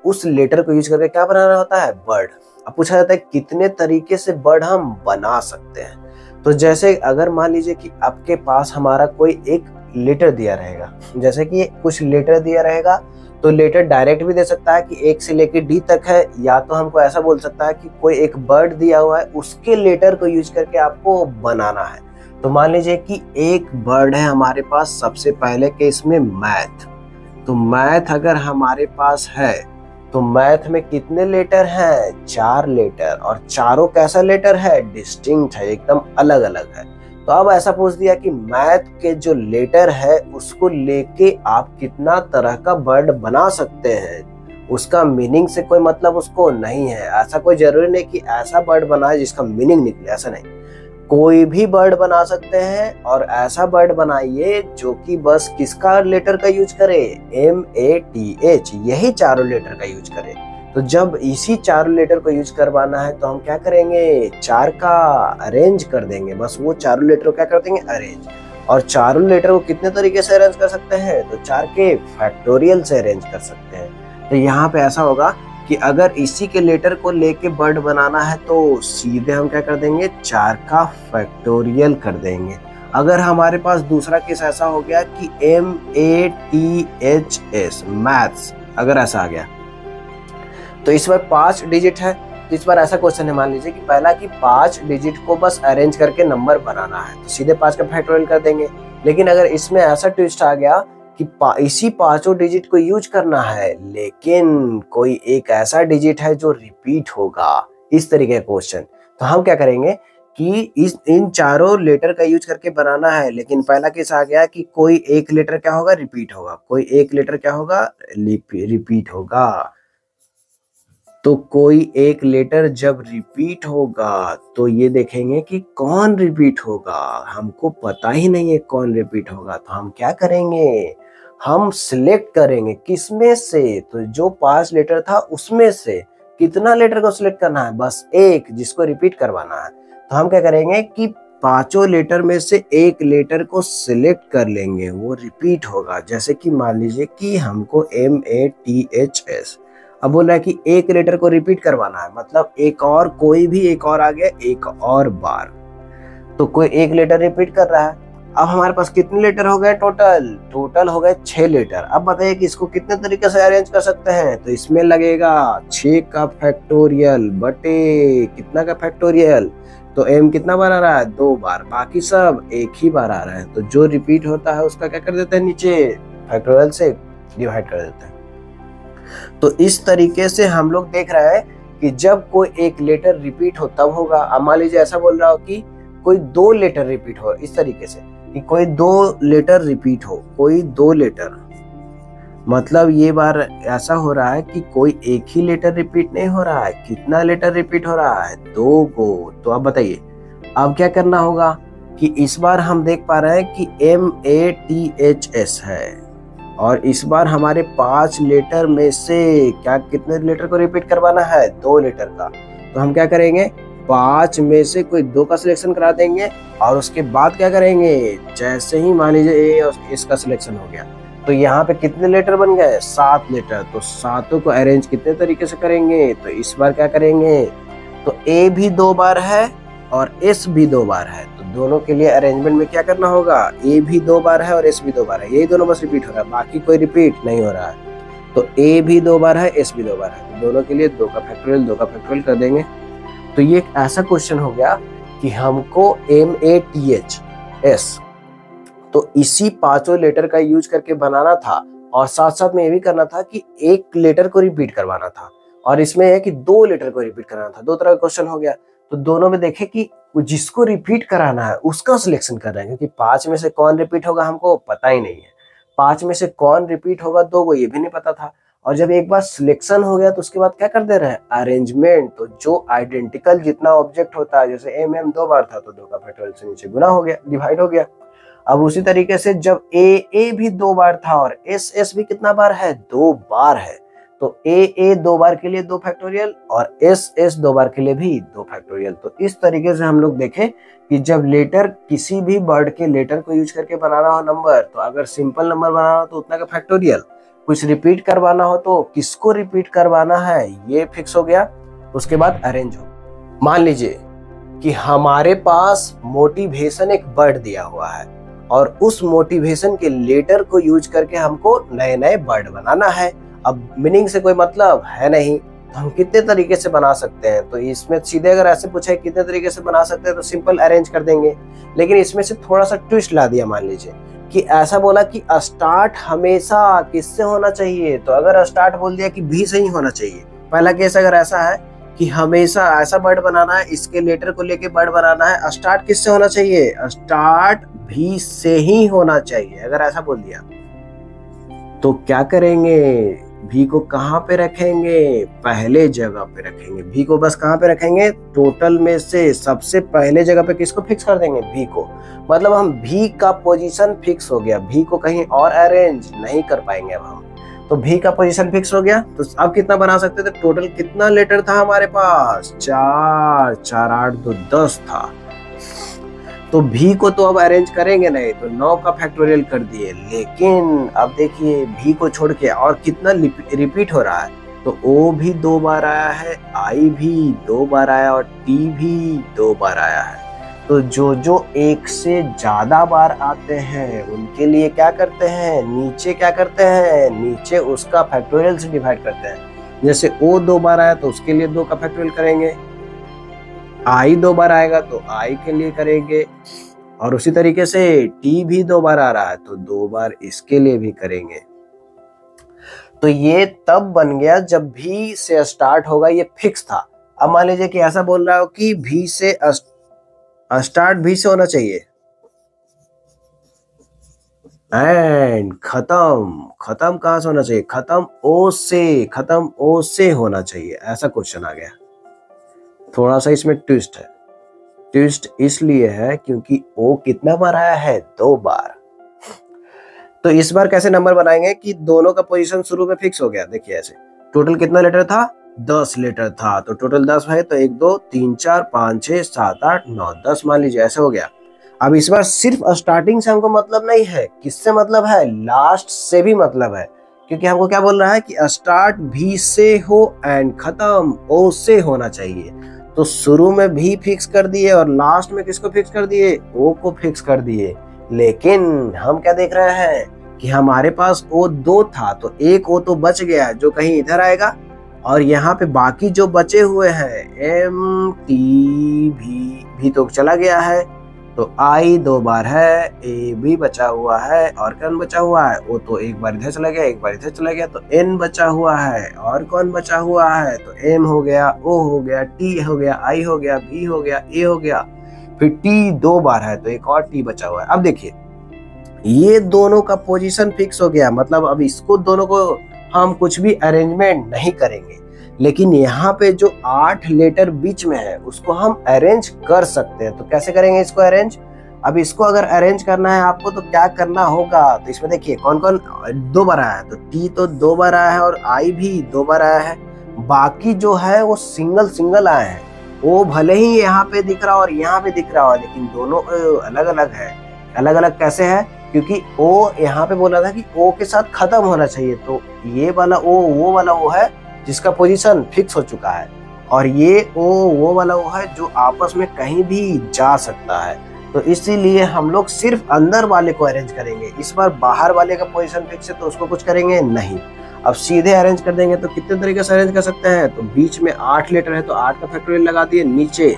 B: उस लेटर को यूज करके क्या बनाना होता है, वर्ड। अब पूछा जाता है कितने तरीके से वर्ड हम बना सकते हैं। तो जैसे अगर मान लीजिए कि आपके पास हमारा कोई एक लेटर दिया रहेगा, जैसे कि कुछ लेटर दिया रहेगा, तो लेटर डायरेक्ट भी दे सकता है कि एक से लेकर डी तक है, या तो हमको ऐसा बोल सकता है कि कोई एक वर्ड दिया हुआ है उसके लेटर को यूज करके आपको बनाना है। तो मान लीजिए कि एक वर्ड है हमारे पास, सबसे पहले केस में मैथ। तो मैथ अगर हमारे पास है तो मैथ में कितने लेटर हैं, 4 लेटर, और चारों कैसा लेटर है, डिस्टिंक्ट है, एकदम अलग अलग है। तो अब ऐसा पूछ दिया कि मैथ के जो लेटर है उसको लेके आप कितना तरह का वर्ड बना सकते हैं। उसका मीनिंग से कोई मतलब उसको नहीं है। ऐसा कोई जरूरी नहीं कि ऐसा वर्ड बनाए जिसका मीनिंग निकले, ऐसा नहीं। कोई भी वर्ड बना सकते हैं, और ऐसा वर्ड बनाइए जो कि बस किसका लेटर का यूज करे, MATH, यही चारों लेटर का यूज करे। तो जब इसी चारों लेटर को यूज करवाना है तो हम क्या करेंगे, 4 का अरेंज कर देंगे। बस वो चारों लेटर को क्या कर देंगे, अरेंज। और चारों लेटर को कितने तरीके से अरेंज कर सकते हैं, तो 4 के फैक्टोरियल से अरेंज कर सकते हैं। तो यहाँ पे ऐसा होगा कि अगर इसी के लेटर को लेके वर्ड बनाना है तो सीधे हम क्या कर देंगे, 4 का फैक्टोरियल कर देंगे। अगर हमारे पास दूसरा केस ऐसा हो गया कि MATHS, मैथ्स, अगर ऐसा आ गया तो इस बार 5 डिजिट है। तो इस बार ऐसा क्वेश्चन है, मान लीजिए कि पहला कि 5 डिजिट को बस अरेंज करके नंबर बनाना है, तो सीधे 5 का फैक्टोरियल कर देंगे। लेकिन अगर इसमें ऐसा ट्विस्ट आ गया कि इसी 5 डिजिट को यूज करना है, लेकिन कोई एक ऐसा डिजिट है जो रिपीट होगा, इस तरीके का क्वेश्चन, तो हम क्या करेंगे कि इन चारों लेटर का यूज करके बनाना है। लेकिन पहला केस आ गया कि कोई एक लेटर क्या होगा, रिपीट होगा, कोई एक लेटर क्या होगा, रिपीट होगा। तो कोई एक लेटर जब रिपीट होगा तो ये देखेंगे कि कौन रिपीट होगा, हमको पता ही नहीं है कौन रिपीट होगा। तो हम क्या करेंगे, हम सिलेक्ट करेंगे किसमें से, तो जो 5 लेटर था उसमें से कितना लेटर को सिलेक्ट करना है, बस एक, जिसको रिपीट करवाना है। तो हम क्या करेंगे कि 5 लेटर में से एक लेटर को सिलेक्ट कर लेंगे, वो रिपीट होगा। जैसे कि मान लीजिए कि हमको MATHS, अब बोल रहा है कि एक लेटर को रिपीट करवाना है, मतलब एक और, कोई भी एक और आ गया एक और बार, तो कोई एक लेटर रिपीट कर रहा है। अब हमारे पास कितने लेटर हो गए, टोटल हो गए 6 लेटर। अब बताइए कि इसको कितने तरीके से अरेंज कर सकते हैं, तो इसमें लगेगा 6 का फैक्टोरियल बटे कितना का फैक्टोरियल, तो M कितना बार आ रहा है, 2 बार, बाकी सब एक ही बार आ रहा है। तो जो रिपीट होता है उसका क्या कर देते हैं, नीचे फैक्टोरियल से डिवाइड कर देते हैं। तो इस तरीके से हम लोग देख रहे हैं कि जब कोई एक लेटर रिपीट हो तब होगा। अब मान लीजिए ऐसा बोल रहा हो कि कोई 2 लेटर रिपीट हो, इस तरीके से कि कोई 2 लेटर रिपीट हो, कोई 2 लेटर, मतलब ये बार ऐसा हो रहा है कि कोई एक ही लेटर रिपीट नहीं हो रहा है, कितना लेटर रिपीट हो रहा है, 2 को। तो अब बताइए अब क्या करना होगा कि इस बार हम देख पा रहे हैं कि MATHS है, और इस बार हमारे 5 लेटर में से क्या, कितने लेटर को रिपीट करवाना है, 2 लेटर का। तो हम क्या करेंगे, 5 में से कोई 2 का सिलेक्शन करा देंगे, और उसके बाद क्या करेंगे, जैसे ही मान लीजिए A और इसका सिलेक्शन हो गया तो यहाँ पे कितने लेटर बन गए, 7 लेटर। तो 7 को अरेंज कितने तरीके से करेंगे, तो इस बार क्या करेंगे, तो A भी 2 बार है और S भी 2 बार है, तो दोनों के लिए अरेंजमेंट में क्या करना होगा, A भी 2 बार है और S भी 2 बार है, यही दोनों बस रिपीट हो रहा है, बाकी कोई रिपीट नहीं हो रहा है। तो A भी 2 बार है, S भी 2 बार है, तो दोनों के लिए 2 का फैक्टोरियल कर देंगे। तो ये एक ऐसा क्वेश्चन हो गया कि हमको MATHS तो इसी 5 लेटर का यूज करके बनाना था, और साथ साथ में ये भी करना था कि एक लेटर को रिपीट करवाना था, और इसमें है कि 2 लेटर को रिपीट कराना था। 2 तरह का क्वेश्चन हो गया। तो दोनों में देखे कि जिसको रिपीट कराना है उसका सिलेक्शन कर रहे हैं, क्योंकि 5 में से कौन रिपीट होगा हमको पता ही नहीं है, 5 में से कौन रिपीट होगा 2 को ये भी नहीं पता था। और जब एक बार सिलेक्शन हो गया तो उसके बाद क्या कर दे रहे हैं, अरेंजमेंट। तो जो आइडेंटिकल जितना ऑब्जेक्ट होता है, जैसे MM 2 बार था तो 2 का फैक्टोरियल से नीचे गुना हो गया, डिवाइड हो गया। अब उसी तरीके से जब ए भी 2 बार था और एस भी कितना बार है, 2 बार है, तो ए 2 बार के लिए 2 फैक्टोरियल और एस 2 बार के लिए भी 2 फैक्टोरियल। तो इस तरीके से हम लोग देखें कि जब लेटर किसी भी वर्ड के लेटर को यूज करके बनाना हो नंबर, तो अगर सिंपल नंबर बनाना हो तो उतना का फैक्टोरियल, कुछ रिपीट करवाना हो तो किसको रिपीट करवाना है ये फिक्स हो गया। उसके बाद अरेंज हो। मान लीजिए कि हमारे पास मोटिवेशन एक वर्ड दिया हुआ है और उस मोटिवेशन के लेटर को यूज करके हमको नए नए वर्ड बनाना है। अब मीनिंग से कोई मतलब है नहीं, तो हम कितने तरीके से बना सकते हैं, तो इसमें सीधे अगर ऐसे पूछे कितने तरीके से बना सकते हैं तो सिंपल अरेंज कर देंगे। लेकिन इसमें से थोड़ा सा ट्विस्ट ला दिया। मान लीजिए कि ऐसा बोला कि स्टार्ट हमेशा किससे होना चाहिए, तो अगर स्टार्ट बोल दिया कि भी से ही होना चाहिए। पहला केस अगर ऐसा है कि हमेशा ऐसा वर्ड बनाना है, इसके लेटर को लेके वर्ड बनाना है, स्टार्ट किससे होना चाहिए, स्टार्ट भी से ही होना चाहिए। अगर ऐसा बोल दिया तो क्या करेंगे, भी को कहाँ पे रखेंगे, पहले जगह पे रखेंगे। भी को बस कहाँ पे रखेंगे, टोटल में से सबसे पहले जगह पे किसको फिक्स कर देंगे, भी को। मतलब हम भी का पोजीशन फिक्स हो गया, भी को कहीं और अरेंज नहीं कर पाएंगे अब हम। तो भी का पोजीशन फिक्स हो गया। तो अब कितना बना सकते थे, टोटल कितना लेटर था हमारे पास, 4 4 8 2 10 था। तो भी को तो अब अरेंज करेंगे नहीं, तो 9 का फैक्टोरियल कर दिए। लेकिन अब देखिए भी को छोड़ के और कितना रिपीट हो रहा है, तो ओ भी 2 बार आया है, आई भी 2 बार आया और टी भी 2 बार आया है। तो जो एक से ज्यादा बार आते हैं उनके लिए क्या करते हैं, नीचे क्या करते हैं, नीचे उसका फैक्टोरियल से डिवाइड करते हैं। जैसे ओ 2 बार आया तो उसके लिए 2 का फैक्टोरियल करेंगे, आई 2 बार आएगा तो आई के लिए करेंगे, और उसी तरीके से टी भी 2 बार आ रहा है तो 2 बार इसके लिए भी करेंगे। तो ये तब बन गया जब भी से स्टार्ट होगा, ये फिक्स था। अब मान लीजिए कि ऐसा बोल रहा हो कि भी से स्टार्ट भी से होना चाहिए एंड खत्म कहां से होना चाहिए, खत्म ओ से होना चाहिए। ऐसा क्वेश्चन आ गया। थोड़ा सा इसमें ट्विस्ट है। ट्विस्ट इसलिए है क्योंकि ओ कितना बार आया है, 2 बार। तो इस बार कैसे नंबर बनाएंगे कि दोनों का पोजीशन शुरू में फिक्स हो गया। देखिए ऐसे टोटल कितना लेटर था, 10 लेटर था, तो टोटल 10 है, तो 1 2 3 4 5 6 7 8 9 10 मान लीजिए ऐसे हो गया। अब इस बार सिर्फ स्टार्टिंग से हमको मतलब नहीं है, किससे मतलब है, लास्ट से भी मतलब है। क्योंकि हमको क्या बोल रहा है कि स्टार्ट भी से हो एंड खत्म ओ से होना चाहिए। तो शुरू में भी फिक्स कर दिए और लास्ट में किसको फिक्स कर दिए, ओ को फिक्स कर दिए। लेकिन हम क्या देख रहे हैं कि हमारे पास ओ 2 था, तो एक ओ तो बच गया है जो कहीं इधर आएगा, और यहाँ पे बाकी जो बचे हुए हैं एम टी भी तो चला गया है, तो आई 2 बार है, ए भी बचा हुआ है, और कौन बचा हुआ है, ओ तो एक बार इधर चला गया, एक बार इधर चला गया, तो एन बचा हुआ है, और कौन बचा हुआ है, तो एम हो गया, ओ हो गया, टी हो गया, आई हो गया, बी हो गया, ए हो गया, फिर टी 2 बार है तो एक और टी बचा हुआ है। अब देखिए ये दोनों का पोजीशन फिक्स हो गया, मतलब अब इसको दोनों को हम कुछ भी अरेंजमेंट नहीं करेंगे। लेकिन यहाँ पे जो 8 लेटर बीच में है उसको हम अरेंज कर सकते हैं। तो कैसे करेंगे इसको अरेंज, अब इसको अगर अरेंज करना है आपको तो क्या करना होगा, तो इसमें देखिए कौन कौन 2 बार आया है, तो टी तो 2 बार आया है और आई भी 2 बार आया है। बाकी जो है वो सिंगल आए हैं। वो भले ही यहाँ पे दिख रहा और यहाँ पे दिख रहा हो, लेकिन दोनों अलग अलग है। अलग अलग कैसे है, क्योंकि ओ यहाँ पे बोला था कि ओ के साथ खत्म होना चाहिए, तो ये वाला ओ वो वाला ओ है जिसका पोजीशन फिक्स हो चुका है, और ये ओ वो वाला ओ है जो आपस में कहीं भी जा सकता है। तो इसीलिए हम लोग सिर्फ अंदर वाले को अरेंज करेंगे। इस बार बाहर वाले का पोजीशन फिक्स है तो उसको कुछ करेंगे नहीं। अब सीधे अरेंज कर देंगे। तो कितने तरीके से अरेंज कर सकते हैं, तो बीच में 8 लेटर है तो 8 का फैक्टोरियल लगा दिए नीचे।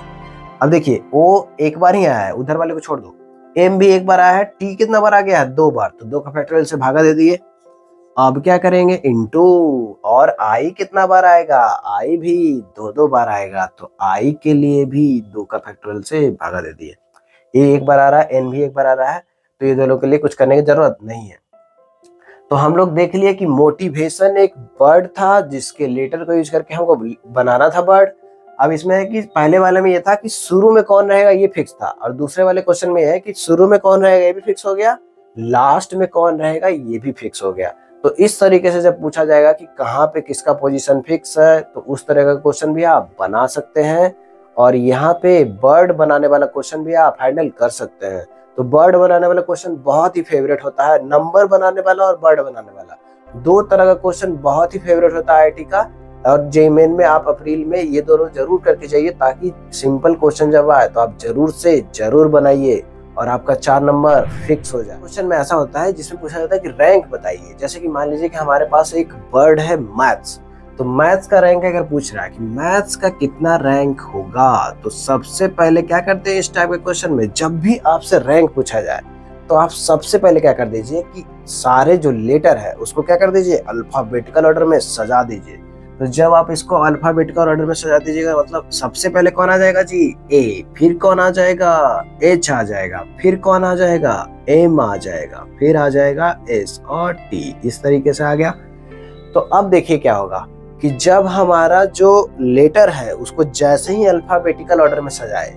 B: अब देखिए ओ एक बार ही आया है, उधर वाले को छोड़ दो। एम भी एक बार आया है, टी कितना बार आ गया है, 2 बार, तो 2 का फैक्टोरियल से भागा दे दिए। अब क्या करेंगे, इनटू, और आई कितना बार आएगा, आई भी 2 बार आएगा, तो आई के लिए भी 2 का फैक्टोरियल से भागा दे दिए। ए एक बार आ रहा है, एन भी एक बार आ रहा है, तो ये दोनों के लिए कुछ करने की जरूरत नहीं है। तो हम लोग देख लिए कि मोटिवेशन एक वर्ड था जिसके लेटर को यूज करके हमको बनाना था वर्ड। अब इसमें है कि पहले वाले में ये था कि शुरू में कौन रहेगा ये फिक्स था, और दूसरे वाले क्वेश्चन में है कि शुरू में कौन रहेगा ये भी फिक्स हो गया, लास्ट में कौन रहेगा ये भी फिक्स हो गया। तो इस तरीके से जब पूछा जाएगा कि कहाँ पे किसका पोजीशन फिक्स है, तो उस तरह का क्वेश्चन भी आप बना सकते हैं। और यहाँ पे बर्ड बनाने वाला क्वेश्चन भी आप हैंडल कर सकते हैं। तो बर्ड बनाने वाला क्वेश्चन बहुत ही फेवरेट होता है, नंबर बनाने वाला और बर्ड बनाने वाला, दो तरह का क्वेश्चन बहुत ही फेवरेट होता है IT का। और जेईई मेन में आप अप्रैल में ये दोनों जरूर करके जाइए, ताकि सिंपल क्वेश्चन जब आए तो आप जरूर से जरूर बनाइए और आपका 4 नंबर फिक्स हो जाए। क्वेश्चन में ऐसा होता है जिसमें पूछा जाता है कि रैंक बताइए। जैसे कि मान लीजिए कि हमारे पास एक वर्ड है मैथ्स, तो मैथ्स का रैंक अगर पूछ रहा है कि मैथ्स का कितना रैंक होगा, तो सबसे पहले क्या करते हैं इस टाइप के क्वेश्चन में, जब भी आपसे रैंक पूछा जाए तो आप सबसे पहले क्या कर दीजिए कि सारे जो लेटर है उसको क्या कर दीजिए, अल्फाबेटिकल ऑर्डर में सजा दीजिए। तो जब आप इसको अल्फाबेटिकल ऑर्डर में सजा दीजिएगा, मतलब सबसे पहले कौन आ जाएगा जी, ए, फिर कौन आ जाएगा, एच आ जाएगा, फिर कौन आ जाएगा, एम आ जाएगा, फिर आ जाएगा एस और टी, इस तरीके से आ गया। तो अब देखिए क्या होगा कि जब हमारा जो लेटर है उसको जैसे ही अल्फाबेटिकल ऑर्डर में सजाए,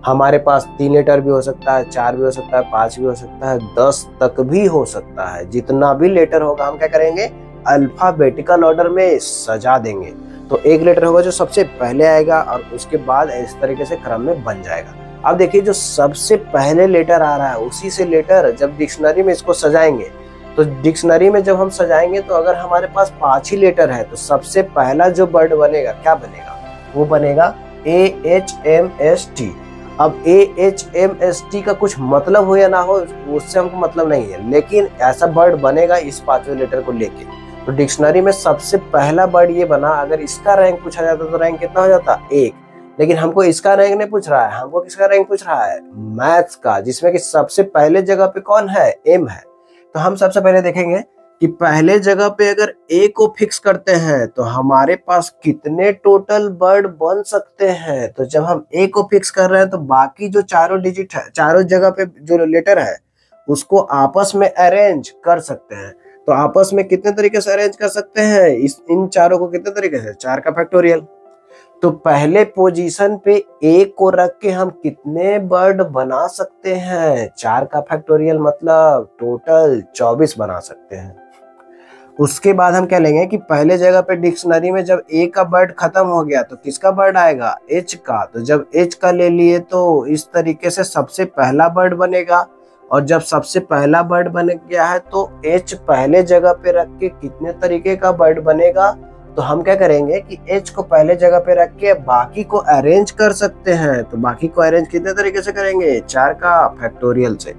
B: हमारे पास 3 लेटर भी हो सकता है, 4 भी हो सकता है, 5 भी हो सकता है, 10 तक भी हो सकता है, जितना भी लेटर होगा हम क्या करेंगे, अल्फाबेटिकल ऑर्डर में सजा देंगे। तो एक लेटर होगा जो सबसे पहले आएगा और उसके बाद इस तरीके से क्रम में बन जाएगा। अब देखिए जो सबसे पहले लेटर आ रहा है उसी से लेटर जब डिक्शनरी में इसको सजाएंगे, तो डिक्शनरी में जब हम सजाएंगे तो अगर हमारे पास 5 ही लेटर है तो सबसे पहला जो वर्ड बनेगा क्या बनेगा, वो बनेगा AHMST। अब AHMST का कुछ मतलब हो या ना हो उससे हमको मतलब नहीं है, लेकिन ऐसा वर्ड बनेगा इस 5वें लेटर को लेके। तो डिक्शनरी में सबसे पहला वर्ड ये बना, अगर इसका रैंक पूछा जाता तो रैंक कितना हो जाता, 1। लेकिन हमको इसका रैंक नहीं पूछ रहा है, हमको किसका रैंक पूछ रहा है, मैथ्स का, जिसमें कि सबसे पहले जगह पे कौन है, एम है। तो हम सबसे पहले देखेंगे कि पहले जगह पे अगर ए को फिक्स करते हैं तो हमारे पास कितने टोटल वर्ड बन सकते हैं। तो जब हम ए को फिक्स कर रहे हैं तो बाकी जो चारों डिजिट है, चारों जगह पे जो लेटर है उसको आपस में अरेंज कर सकते हैं। तो आपस में कितने तरीके से अरेंज कर सकते हैं, इन चारों को कितने तरीके से, 4 का फैक्टोरियल। तो पहले पोजीशन पे ए को रख के हम कितने वर्ड बना सकते हैं, 4 का फैक्टोरियल मतलब टोटल 24 बना सकते हैं। उसके बाद हम क्या लेंगे कि पहले जगह पे डिक्शनरी में जब ए का वर्ड खत्म हो गया तो किसका वर्ड आएगा, एच का। तो जब एच का ले लिए तो इस तरीके से सबसे पहला वर्ड बनेगा, और जब सबसे पहला वर्ड बन गया है तो एच पहले जगह पे रख के कितने तरीके का वर्ड बनेगा, तो हम क्या करेंगे कि एच को पहले जगह पे रख के बाकी को अरेंज कर सकते हैं। तो बाकी को अरेंज कितने तरीके से करेंगे, 4 का फैक्टोरियल से।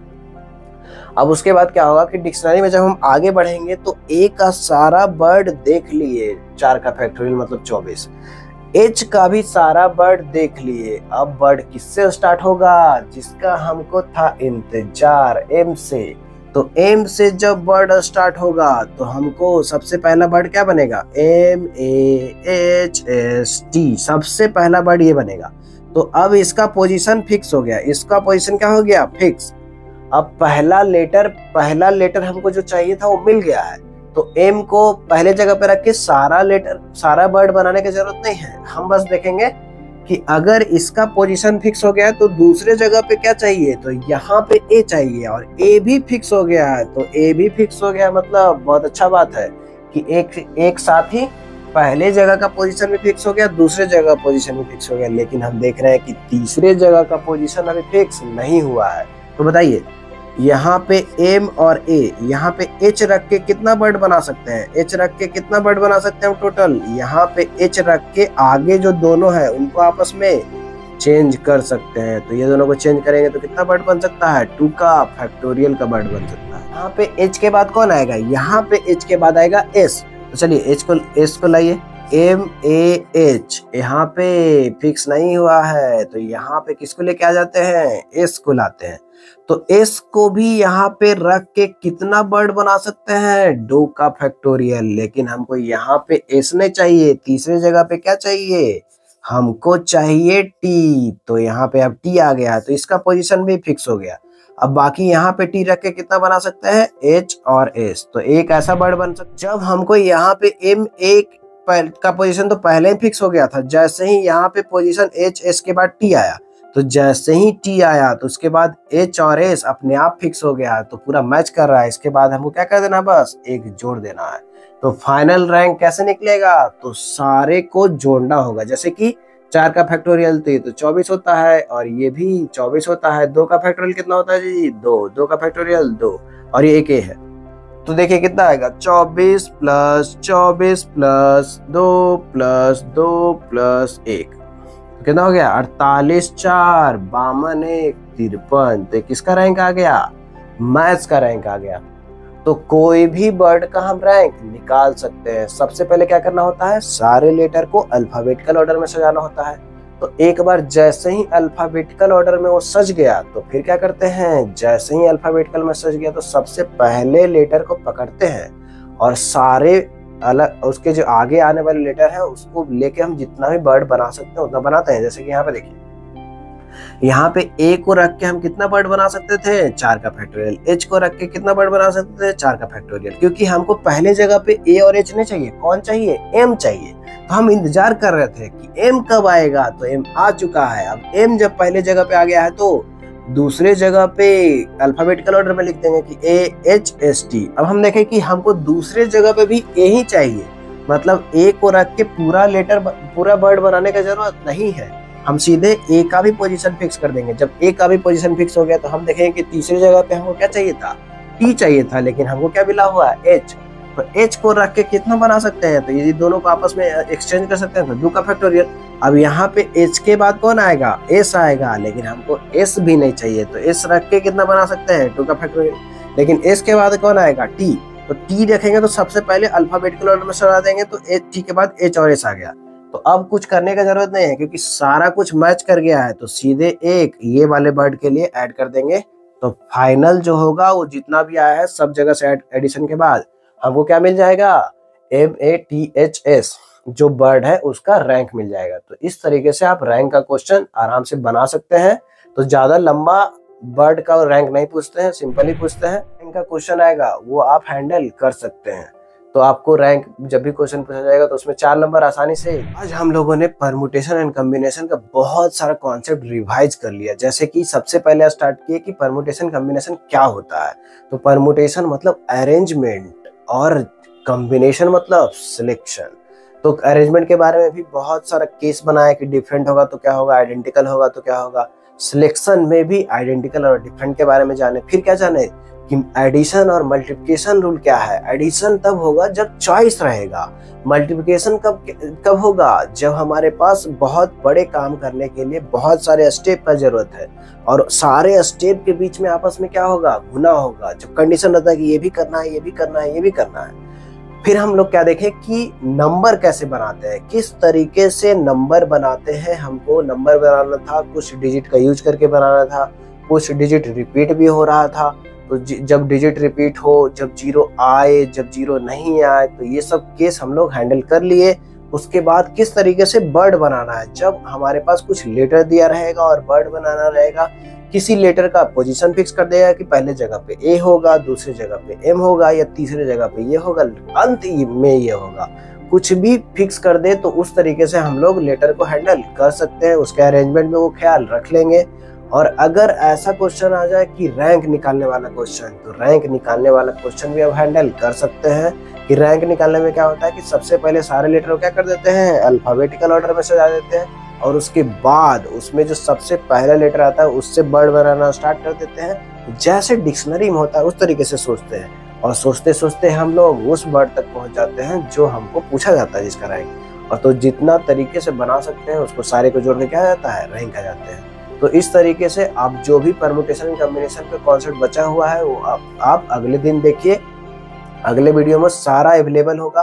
B: अब उसके बाद क्या होगा कि डिक्शनरी में जब हम आगे बढ़ेंगे तो ए का सारा वर्ड देख लिए, 4 का फैक्टोरियल मतलब 24। एच का भी सारा वर्ड देख लिए। अब वर्ड किससे स्टार्ट होगा, जिसका हमको था इंतजार, एम से। तो एम से जब वर्ड स्टार्ट होगा तो हमको सबसे पहला वर्ड क्या बनेगा, MAHST, सबसे पहला वर्ड ये बनेगा। तो अब इसका पोजीशन फिक्स हो गया, इसका पोजीशन क्या हो गया, फिक्स। अब पहला लेटर हमको जो चाहिए था वो मिल गया है। तो एम को पहले जगह पे रख के सारा वर्ड बनाने की जरूरत नहीं है। हम बस देखेंगे कि अगर इसका पोजीशन फिक्स हो गया है तो दूसरे जगह पे क्या चाहिए, तो यहाँ पे ए चाहिए, और ए भी फिक्स हो गया है। तो ए भी फिक्स हो गया मतलब बहुत अच्छा बात है कि एक साथ ही पहले जगह का पोजीशन भी फिक्स हो गया, दूसरे जगह पोजीशन भी फिक्स हो गया। लेकिन हम देख रहे हैं कि तीसरे जगह का पोजीशन अभी फिक्स नहीं हुआ है। तो बताइए यहाँ पे एम और ए, यहाँ पे एच रख के कितना वर्ड बना सकते हैं, एच रख के कितना वर्ड बना सकते हैं टोटल। यहाँ पे एच रख के आगे जो दोनों है उनको आपस में चेंज कर सकते हैं। तो ये दोनों को चेंज करेंगे तो कितना वर्ड बन सकता है, 2 का फैक्टोरियल का वर्ड बन सकता है। यहाँ पे एच के बाद कौन आएगा, यहाँ पे एच के बाद आएगा एस। तो चलिए एच को लाइए, MAH यहाँ पे फिक्स नहीं हुआ है, तो यहाँ पे किसको लेके आ जाते हैं, एस को लाते हैं। तो एस को भी यहाँ पे रख के कितना वर्ड बना सकते हैं, 2 का फैक्टोरियल। लेकिन हमको यहाँ पे एस नहीं चाहिए, तीसरे जगह पे क्या चाहिए, हमको चाहिए टी। तो यहाँ पे अब टी आ गया, तो इसका पोजीशन भी फिक्स हो गया। अब बाकी यहाँ पे टी रख के कितना बना सकते हैं, एच और एस। तो एक ऐसा वर्ड बन सकता, जब हमको यहाँ पे का पोजीशन तो पहले ही फिक्स हो गया था। जैसे ही यहाँ पे पोजीशन एच एस के बाद टी आया, तो जैसे ही टी आया तो उसके बाद एच और एस अपने आप फिक्स हो गया, तो पूरा मैच कर रहा है। इसके बाद हमको क्या कर देना, बस एक जोड़ देना है। तो फाइनल रैंक कैसे निकलेगा, तो सारे को जोड़ना होगा। जैसे कि 4 का फैक्टोरियल तो 24 होता है, और ये भी 24 होता है। 2 का फैक्टोरियल कितना होता है जी, 2। 2 का फैक्टोरियल 2, और ये एक ए है। तो देखिए कितना आएगा, 24 प्लस 24 प्लस 2 प्लस 2 प्लस 1, कितना हो गया, 48, 4, 52, 1, 53। तो किसका रैंक आ गया, मैथ्स का रैंक आ गया। तो कोई भी वर्ड का हम रैंक निकाल सकते हैं। सबसे पहले क्या करना होता है, सारे लेटर को अल्फाबेटिकल ऑर्डर में सजाना होता है। तो एक बार जैसे ही अल्फाबेटिकल ऑर्डर में वो सज गया, तो फिर क्या करते हैं, जैसे ही अल्फाबेटिकल में सज गया तो सबसे पहले लेटर को पकड़ते हैं, और सारे अलग उसके जो आगे आने वाले लेटर है उसको लेके हम जितना भी वर्ड बना सकते हैं उतना बनाते हैं। जैसे कि यहाँ पे देखिए, यहाँ पे ए को रख के हम कितना वर्ड बना सकते थे, 4 का फैक्टोरियल। एच को रख के कितना वर्ड बना सकते थे, 4 का फैक्टोरियल। क्योंकि हमको पहले जगह पे ए और एच नहीं चाहिए, कौन चाहिए, एम चाहिए। तो हम इंतजार कर रहे थे कि एम कब आएगा, तो एम आ चुका है। अब एम जब पहले जगह पे आ गया है तो दूसरे जगह पे अल्फाबेटिकल ऑर्डर में लिख देंगे कि ए एच एस टी। अब हम देखें कि हमको दूसरे जगह पे भी ए ही चाहिए, मतलब ए को रख के पूरा वर्ड बनाने का जरूरत नहीं है। हम सीधे ए का भी पोजीशन फिक्स कर देंगे। जब ए का भी पोजीशन फिक्स हो गया तो हम देखेंगे कि तीसरी जगह पे हमको क्या चाहिए था, टी चाहिए था, लेकिन हमको क्या मिला हुआ है, एच। तो एच को रख के कितना बना सकते हैं, तो ये दोनों को आपस में एक्सचेंज कर सकते हैं, तो 2 का फैक्टोरियल। अब यहाँ पे एच के बाद कौन आएगा, एस आएगा, लेकिन हमको एस भी नहीं चाहिए, तो एस रख के कितना बना सकते हैं, 2 का फैक्टोरियल। लेकिन एस के बाद कौन आएगा, टी। तो टी रखेंगे तो सबसे पहले अल्फाबेटिकल ऑर्डर में सजा देंगे, तो टी के बाद एच और एस आ गया। तो अब कुछ करने का जरूरत नहीं है, क्योंकि सारा कुछ मैच कर गया है। तो सीधे एक ये वाले वर्ड के लिए ऐड कर देंगे, तो फाइनल जो होगा वो जितना भी आया है सब जगह से एडिशन के बाद हमको क्या मिल जाएगा, MATHS जो वर्ड है उसका रैंक मिल जाएगा। तो इस तरीके से आप रैंक का क्वेश्चन आराम से बना सकते हैं। तो ज्यादा लंबा वर्ड का रैंक नहीं पूछते हैं, सिंपल ही पूछते हैं। रैंक का क्वेश्चन आएगा वो आप हैंडल कर सकते हैं। तो आपको रैंक जब भी क्वेश्चन पूछा जाएगा तो उसमें 4 नंबर आसानी से। आज हम लोगों ने परमुटेशन एंड कॉम्बिनेशन का बहुत सारा कॉन्सेप्ट रिवाइज कर लिया। जैसे कि सबसे पहले स्टार्ट किए कि परमुटेशन कॉम्बिनेशन क्या होता है। तो परमुटेशन मतलब अरेंजमेंट और कॉम्बिनेशन मतलब सिलेक्शन। तो अरेंजमेंट के बारे में भी बहुत सारा केस बनाया कि डिफरेंट होगा तो क्या होगा, आइडेंटिकल होगा तो क्या होगा। सिलेक्शन में भी आइडेंटिकल और डिफरेंट के बारे में जाने। फिर क्या जाने कि एडिशन और मल्टीप्लिकेशन रूल क्या है। एडिशन तब होगा जब चॉइस रहेगा। मल्टीप्लिकेशन कब होगा, जब हमारे पास बहुत बड़े काम करने के लिए बहुत सारे स्टेप का जरूरत है, और सारे स्टेप के बीच में आपस में क्या होगा, गुना होगा। जब कंडीशन रहता है कि ये भी करना है, ये भी करना है, ये भी करना है। फिर हम लोग क्या देखें कि नंबर कैसे बनाते हैं, किस तरीके से नंबर बनाते हैं। हमको नंबर बनाना था, कुछ डिजिट का यूज करके बनाना था, कुछ डिजिट रिपीट भी हो रहा था। तो जब डिजिट रिपीट हो, जब जीरो आए, जब जीरो नहीं आए, तो ये सब केस हम लोग हैंडल कर लिए। उसके बाद किस तरीके से वर्ड बनाना है, जब हमारे पास कुछ लेटर दिया रहेगा और वर्ड बनाना रहेगा। किसी लेटर का पोजीशन फिक्स कर देगा कि पहले जगह पे ए होगा, दूसरी जगह पे एम होगा, या तीसरी जगह पे ये होगा, अंत में ये होगा। कुछ भी फिक्स कर दे तो उस तरीके से हम लोग लेटर को हैंडल कर सकते हैं। उसके अरेंजमेंट में वो ख्याल रख लेंगे। और अगर ऐसा क्वेश्चन आ जाए कि रैंक निकालने वाला क्वेश्चन, तो रैंक निकालने वाला क्वेश्चन भी अब हैंडल कर सकते हैं। कि रैंक निकालने में क्या होता है कि सबसे पहले सारे लेटर को क्या कर देते हैं, अल्फाबेटिकल ऑर्डर में सजा देते हैं, और उसके बाद उसमें जो सबसे पहला लेटर आता है उससे वर्ड बनाना स्टार्ट कर देते हैं। जैसे डिक्शनरी में होता है उस तरीके से सोचते हैं, और सोचते सोचते हम लोग उस वर्ड तक पहुंच जाते हैं जो हमको पूछा जाता है जिसका रैंक। और तो जितना तरीके से बना सकते हैं उसको सारे को जोड़ के क्या आ जाता है, रैंक आ जाते हैं। तो इस तरीके से आप जो भी परमुटेशन एंड कॉम्बिनेशन का कॉन्सेप्ट बचा हुआ है वो आप अगले दिन देखिए। अगले वीडियो में सारा अवेलेबल होगा।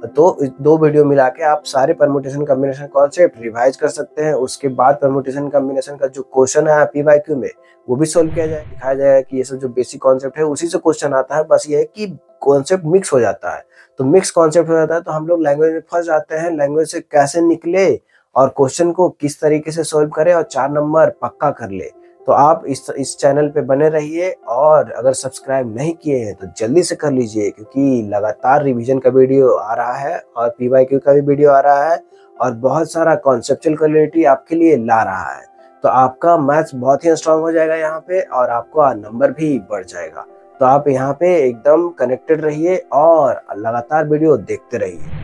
B: तो 2 वीडियो मिला के आप सारे परमुटेशन कॉम्बिनेशन कॉन्सेप्ट रिवाइज कर सकते हैं। उसके बाद परमुटेशन कॉम्बिनेशन का जो क्वेश्चन है PYQ में वो भी सोल्व किया जाए, दिखाया जाएगा कि ये सब जो बेसिक कॉन्सेप्ट है उसी से क्वेश्चन आता है। बस ये है कि कॉन्सेप्ट मिक्स हो जाता है। तो मिक्स कॉन्सेप्ट हो जाता है तो हम लोग लैंग्वेज में फंस जाते हैं। लैंग्वेज से कैसे निकले और क्वेश्चन को किस तरीके से सोल्व करें और 4 नंबर पक्का कर ले। तो आप इस चैनल पे बने रहिए, और अगर सब्सक्राइब नहीं किए हैं तो जल्दी से कर लीजिए, क्योंकि लगातार रिवीजन का वीडियो आ रहा है और पीवाईक्यू का भी वीडियो आ रहा है और बहुत सारा कॉन्सेप्चुअल क्लैरिटी आपके लिए ला रहा है। तो आपका मैथ्स बहुत ही स्ट्रांग हो जाएगा यहाँ पे, और आपका नंबर भी बढ़ जाएगा। तो आप यहाँ पे एकदम कनेक्टेड रहिए और लगातार वीडियो देखते रहिए।